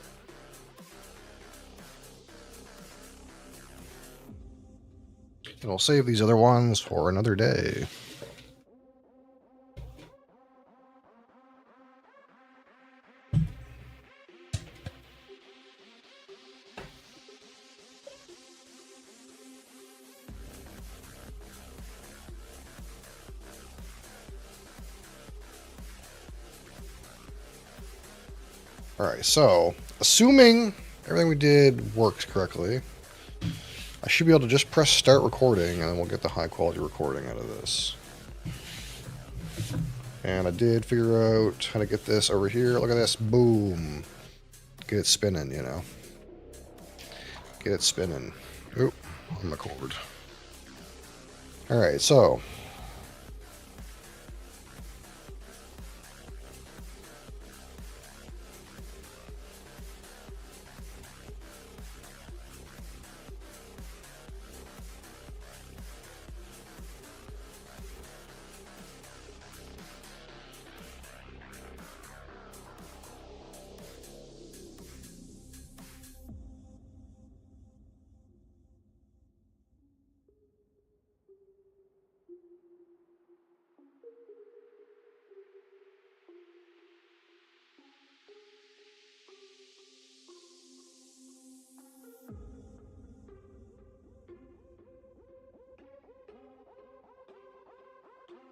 And I'll save these other ones for another day. Alright, so, assuming everything we did worked correctly, I should be able to just press start recording, and then we'll get the high quality recording out of this. And I did figure out how to get this over here. Look at this. Boom. Get it spinning, you know. Get it spinning. Oop, on the cord. Alright, so...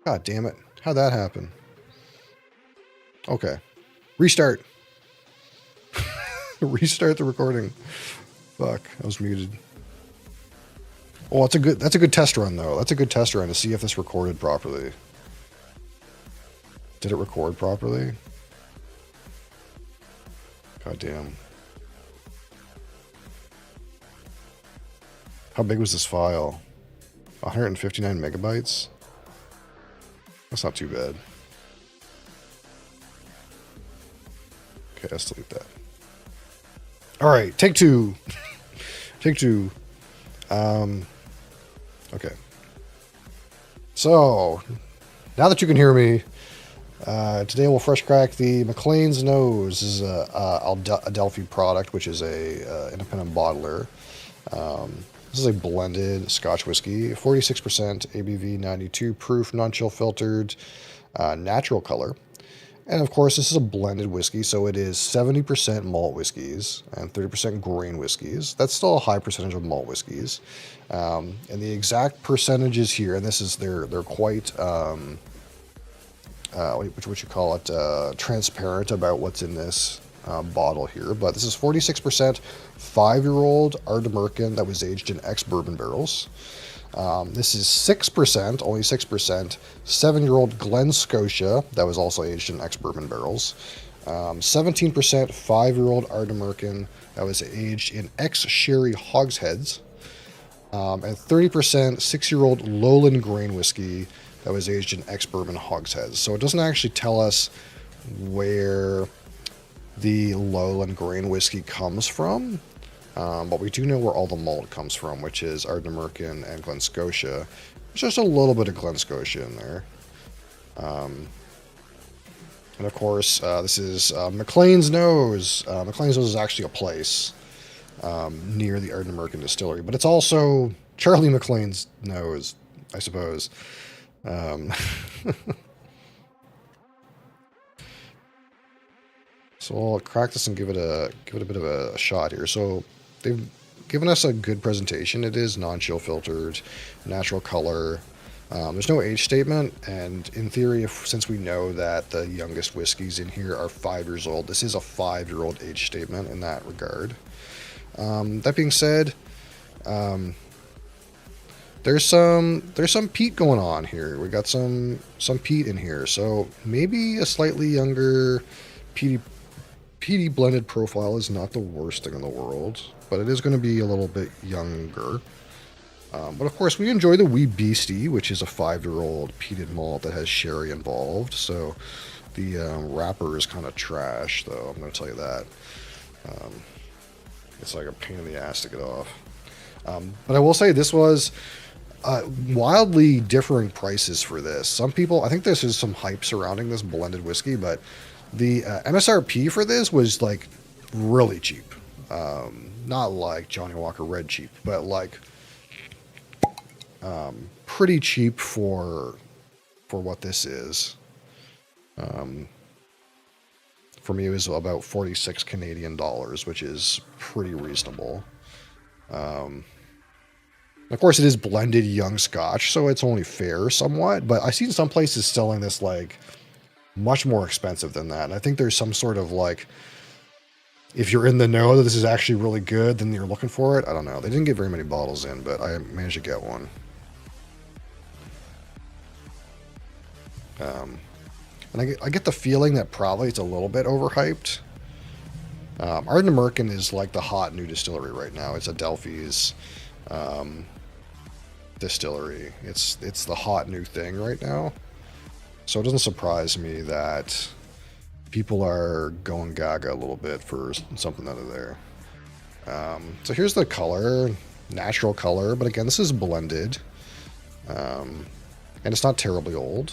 God damn it. How'd that happen? Okay. Restart. Restart the recording. Fuck, I was muted. Oh, that's a good test run though. That's a good test run to see if this recorded properly. Did it record properly? God damn. How big was this file? 159 megabytes? That's not too bad. Okay, let's delete that. Alright, take two. Take two. Okay. So, now that you can hear me, today we'll fresh crack the McLean's Nose. This is a Adelphi product, which is a independent bottler. This is a blended Scotch whiskey, 46% ABV, 92 proof, non-chill filtered, natural color. And of course, this is a blended whiskey, so it is 70% malt whiskeys and 30% grain whiskeys. That's still a high percentage of malt whiskeys. And the exact percentages here, and this is they're quite what you call it, transparent about what's in this bottle here. But this is 46% 5-year-old Ardnamurchan that was aged in ex-bourbon barrels. This is 6%, only 6%, 7-year-old Glen Scotia that was also aged in ex-bourbon barrels. 17% 5-year-old Ardnamurchan that was aged in ex-sherry hogsheads. And 30% 6-year-old Lowland grain whiskey that was aged in ex-bourbon hogsheads. So it doesn't actually tell us where the Lowland grain whiskey comes from. But we do know where all the malt comes from, which is Ardnamurchan and Glen Scotia. There's just a little bit of Glen Scotia in there. And of course, this is McLean's Nose. McLean's Nose is actually a place near the Ardnamurchan distillery, but it's also Charlie McLean's Nose, I suppose. So I'll crack this and give it a bit of a shot here. So they've given us a good presentation. It is non-chill filtered, natural color. There's no age statement, and in theory, since we know that the youngest whiskeys in here are 5 years old, this is a 5-year-old age statement in that regard. That being said, there's some peat going on here. We got some peat in here, so maybe a slightly younger peaty blended profile is not the worst thing in the world, but it is going to be a little bit younger. But of course, we enjoy the Wee Beastie, which is a 5-year-old peated malt that has sherry involved. So the wrapper is kind of trash, though. I'm going to tell you that. It's like a pain in the ass to get off. But I will say this was wildly differing prices for this. Some people, I think this is some hype surrounding this blended whiskey, but the MSRP for this was like really cheap. Not like Johnny Walker Red cheap, but like pretty cheap for what this is. For me, it was about 46 Canadian dollars, which is pretty reasonable. Of course, it is blended young Scotch, so it's only fair somewhat. But I've seen some places selling this like much more expensive than that. And I think there's some sort of like, if you're in the know that this is actually really good, then you're looking for it. I don't know. They didn't get very many bottles in, but I managed to get one. And I get the feeling that probably it's a little bit overhyped. Ardnamurchan is like the hot new distillery right now. It's Adelphi's distillery. It's the hot new thing right now. So it doesn't surprise me that people are going gaga a little bit for something out of there. So here's the color, natural color, but again, this is blended. And it's not terribly old.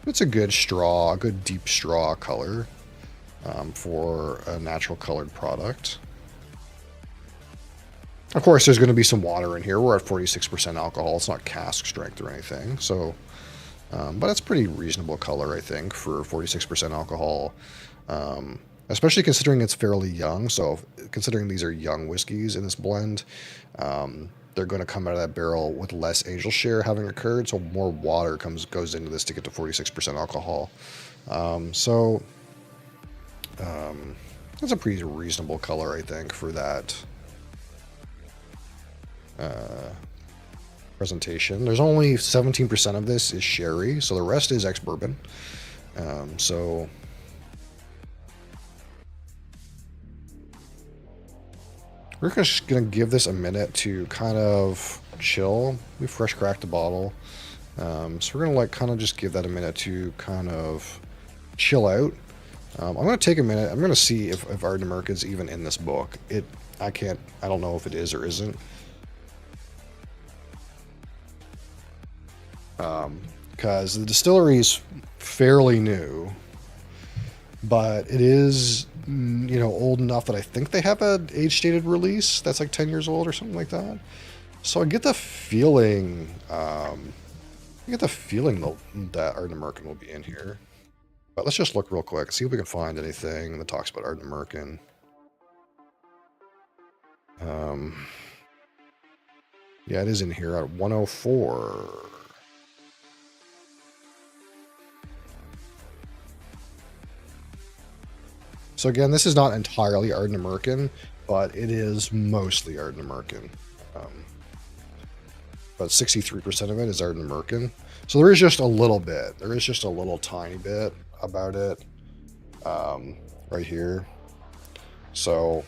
It's a good straw, a good deep straw color for a natural colored product. Of course, there's going to be some water in here. We're at 46% alcohol. It's not cask strength or anything. So, but it's pretty reasonable color, I think, for 46% alcohol. Especially considering it's fairly young. So, considering these are young whiskeys in this blend, they're going to come out of that barrel with less angel share having occurred. So, more water goes into this to get to 46% alcohol. That's a pretty reasonable color, I think, for that presentation. There's only 17% of this is sherry, so the rest is ex-bourbon. So We're just going to give this a minute to kind of chill. We fresh cracked the bottle. So we're going to like kind of just give that a minute to kind of chill out. I'm going to take a minute. I'm going to see if Ardnamurk is even in this book. I don't know if it is or isn't. Because the distillery is fairly new, but it is, you know, old enough that I think they have an age-stated release that's like 10 years old or something like that. So I get the feeling, that Ardnamurk will be in here. But let's just look real quick, see if we can find anything that talks about Ardnamurk. Yeah, it is in here at 104. So again, this is not entirely Ardnamurk, but it is mostly Ardnamurk. But 63% of it is Ardnamurk. So there is just a little bit. There is just a little tiny bit about it right here. So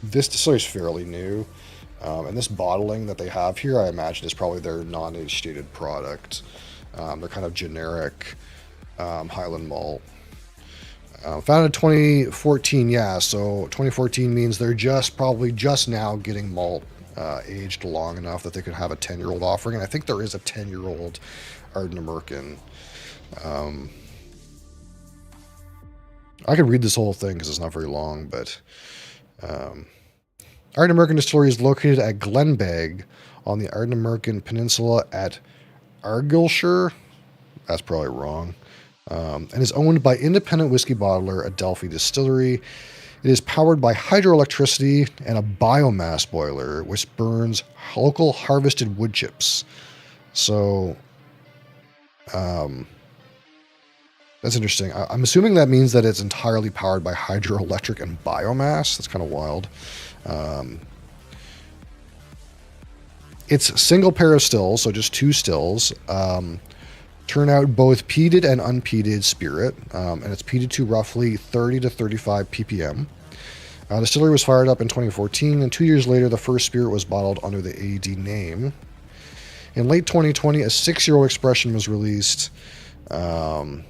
this distillery is fairly new. And this bottling that they have here, I imagine, is probably their non-age stated product. They're kind of generic Highland malt. Founded in 2014, yeah, so 2014 means they're probably just now getting malt aged long enough that they could have a 10-year-old offering, and I think there is a 10-year-old Ardnamurk. I could read this whole thing because it's not very long, but Ardnamurk Distillery is located at Glenbeg on the Ardnamurk Peninsula at Argyllshire. That's probably wrong. And is owned by independent whiskey bottler Adelphi Distillery. It is powered by hydroelectricity and a biomass boiler, which burns local harvested wood chips. So, that's interesting. I'm assuming that means that it's entirely powered by hydroelectric and biomass. That's kind of wild. It's a single pair of stills, so just 2 stills. Turn out both peated and unpeated spirit, and it's peated to roughly 30 to 35 ppm. The distillery was fired up in 2014, and 2 years later, the first spirit was bottled under the AD name. In late 2020, a 6-year-old expression was released, and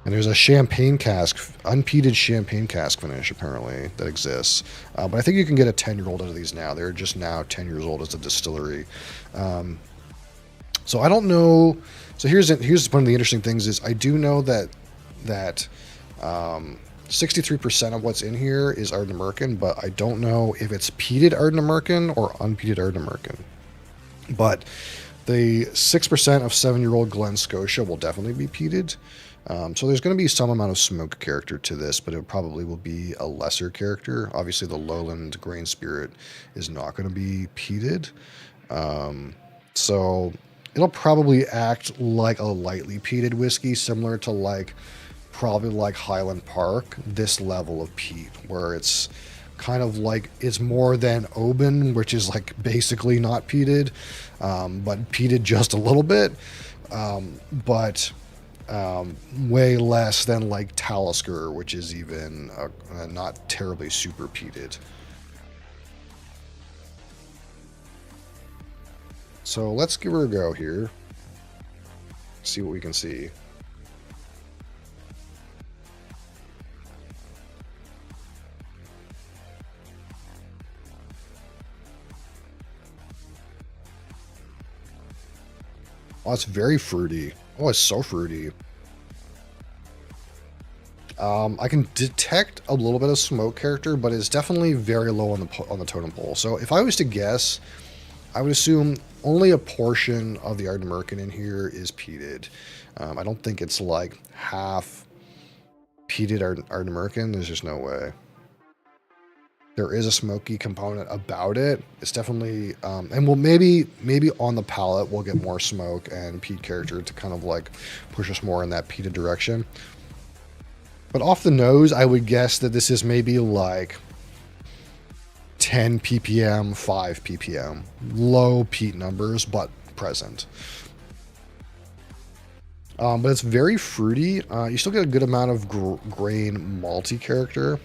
there's a champagne cask, unpeated champagne cask finish, apparently, that exists. But I think you can get a 10-year-old out of these now. They're just now 10 years old as a distillery. So I don't know. So here's one of the interesting things is I do know that 63% of what's in here is Ardnamurk, but I don't know if it's peated Ardnamurk or unpeated Ardnamurk. But the 6% of 7-year-old Glen Scotia will definitely be peated. So there's going to be some amount of smoke character to this, but it probably will be a lesser character. Obviously, the Lowland Grain Spirit is not going to be peated. So it'll probably act like a lightly peated whiskey, similar to probably like Highland Park, this level of peat, where it's kind of like, it's more than Oban, which is like basically not peated, but peated just a little bit, but way less than like Talisker, which is even not terribly super peated. So let's give her a go here. See what we can see. Oh, it's very fruity. Oh, it's so fruity. I can detect a little bit of smoke character, but it's definitely very low on the totem pole. So if I was to guess, I would assume only a portion of the Ardnamurk in here is peated. I don't think it's like half peated Ardnamurk. There's just no way. There is a smoky component about it. It's definitely, and we'll maybe on the palate we'll get more smoke and peat character to kind of like push us more in that peated direction. But off the nose, I would guess that this is maybe like 10 ppm, 5 ppm. Low peat numbers, but present. But it's very fruity. You still get a good amount of grain malty character.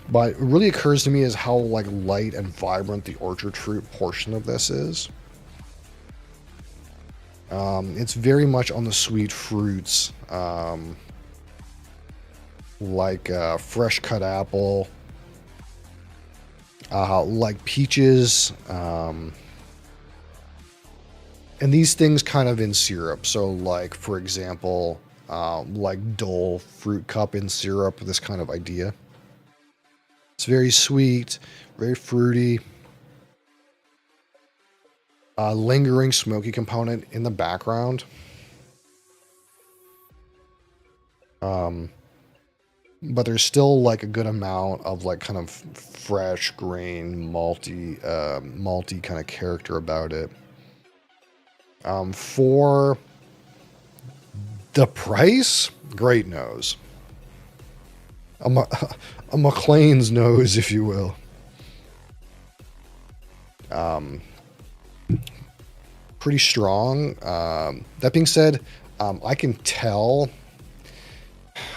But it really occurs to me is how like light and vibrant the orchard fruit portion of this is. It's very much on the sweet fruits, like fresh cut apple, like peaches, and these things kind of in syrup. So like, for example, like Dole fruit cup in syrup, this kind of idea. It's very sweet, very fruity. Lingering smoky component in the background. But there's still like a good amount of like kind of fresh grain, malty kind of character about it. For the price, great nose. A McLean's nose, if you will. Pretty strong. That being said, I can tell.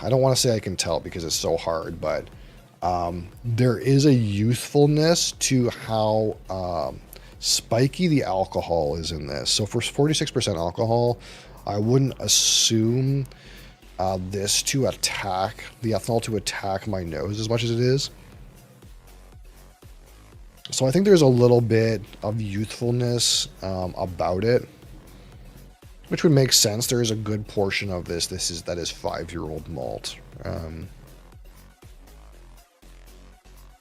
I don't want to say I can tell because it's so hard, but there is a youthfulness to how spiky the alcohol is in this. So for 46% alcohol, I wouldn't assume this to attack, the ethanol to attack my nose as much as it is. So I think there's a little bit of youthfulness about it, which would make sense. There is a good portion of this. That is 5-year-old malt.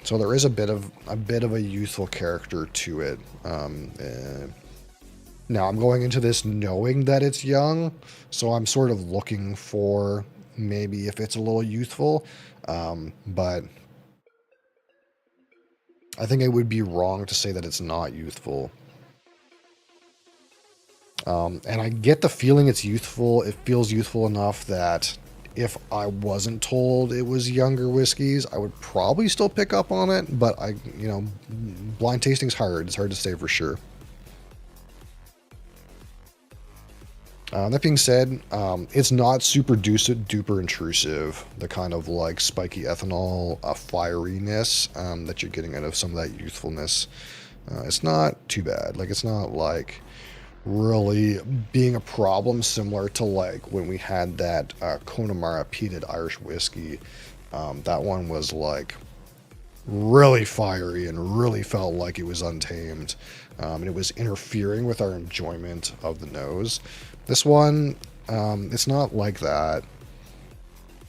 So there is a bit of a youthful character to it. Now I'm going into this knowing that it's young, so I'm sort of looking for maybe if it's a little youthful, but I think it would be wrong to say that it's not youthful. And I get the feeling it's youthful. It feels youthful enough that if I wasn't told it was younger whiskeys, I would probably still pick up on it. But blind tasting's hard. It's hard to say for sure. That being said, it's not super duper intrusive. The kind of like spiky ethanol fieriness that you're getting out of some of that youthfulness. It's not too bad. Like, it's not like really being a problem, similar to like when we had that Connemara peated Irish whiskey. That one was like really fiery and really felt like it was untamed. And it was interfering with our enjoyment of the nose. This one, it's not like that,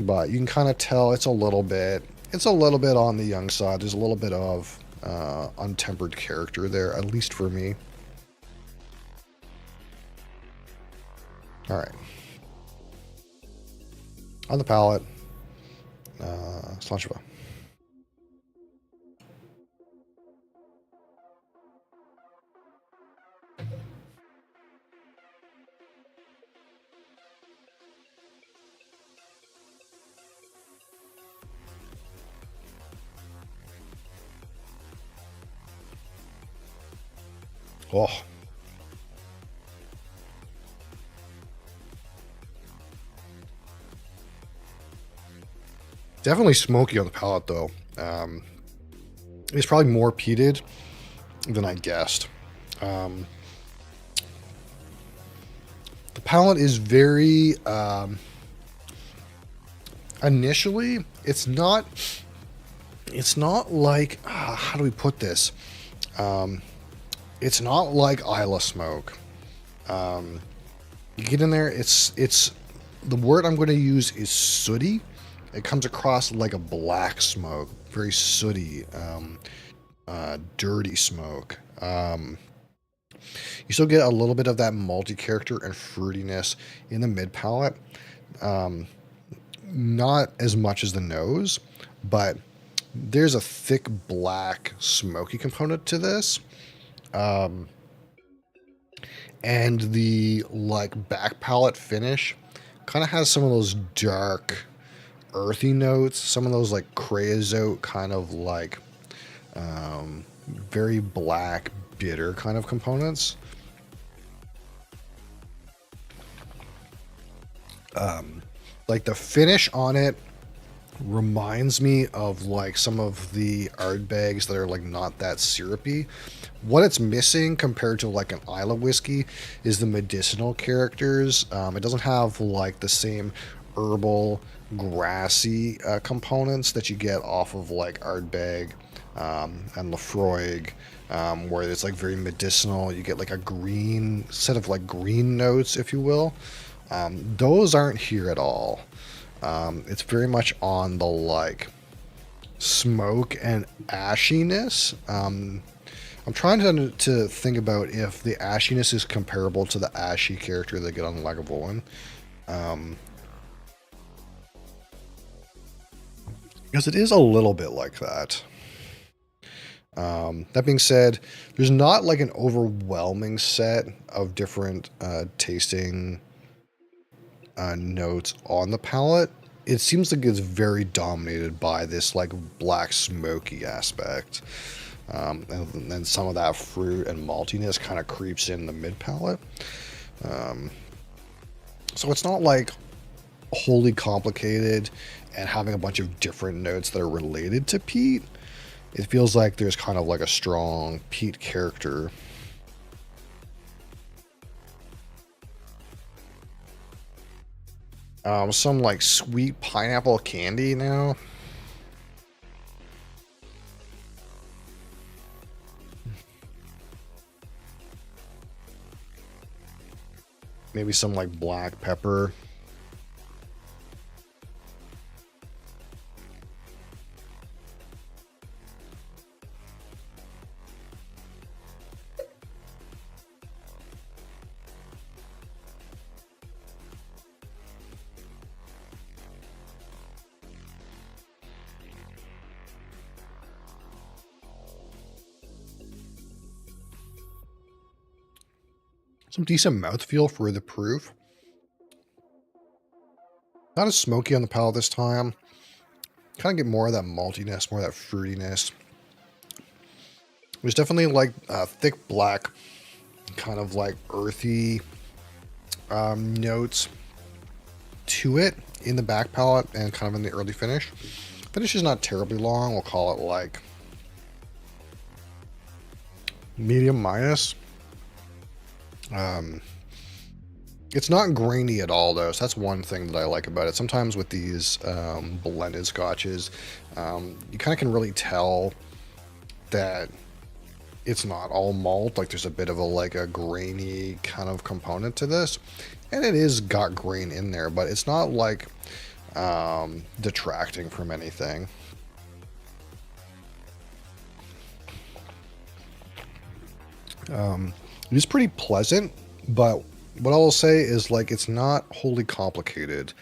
but you can kind of tell it's a little bit on the young side. There's a little bit of untempered character there, at least for me. All right. On the palate, Slancheva. Oh. Definitely smoky on the palate, though. It's probably more peated than I guessed. The palate is very... initially, it's not like... how do we put this? It's not like Isla smoke. You get in there, it's the word I'm going to use is sooty. It comes across like a black smoke, very sooty, dirty smoke. You still get a little bit of that malty character and fruitiness in the mid palate. Not as much as the nose, but there's a thick black smoky component to this. And the like back palate finish kind of has some of those dark earthy notes, some of those like creosote kind of like very black bitter kind of components. Like the finish on it reminds me of like some of the Ardbegs that are like not that syrupy. What it's missing compared to like an Isla whiskey is the medicinal characters. It doesn't have like the same herbal, grassy components that you get off of like Ardbeg and Lafroig, where it's like very medicinal. You get like a green set of like green notes, if you will. Those aren't here at all. It's very much on the like smoke and ashiness. I'm trying to think about if the ashiness is comparable to the ashy character they get on Lagavulin. Because it is a little bit like that. That being said, there's not like an overwhelming set of different tasting notes on the palate. It seems like it's very dominated by this like black smoky aspect. And then some of that fruit and maltiness kind of creeps in the mid palate. So it's not like wholly complicated and having a bunch of different notes that are related to peat. It feels like there's kind of like a strong peat character. Some like sweet pineapple candy now. Maybe some like black pepper. Some decent mouthfeel for the proof. Not as smoky on the palate this time. Kind of get more of that maltiness, more of that fruitiness. There's definitely like thick black, kind of like earthy notes to it in the back palate and kind of in the early finish. Finish is not terribly long. We'll call it like medium minus. It's not grainy at all though, so that's one thing that I like about it. Sometimes with these blended scotches, you kind of can really tell that it's not all malt. Like there's a bit of a like a grainy kind of component to this, and it is got grain in there, but it's not like detracting from anything. It is pretty pleasant, but what I will say is like it's not wholly complicated.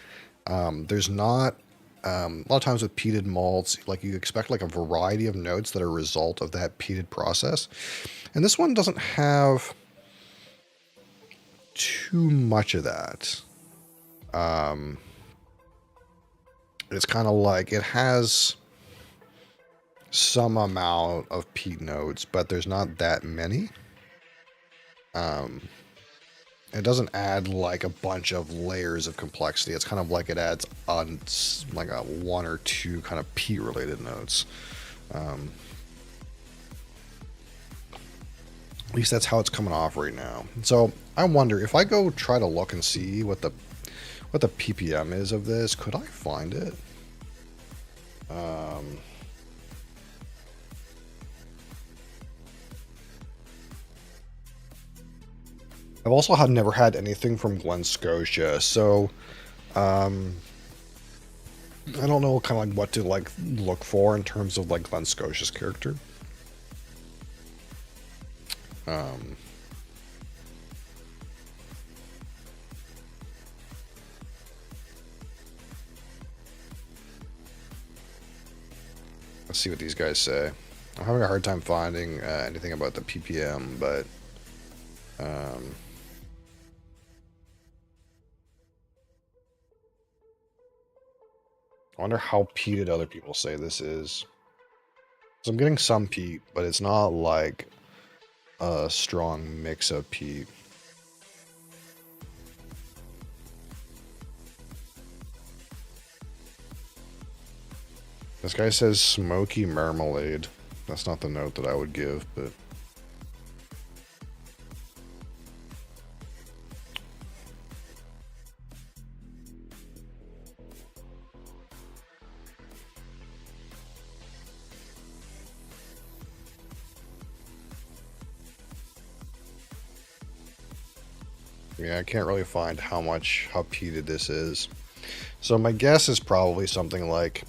There's not a lot of times with peated malts, like you expect like a variety of notes that are a result of that peated process, and this one doesn't have too much of that. It's kind of like it has some amount of peat notes, but there's not that many. It doesn't add like a bunch of layers of complexity. It's kind of like it adds on like a one or two kind of peat related notes. At least that's how it's coming off right now. So I wonder if I go try to look and see what the ppm is of this, could I find it? I've also never had anything from Glen Scotia, so I don't know kind of like what to like look for in terms of like Glen Scotia's character. Let's see what these guys say. I'm having a hard time finding anything about the ppm, but I wonder how peated other people say this is. So I'm getting some peat, but it's not like a strong mix of peat. This guy says smoky marmalade. That's not the note that I would give, but... Yeah, I can't really find how peated this is. So my guess is probably something like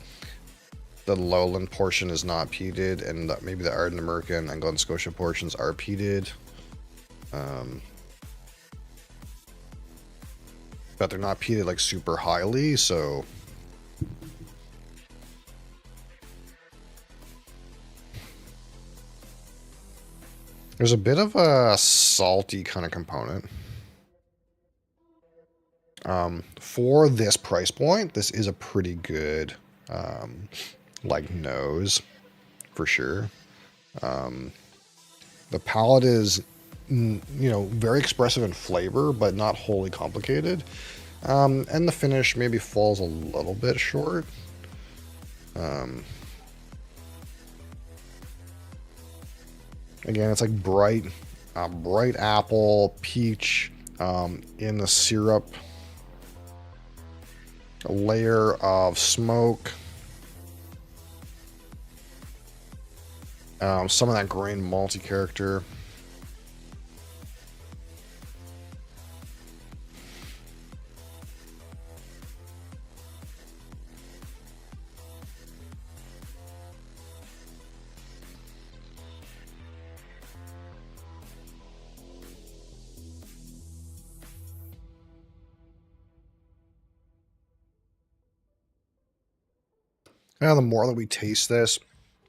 the lowland portion is not peated, and maybe the Ardnamurchan and Glen Scotia portions are peated. But they're not peated like super highly, so... There's a bit of a salty kind of component. For this price point, this is a pretty good, like, nose, for sure. The palate is, you know, very expressive in flavor, but not wholly complicated. And the finish maybe falls a little bit short. Again, it's like bright apple, peach, in the syrup. A layer of smoke. Some of that grain malty character. Now, the more that we taste this,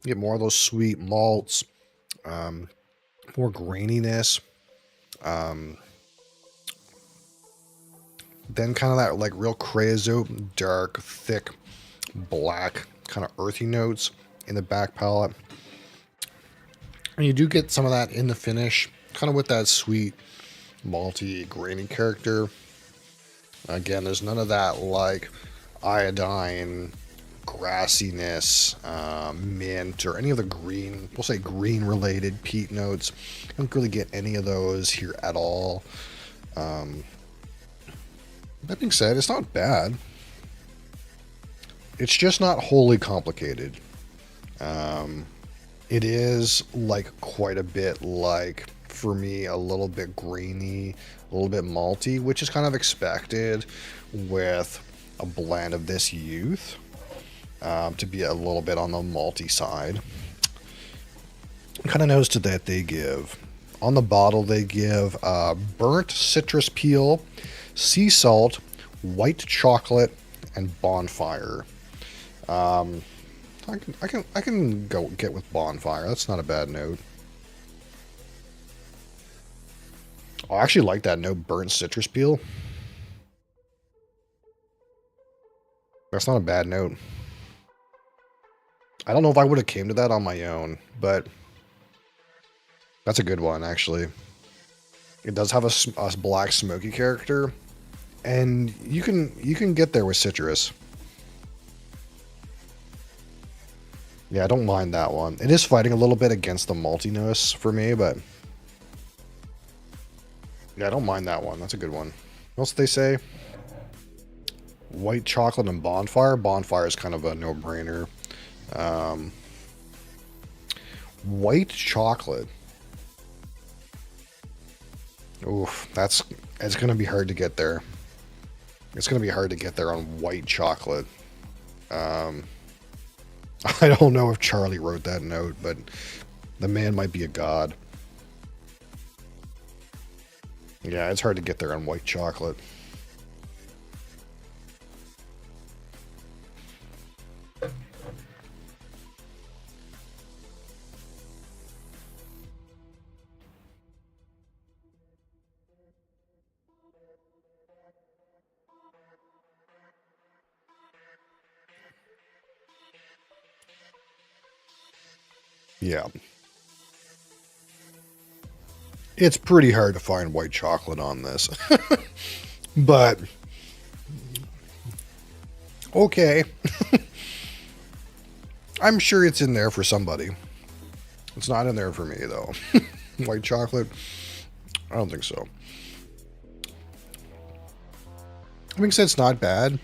you get more of those sweet malts, more graininess, then kind of that like real creosote, dark, thick, black, kind of earthy notes in the back palate. And you do get some of that in the finish, kind of with that sweet, malty, grainy character. Again, there's none of that like iodine, grassiness, mint, or any of the green, we'll say green related peat notes. I don't really get any of those here at all. That being said, it's not bad. It's just not wholly complicated. It is like quite a bit like, for me, a little bit grainy, a little bit malty, which is kind of expected with a blend of this youth. To be a little bit on the malty side. What kind of notes to that they give? On the bottle, they give burnt citrus peel, sea salt, white chocolate, and bonfire. I can go get with bonfire. That's not a bad note. I actually like that note, burnt citrus peel. That's not a bad note. I don't know if I would have came to that on my own, but that's a good one, actually. It does have a black smoky character, and you can get there with citrus. Yeah, I don't mind that one. It is fighting a little bit against the maltiness for me, but yeah, I don't mind that one. That's a good one. What else did they say? White chocolate and bonfire. Bonfire is kind of a no-brainer. White chocolate. Oof, it's gonna be hard to get there. It's gonna be hard to get there on white chocolate. I don't know if Charlie wrote that note, but the man might be a god. Yeah, it's hard to get there on white chocolate. Yeah. It's pretty hard to find white chocolate on this. But okay. I'm sure it's in there for somebody. It's not in there for me, though. White chocolate? I don't think so. Having said it's not bad.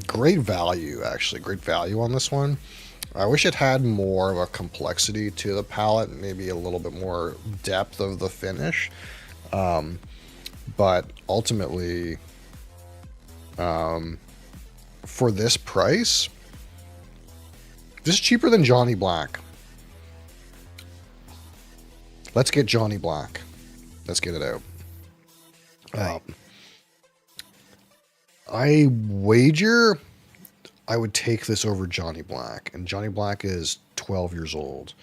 Great value, actually. Great value on this one. I wish it had more of a complexity to the palette, maybe a little bit more depth of the finish. But ultimately, for this price, this is cheaper than Johnny Black. Let's get Johnny Black. Let's get it out. I wager I would take this over Johnny Black. And Johnny Black is 12 years old.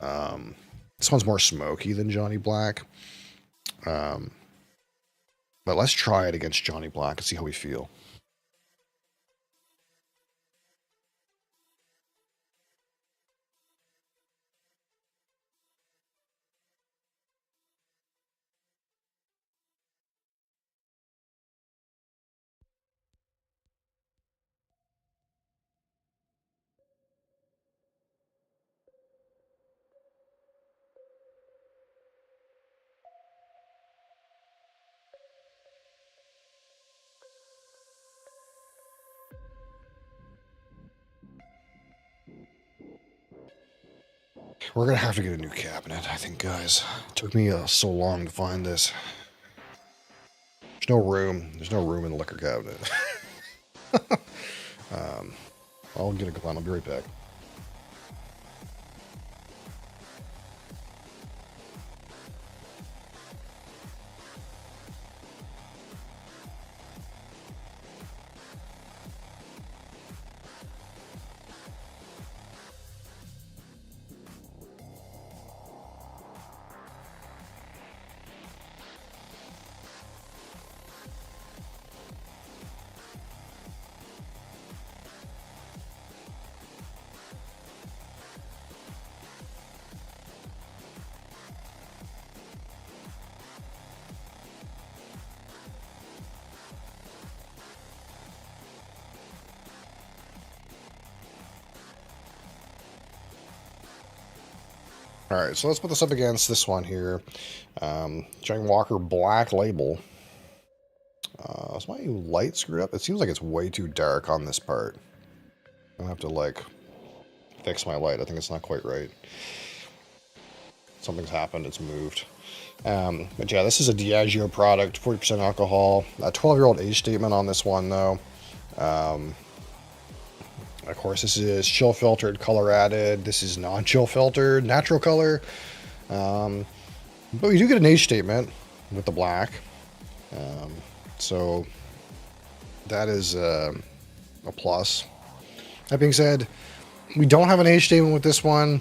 This one's more smoky than Johnny Black. But let's try it against Johnny Black and see how we feel. We're going to have to get a new cabinet, I think, guys. It took me so long to find this. There's no room. There's no room in the liquor cabinet. I'll get a Glen. I'll be right back. Alright, so let's put this up against this one here. Johnny Walker Black Label. Is my light screwed up? It seems like it's way too dark on this part. I'm gonna have to, like, fix my light. I think it's not quite right. Something's happened. It's moved. But yeah, this is a Diageo product. 40% alcohol. A 12-year-old age statement on this one, though. Of course, this is chill filtered, color added. This is non-chill filtered, natural color. But we do get an age statement with the black. So that is a plus. That being said, we don't have an age statement with this one,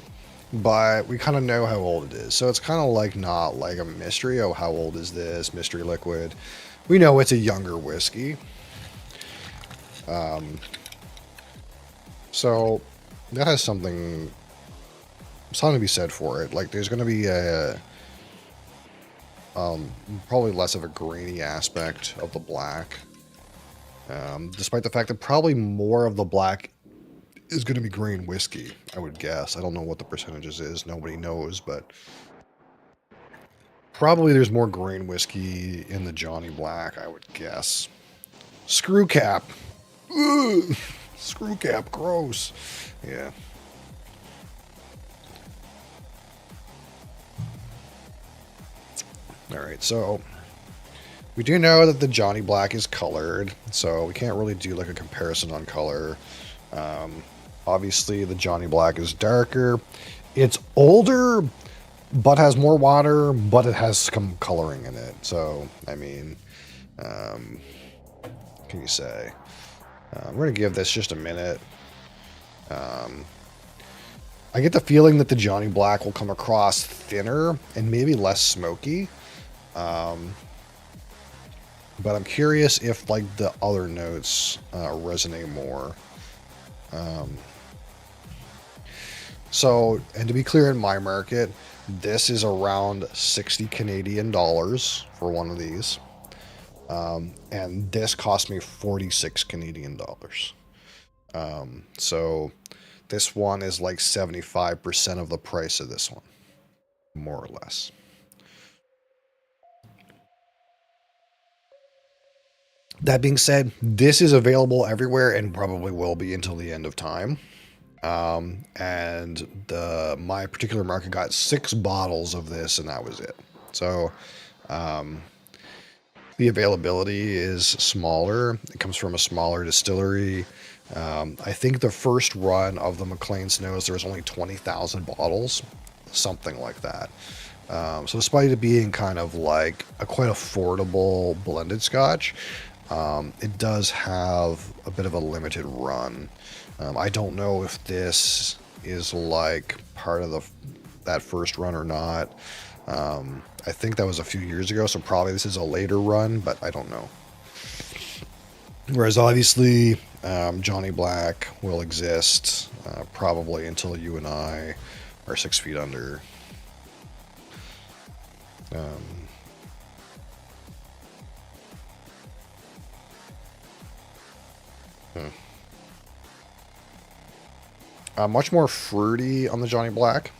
but we kind of know how old it is. So it's kind of like not like a mystery. Oh, how old is this mystery liquid? We know it's a younger whiskey. So that has something to be said for it. Like there's going to be a probably less of a grainy aspect of the black, despite the fact that probably more of the black is going to be grain whiskey, I would guess. I don't know what the percentages is. Nobody knows, but probably there's more grain whiskey in the Johnny Black, I would guess. Screw cap. Ugh. Screw cap, gross. Yeah. Alright, so we do know that the Johnny Black is colored, so we can't really do like a comparison on color. Obviously, the Johnny Black is darker. It's older, but has more water, but it has some coloring in it. So, I mean, what can you say? We're going to give this just a minute. I get the feeling that the Johnny Black will come across thinner and maybe less smoky. But I'm curious if like the other notes resonate more. So, and to be clear, in my market, this is around 60 Canadian dollars for one of these. And this cost me 46 Canadian dollars. So this one is like 75% of the price of this one, more or less. That being said, this is available everywhere and probably will be until the end of time. And my particular market got 6 bottles of this, and that was it. So the availability is smaller. It comes from a smaller distillery. I think the first run of the McLean's Nose, there was only 20,000 bottles, something like that. So despite it being kind of like a quite affordable blended scotch, it does have a bit of a limited run. I don't know if this is like part of that first run or not. I think that was a few years ago, so probably this is a later run, but I don't know. Whereas obviously, Johnny Black will exist probably until you and I are 6 feet under. Much more fruity on the Johnny Black.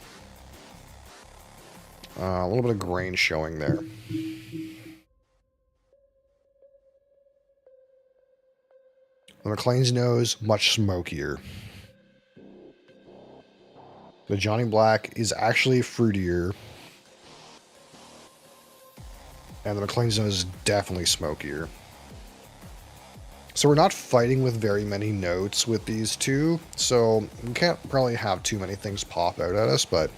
A little bit of grain showing there. The McLean's Nose, much smokier. The Johnny Black is actually fruitier. And the McLean's Nose is definitely smokier. So we're not fighting with very many notes with these two. So we can't probably have too many things pop out at us, but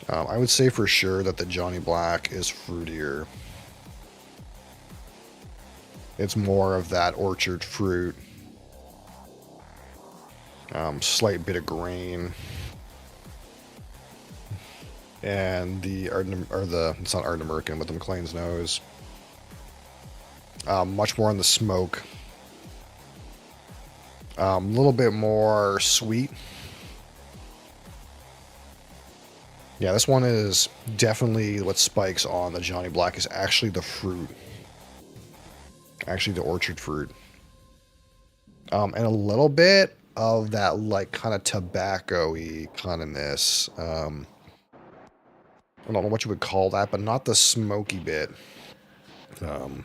I would say for sure that the Johnny Black is fruitier. It's more of that orchard fruit. Slight bit of grain. And it's not Ardent American, but the McLean's Nose. Much more on the smoke. A little bit more sweet. Yeah, this one is definitely what spikes on the Johnny Black is actually the fruit. Actually the orchard fruit. And a little bit of that like kind of tobacco-y kindness. I don't know what you would call that, but not the smoky bit. Kind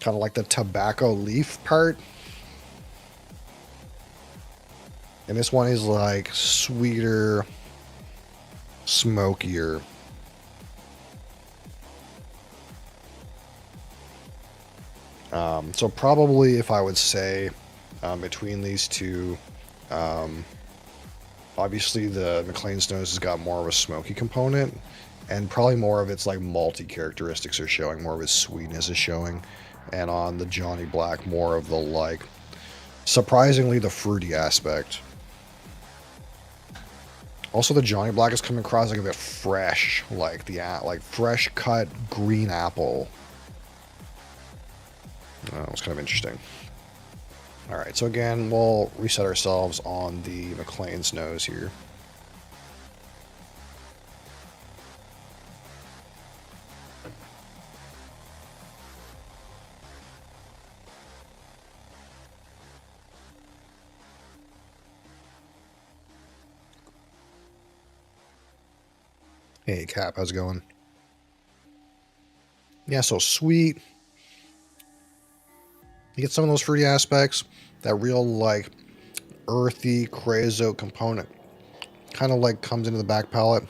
of like the tobacco leaf part. And this one is like sweeter, smokier. So probably if I would say between these two, obviously the McLean's Nose has got more of a smoky component, and probably more of its like malty characteristics are showing, more of its sweetness is showing, and on the Johnny Black more of the like, surprisingly the fruity aspect. Also, the Johnny Black is coming across like a bit fresh, like fresh cut green apple. It's kind of interesting. All right, so again, we'll reset ourselves on the McLean's Nose here. Hey, Cap, how's it going? Yeah, so sweet. You get some of those fruity aspects, that real, like, earthy, creosote component. Kind of, like, comes into the back palate.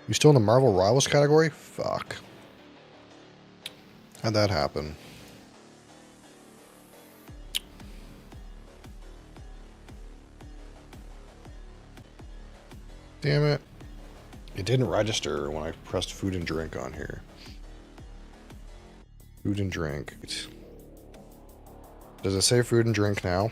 You still in the Marvel Rivals category? Fuck. How'd that happen? Damn it. It didn't register when I pressed food and drink on here. Food and drink. Does it say food and drink now?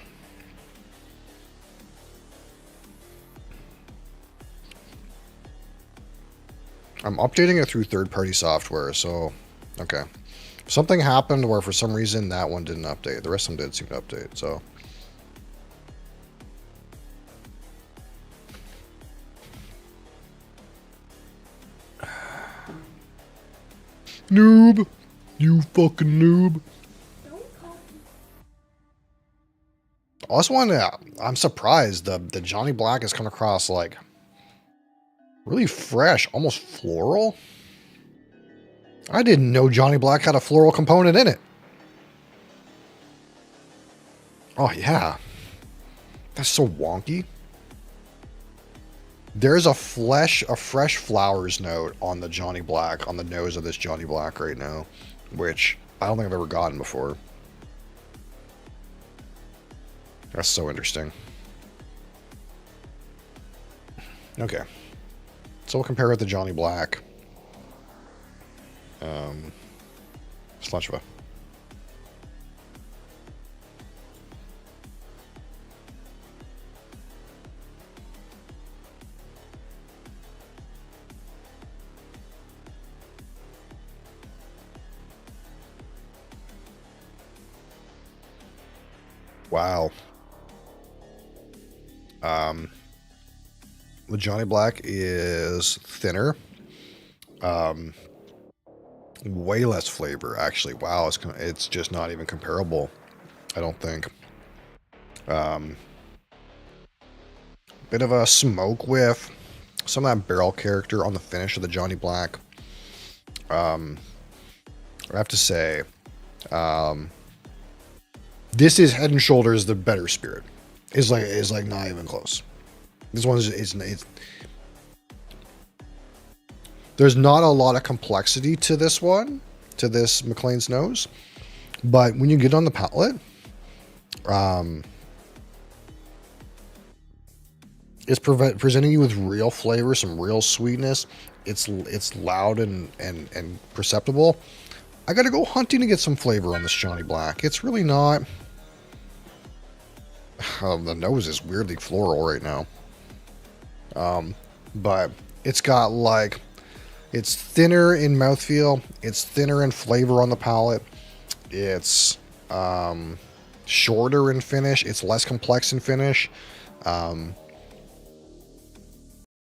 I'm updating it through third-party software, so... Okay. Something happened where for some reason that one didn't update. The rest of them did seem to update, so... Noob! You fucking noob! Also, I'm surprised the Johnny Black has come across like really fresh, almost floral. I didn't know Johnny Black had a floral component in it. Oh yeah, that's so wonky. There's a fresh flowers note on the Johnny Black, on the nose of this Johnny Black right now, which I don't think I've ever gotten before. That's so interesting. Okay. So we'll compare it to Johnny Black. Slashva. Wow. The Johnny Black is thinner. Way less flavor, actually. Wow, it's just not even comparable, I don't think. Bit of a smoke whiff. Some of that barrel character on the finish of the Johnny Black. I have to say, this is head and shoulders the better spirit. Is like not even close. This one is there's not a lot of complexity to this one, to this McLean's nose, but when you get on the palate, it's presenting you with real flavor, some real sweetness. It's loud and perceptible. I got to go hunting to get some flavor on this Johnny Black. It's really not. The nose is weirdly floral right now. But it's got like, it's thinner in mouthfeel. It's thinner in flavor on the palate. It's shorter in finish. It's less complex in finish.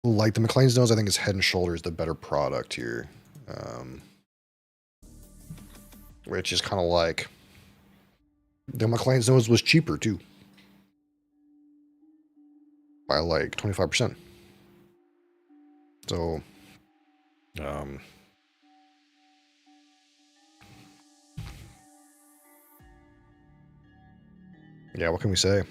Like the McLean's nose, I think it's head and shoulders the better product here. Which is kind of like, the McLean's nose was cheaper too. By like 25%. So, yeah, what can we say?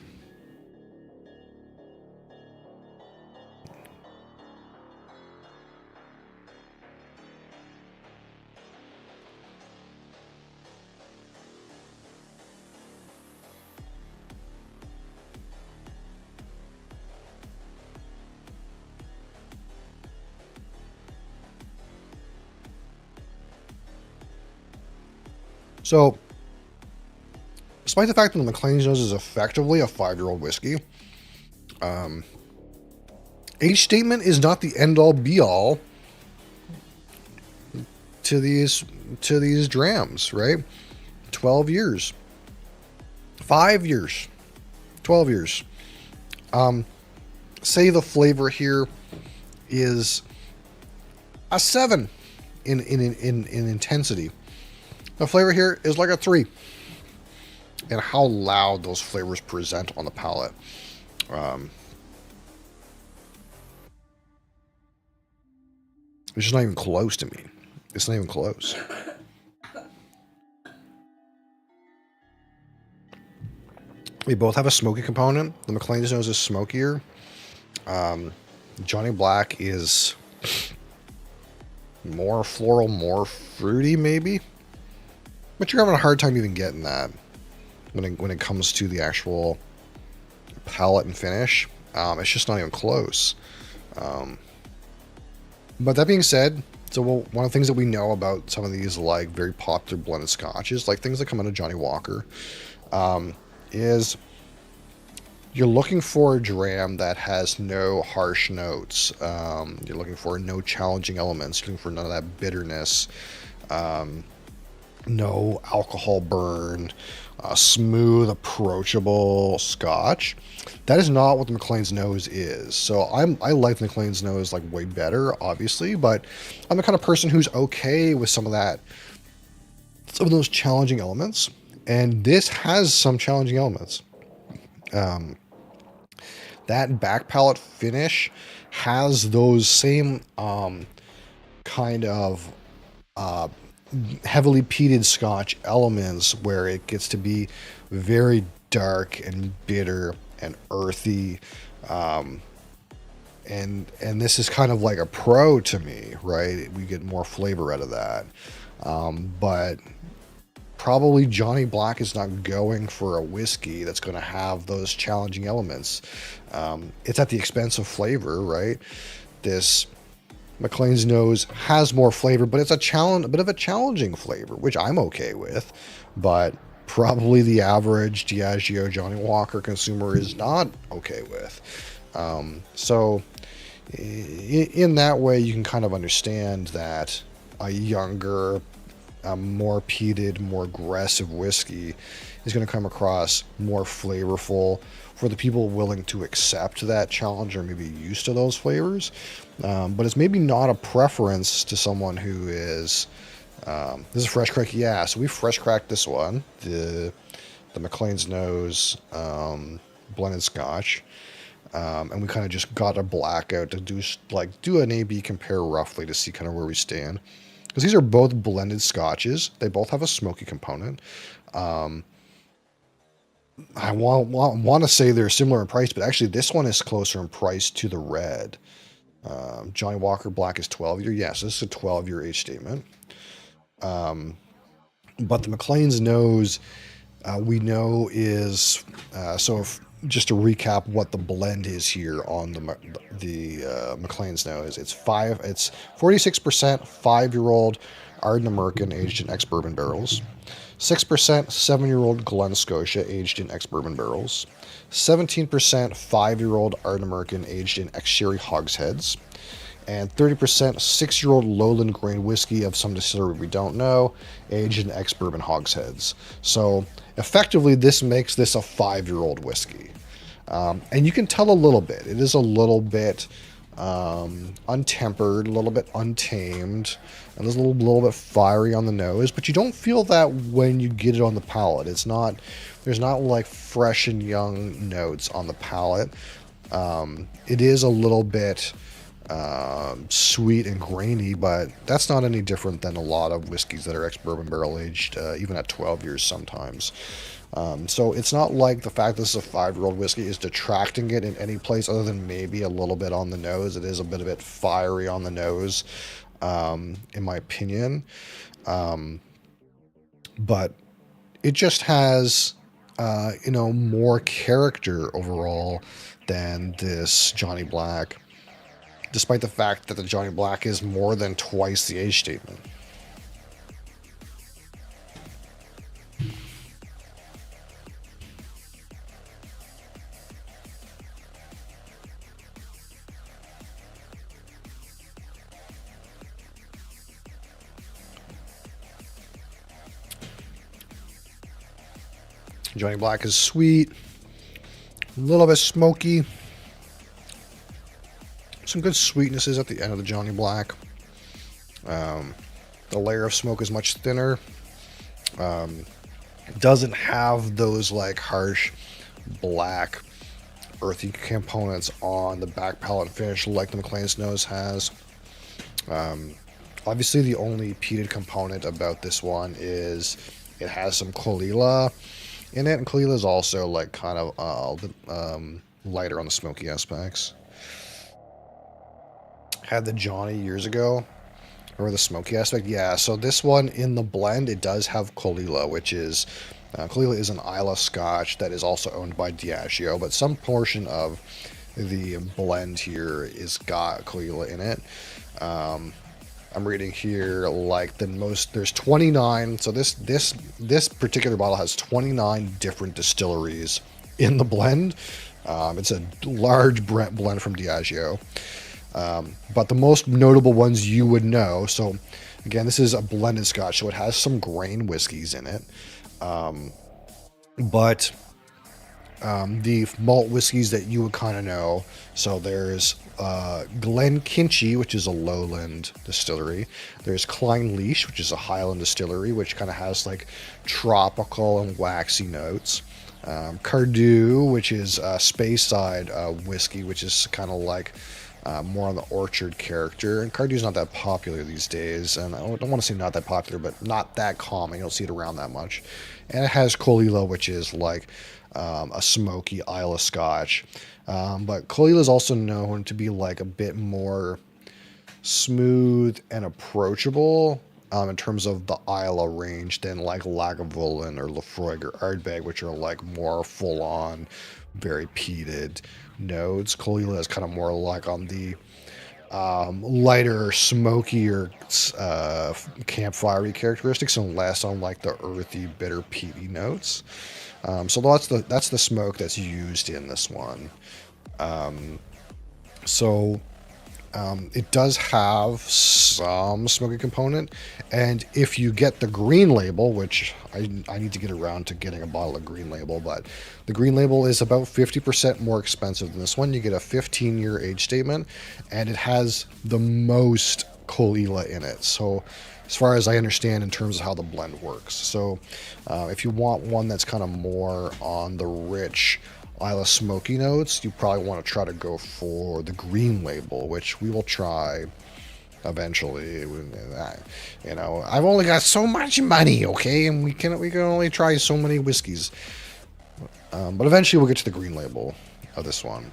So, despite the fact that the McLean's Nose is effectively a 5-year-old whiskey, age statement is not the end-all be-all to these drams, right? 12 years. 5 years. 12 years. Say the flavor here is a 7 in intensity. The flavor here is like a 3. And how loud those flavors present on the palate. It's just not even close to me. It's not even close. We both have a smoky component. The McLean's Nose is smokier. Johnny Black is more floral, more fruity, maybe. But you're having a hard time even getting that when it comes to the actual palate and finish. It's just not even close. But that being said, so one of the things that we know about some of these like very popular blended scotches, like things that come out of Johnny Walker, is you're looking for a dram that has no harsh notes. You're looking for no challenging elements. You're looking for none of that bitterness. No alcohol burn. Smooth, approachable scotch. That is not what the McLean's Nose is. So I like the McLean's Nose like way better, obviously, but I'm the kind of person who's okay with some of those challenging elements. And this has some challenging elements. That back palate finish has those same kind of heavily peated Scotch elements where it gets to be very dark and bitter and earthy. And this is kind of like a pro to me, right? We get more flavor out of that. But probably Johnny Black is not going for a whiskey that's going to have those challenging elements. It's at the expense of flavor, right? This McLean's Nose has more flavor, but it's a bit of a challenging flavor, which I'm okay with. But probably the average Diageo Johnny Walker consumer is not okay with. So in that way, you can kind of understand that a younger, more peated, more aggressive whiskey is going to come across more flavorful for the people willing to accept that challenge or maybe used to those flavors. But it's maybe not a preference to someone who is. This is fresh crack. Yeah, so we fresh cracked this one, the McLean's Nose blended Scotch. And we kind of just got a blackout to do an A/B compare roughly to see kind of where we stand. Because these are both blended scotches. They both have a smoky component. I want to say they're similar in price, but actually this one is closer in price to the red. Johnny Walker Black is 12-year. Yes, this is a 12-year age statement. But the McLean's Nose, we know is just to recap what the blend is here on the McLean's Nose. It's 46% 5-year-old Ardent American aged in ex-bourbon barrels, 6% 7-year-old Glen Scotia aged in ex-bourbon barrels, 17% 5-year-old Ardent American aged in ex-sherry hogsheads, and 30% 6-year-old Lowland grain whiskey of some distillery we don't know, aged in ex-bourbon hogsheads. So effectively, this makes this a 5-year-old whiskey. And you can tell a little bit. It is a little bit untempered, a little bit untamed, and it's a little bit fiery on the nose, but you don't feel that when you get it on the palate. There's not like fresh and young notes on the palate. It is a little bit sweet and grainy, but that's not any different than a lot of whiskeys that are ex-bourbon barrel aged, even at 12 years sometimes. So it's not like the fact this is a 5-year-old whiskey is detracting it in any place other than maybe a little bit on the nose. It is a bit fiery on the nose, in my opinion. But it just has, more character overall than this Johnny Black, despite the fact that the Johnny Black is more than twice the age statement. Johnny Black is sweet, a little bit smoky. Some good sweetnesses at the end of the Johnny Black. The layer of smoke is much thinner. Doesn't have those like harsh black earthy components on the back palate finish like the McLean's Nose has. Obviously the only peated component about this one is it has some Caol Ila in it, and Caol Ila is also like kind of lighter on the smoky aspects. Had the Johnny years ago, or the smoky aspect. Yeah, so this one in the blend, it does have Caol Ila, which is Caol Ila is an Islay Scotch that is also owned by Diageo, but some portion of the blend here is got Caol Ila in it. I'm reading here like there's 29. So this particular bottle has 29 different distilleries in the blend. It's a large blend from Diageo. But the most notable ones you would know. So again, this is a blended Scotch, so it has some grain whiskeys in it. But the malt whiskeys that you would kind of know. So there's Glenkinchie, which is a lowland distillery. There's Clynelish, which is a highland distillery, which kind of has like tropical and waxy notes. Cardew, which is Space Side whiskey, which is kind of like more on the orchard character. And Cardew's not that popular these days, and I don't want to say not that popular, but not that common. You don't see it around that much. And it has Colila, which is like a smoky Isla Scotch. But Colila is also known to be like a bit more smooth and approachable in terms of the Isla range than like Lagavulin or Laphroaig or Ardbeg, which are like more full-on, very peated notes. Colila is kind of more like on the lighter, smokier, campfirey characteristics, and less on like the earthy, bitter, peaty notes. So that's the smoke that's used in this one. It does have some smoky component, and if you get the green label, which I need to get around to getting a bottle of green label, but the green label is about 50% more expensive than this one. You get a 15-year age statement, and it has the most Colila in it. So as far as I understand in terms of how the blend works. So if you want one that's kind of more on the rich Isla smoky notes, you probably want to try to go for the green label, which we will try eventually. You know, I've only got so much money, okay, and we can only try so many whiskeys. But eventually we'll get to the green label of this one.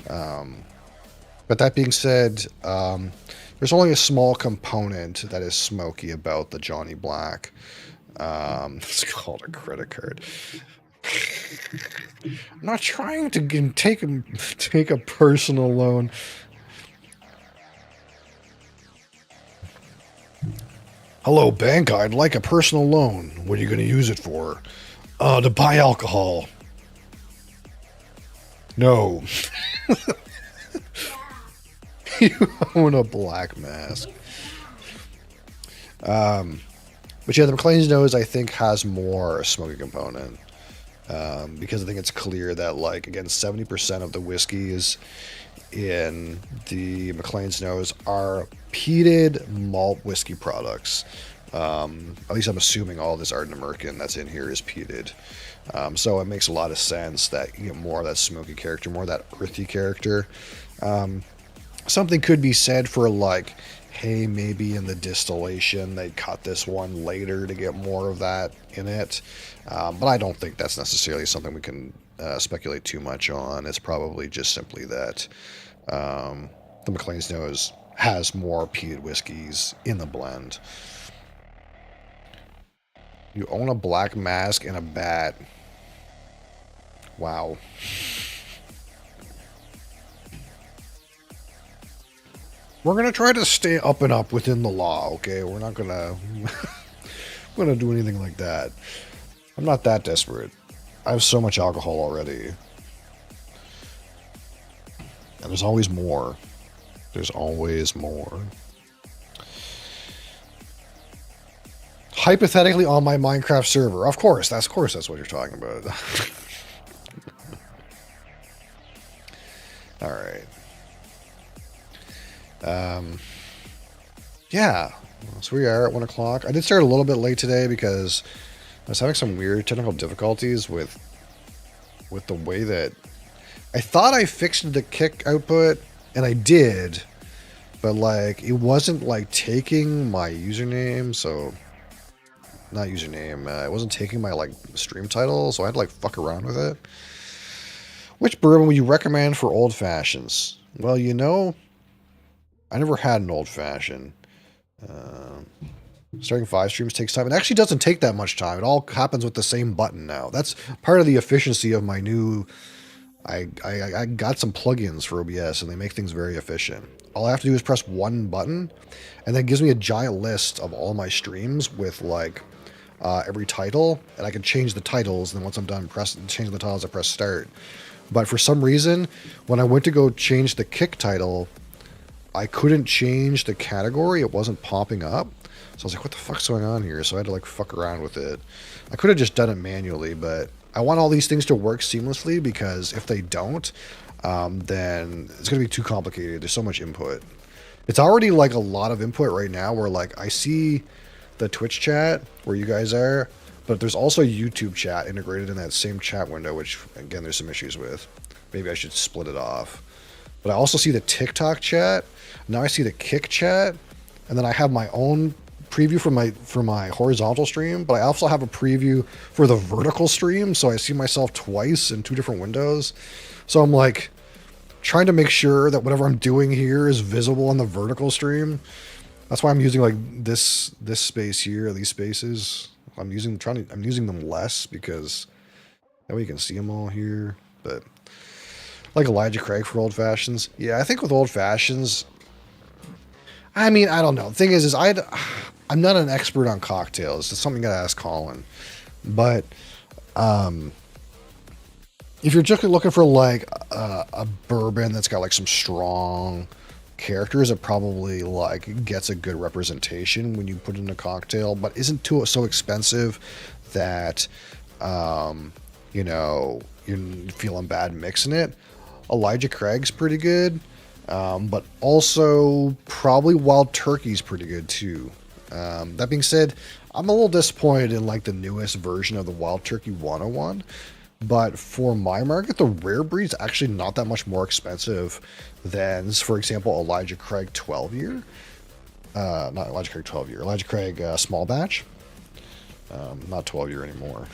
But that being said, there's only a small component that is smoky about the Johnny Black. It's called a credit card. I'm not trying to take a personal loan. Hello, bank. I'd like a personal loan. What are you going to use it for? To buy alcohol. No. You own a black mask. But yeah, the McLean's Nose, I think, has more smoky component. Because I think it's clear that, like, again, 70% of the whiskeys in the McLean's Nose are peated malt whiskey products. At least I'm assuming all this Ardent American that's in here is peated. So it makes a lot of sense that you get more of that smoky character, more of that earthy character. Something could be said for, like, hey, maybe in the distillation they cut this one later to get more of that in it. But I don't think that's necessarily something we can speculate too much on. It's probably just simply that the McLean's Nose has more peated whiskeys in the blend. You own a black mask and a bat. Wow. We're going to try to stay up and up within the law, okay? We're not going to do anything like that. I'm not that desperate. I have so much alcohol already. And there's always more. There's always more. Hypothetically on my Minecraft server. Of course that's what you're talking about. All right. Yeah, so we are at 1 o'clock. I did start a little bit late today because I was having some weird technical difficulties with the way that I thought I fixed the kick output, and I did, but like it wasn't like taking my username, so not username, it wasn't taking my like stream title, so I had to like fuck around with it. Which bourbon would you recommend for old fashions? Well, you know, I never had an old fashioned. Starting 5 streams takes time. It actually doesn't take that much time. It all happens with the same button now. That's part of the efficiency of my new... I got some plugins for OBS, and they make things very efficient. All I have to do is press one button, and then it gives me a giant list of all my streams with, like, every title, and I can change the titles, and then once I'm done changing the titles, I press start. But for some reason, when I went to go change the kick title, I couldn't change the category. It wasn't popping up. So I was like, what the fuck's going on here? So I had to like fuck around with it. I could have just done it manually, but I want all these things to work seamlessly, because if they don't, then it's going to be too complicated. There's so much input. It's already like a lot of input right now where like I see the Twitch chat where you guys are, But there's also YouTube chat integrated in that same chat window, which, again, there's some issues with. Maybe I should split it off. But I also see the TikTok chat. Now I see the Kick chat. And then I have my own preview for my horizontal stream. But I also have a preview for the vertical stream. So I see myself twice in 2 different windows. So I'm like trying to make sure that whatever I'm doing here is visible on the vertical stream. That's why I'm using like this space here, these spaces. I'm using them less because that way you can see them all here. But like Elijah Craig for old fashions. Yeah, I think with old fashions, I mean, I don't know. The thing is I'm not an expert on cocktails. It's something you gotta ask Colin. But if you're just looking for like a bourbon that's got like some strong characters, it probably like gets a good representation when you put it in a cocktail, but isn't so expensive that you know, you're feeling bad mixing it. Elijah Craig's pretty good, but also probably Wild Turkey's pretty good too. That being said, I'm a little disappointed in like the newest version of the Wild Turkey 101. But for my market, the rare breed's actually not that much more expensive than, for example, Elijah Craig 12 year. Not Elijah Craig 12 year. Elijah Craig small batch. Not 12 year anymore.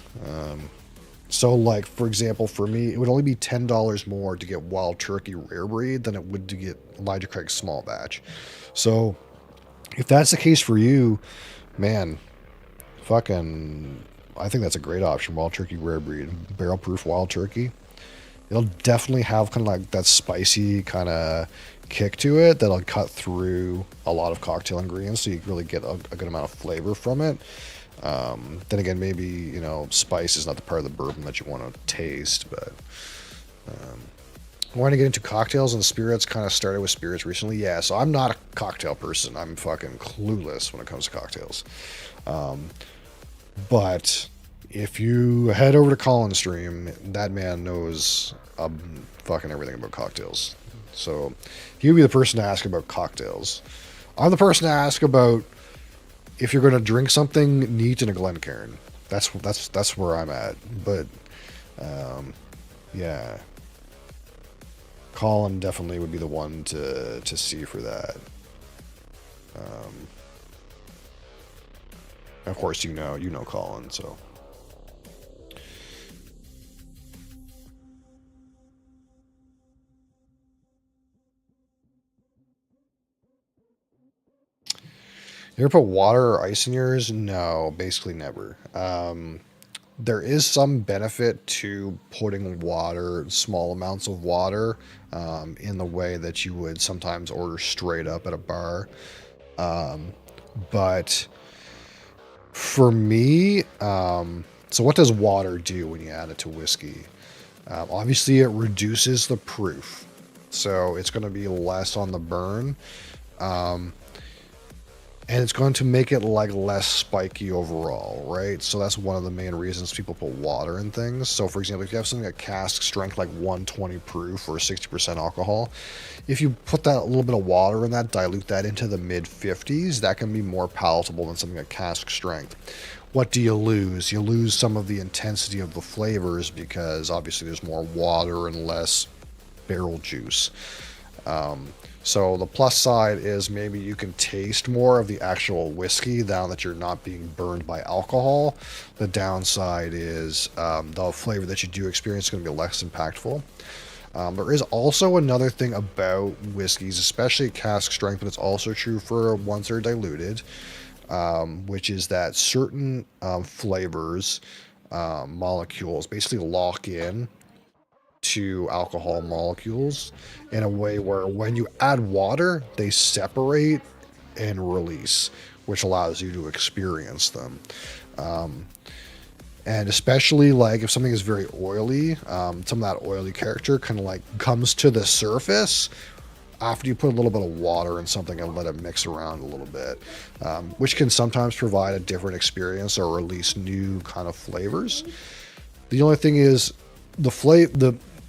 So, like, for example, for me, it would only be $10 more to get Wild Turkey rare breed than it would to get Elijah Craig small batch. So, if that's the case for you, man, fucking... I think that's a great option. Wild Turkey rare breed, barrel proof Wild Turkey. It'll definitely have kind of like that spicy kind of kick to it that'll cut through a lot of cocktail ingredients, so you really get a good amount of flavor from it. Then again, maybe, you know, spice is not the part of the bourbon that you want to taste, but I want to get into cocktails and spirits. Kind of started with spirits recently. Yeah, so I'm not a cocktail person. I'm fucking clueless when it comes to cocktails. But if you head over to Colin's stream, that man knows fucking everything about cocktails. So he would be the person to ask about cocktails. I'm the person to ask about if you're going to drink something neat in a Glencairn. That's where I'm at. But yeah, Colin definitely would be the one to see for that. Of course, you know Colin, so. You ever put water or ice in yours? No, basically never. There is some benefit to putting water, small amounts of water, in the way that you would sometimes order straight up at a bar. But for me, so what does water do when you add it to whiskey? Obviously, it reduces the proof, so it's going to be less on the burn, and it's going to make it like less spiky overall, right? So that's one of the main reasons people put water in things. So for example, if you have something at cask strength like 120 proof or 60% alcohol, if you put that a little bit of water in that, dilute that into the mid 50s, that can be more palatable than something at cask strength. What do you lose? You lose some of the intensity of the flavors because obviously there's more water and less barrel juice. So the plus side is maybe you can taste more of the actual whiskey now that you're not being burned by alcohol. The downside is the flavor that you do experience is going to be less impactful. There is also another thing about whiskeys, especially cask strength, but it's also true for once they're diluted, which is that certain flavors, molecules basically lock in to alcohol molecules in a way where when you add water, they separate and release, which allows you to experience them. And especially like if something is very oily, some of that oily character kind of like comes to the surface after you put a little bit of water in something and let it mix around a little bit, which can sometimes provide a different experience or release new kind of flavors. The only thing is the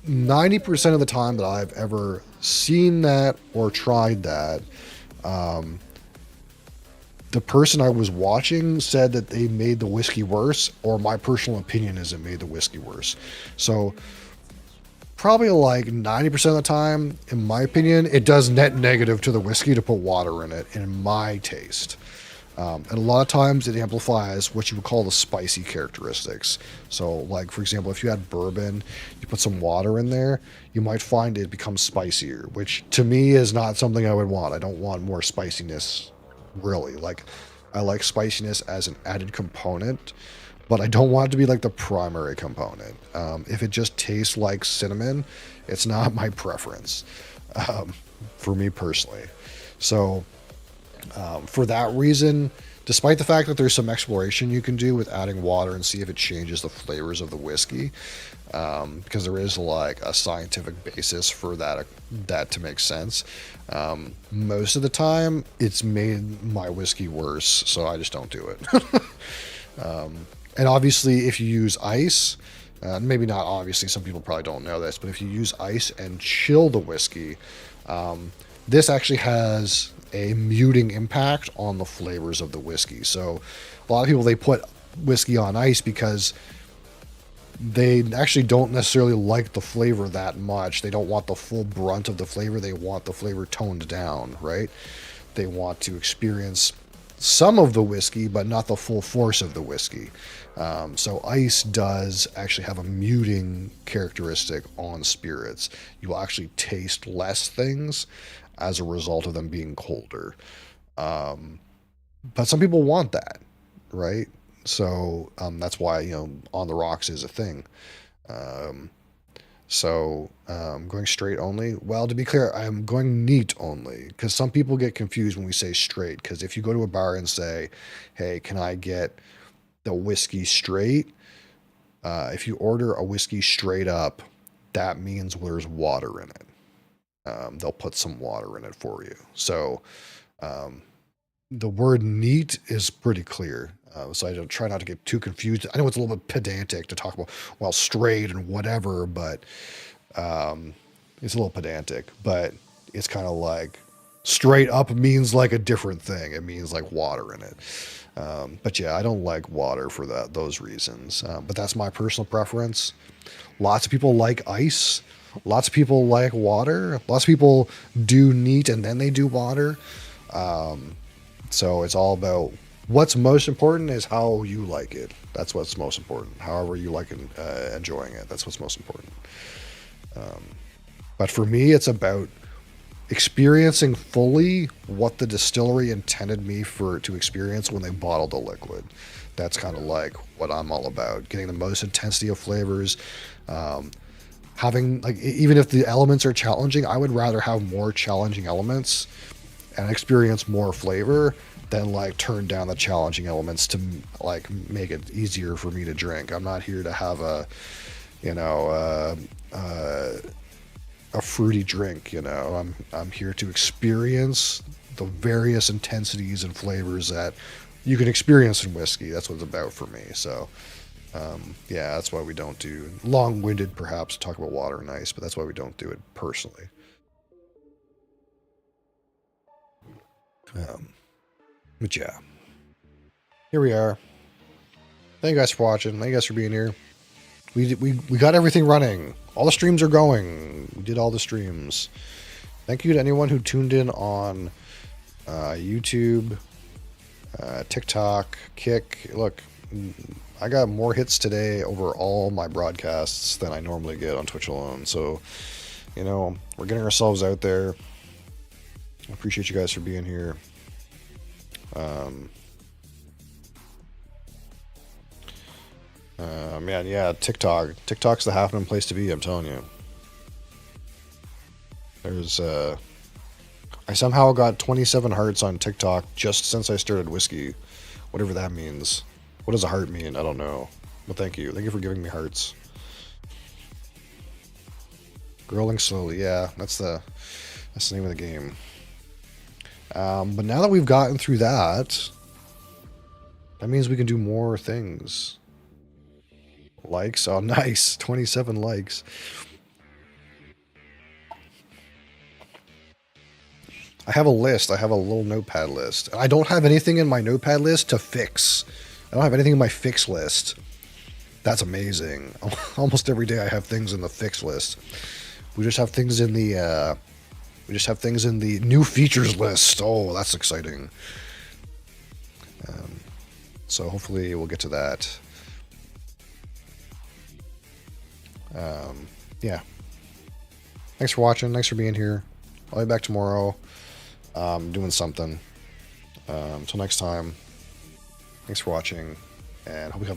90% of the time that I've ever seen that or tried that, the person I was watching said that they made the whiskey worse, or my personal opinion is it made the whiskey worse. So probably like 90% of the time, in my opinion, it does net negative to the whiskey to put water in it, in my taste. And a lot of times it amplifies what you would call the spicy characteristics. So, like, for example, if you had bourbon, you put some water in there, you might find it becomes spicier, which to me is not something I would want. I don't want more spiciness, really. Like, I like spiciness as an added component, but I don't want it to be like the primary component. If it just tastes like cinnamon, it's not my preference, for me personally. So, for that reason, despite the fact that there's some exploration you can do with adding water and see if it changes the flavors of the whiskey, because there is like a scientific basis for that to make sense. Most of the time, it's made my whiskey worse, so I just don't do it. And obviously, if you use ice, maybe not obviously, some people probably don't know this, but if you use ice and chill the whiskey, this actually has a muting impact on the flavors of the whiskey. So a lot of people, they put whiskey on ice because they actually don't necessarily like the flavor that much. They don't want the full brunt of the flavor. They want the flavor toned down, right? They want to experience some of the whiskey, but not the full force of the whiskey. So ice does actually have a muting characteristic on spirits. You will actually taste less things as a result of them being colder. But some people want that, right? So that's why, on the rocks is a thing. Going straight only. Well, to be clear, I'm going neat only, because some people get confused when we say straight. Because if you go to a bar and say, "Hey, can I get the whiskey straight?" If you order a whiskey straight up, that means there's water in it. They'll put some water in it for you. So the word neat is pretty clear. So I don't try not to get too confused. I know it's a little bit pedantic to talk about, well, straight and whatever, but it's a little pedantic. But it's kind of like straight up means like a different thing. It means like water in it. But yeah, I don't like water for those reasons. But that's my personal preference. Lots of people like ice. Lots of people like water. Lots of people do neat and then they do water. So it's all about what's most important is how you like it. That's what's most important. However you like enjoying it, that's what's most important. But for me, it's about experiencing fully what the distillery intended me to experience when they bottled the liquid. That's kind of like what I'm all about. Getting the most intensity of flavors. Having, like, even if the elements are challenging, I would rather have more challenging elements and experience more flavor than like turn down the challenging elements to like make it easier for me to drink. I'm not here to have a fruity drink. I'm here to experience the various intensities and flavors that you can experience in whiskey. That's what it's about for me. So yeah, that's why we don't do long-winded, perhaps, to talk about water and ice, but that's why we don't do it personally. But yeah, here we are. Thank you guys for watching. Thank you guys for being here. We got everything running. All the streams are going. We did all the streams. Thank you to anyone who tuned in on YouTube, TikTok, Kick. Look, I got more hits today over all my broadcasts than I normally get on Twitch alone. So, we're getting ourselves out there. I appreciate you guys for being here. Man, yeah, TikTok's the happening place to be, I'm telling you. I somehow got 27 hearts on TikTok just since I started Whisky. Whatever that means. What does a heart mean? I don't know. But thank you. Thank you for giving me hearts. Growing slowly, yeah, that's the name of the game. But now that we've gotten through that means we can do more things. Likes, oh nice, 27 likes. I have a list. I have a little notepad list. I don't have anything in my notepad list to fix. I don't have anything in my fix list. That's amazing. Almost every day I have things in the fix list. We just have things in the new features list. Oh, that's exciting. So hopefully we'll get to that. Yeah. Thanks for watching. Thanks for being here. I'll be back tomorrow. Doing something. Until next time. Thanks for watching, and hope you have a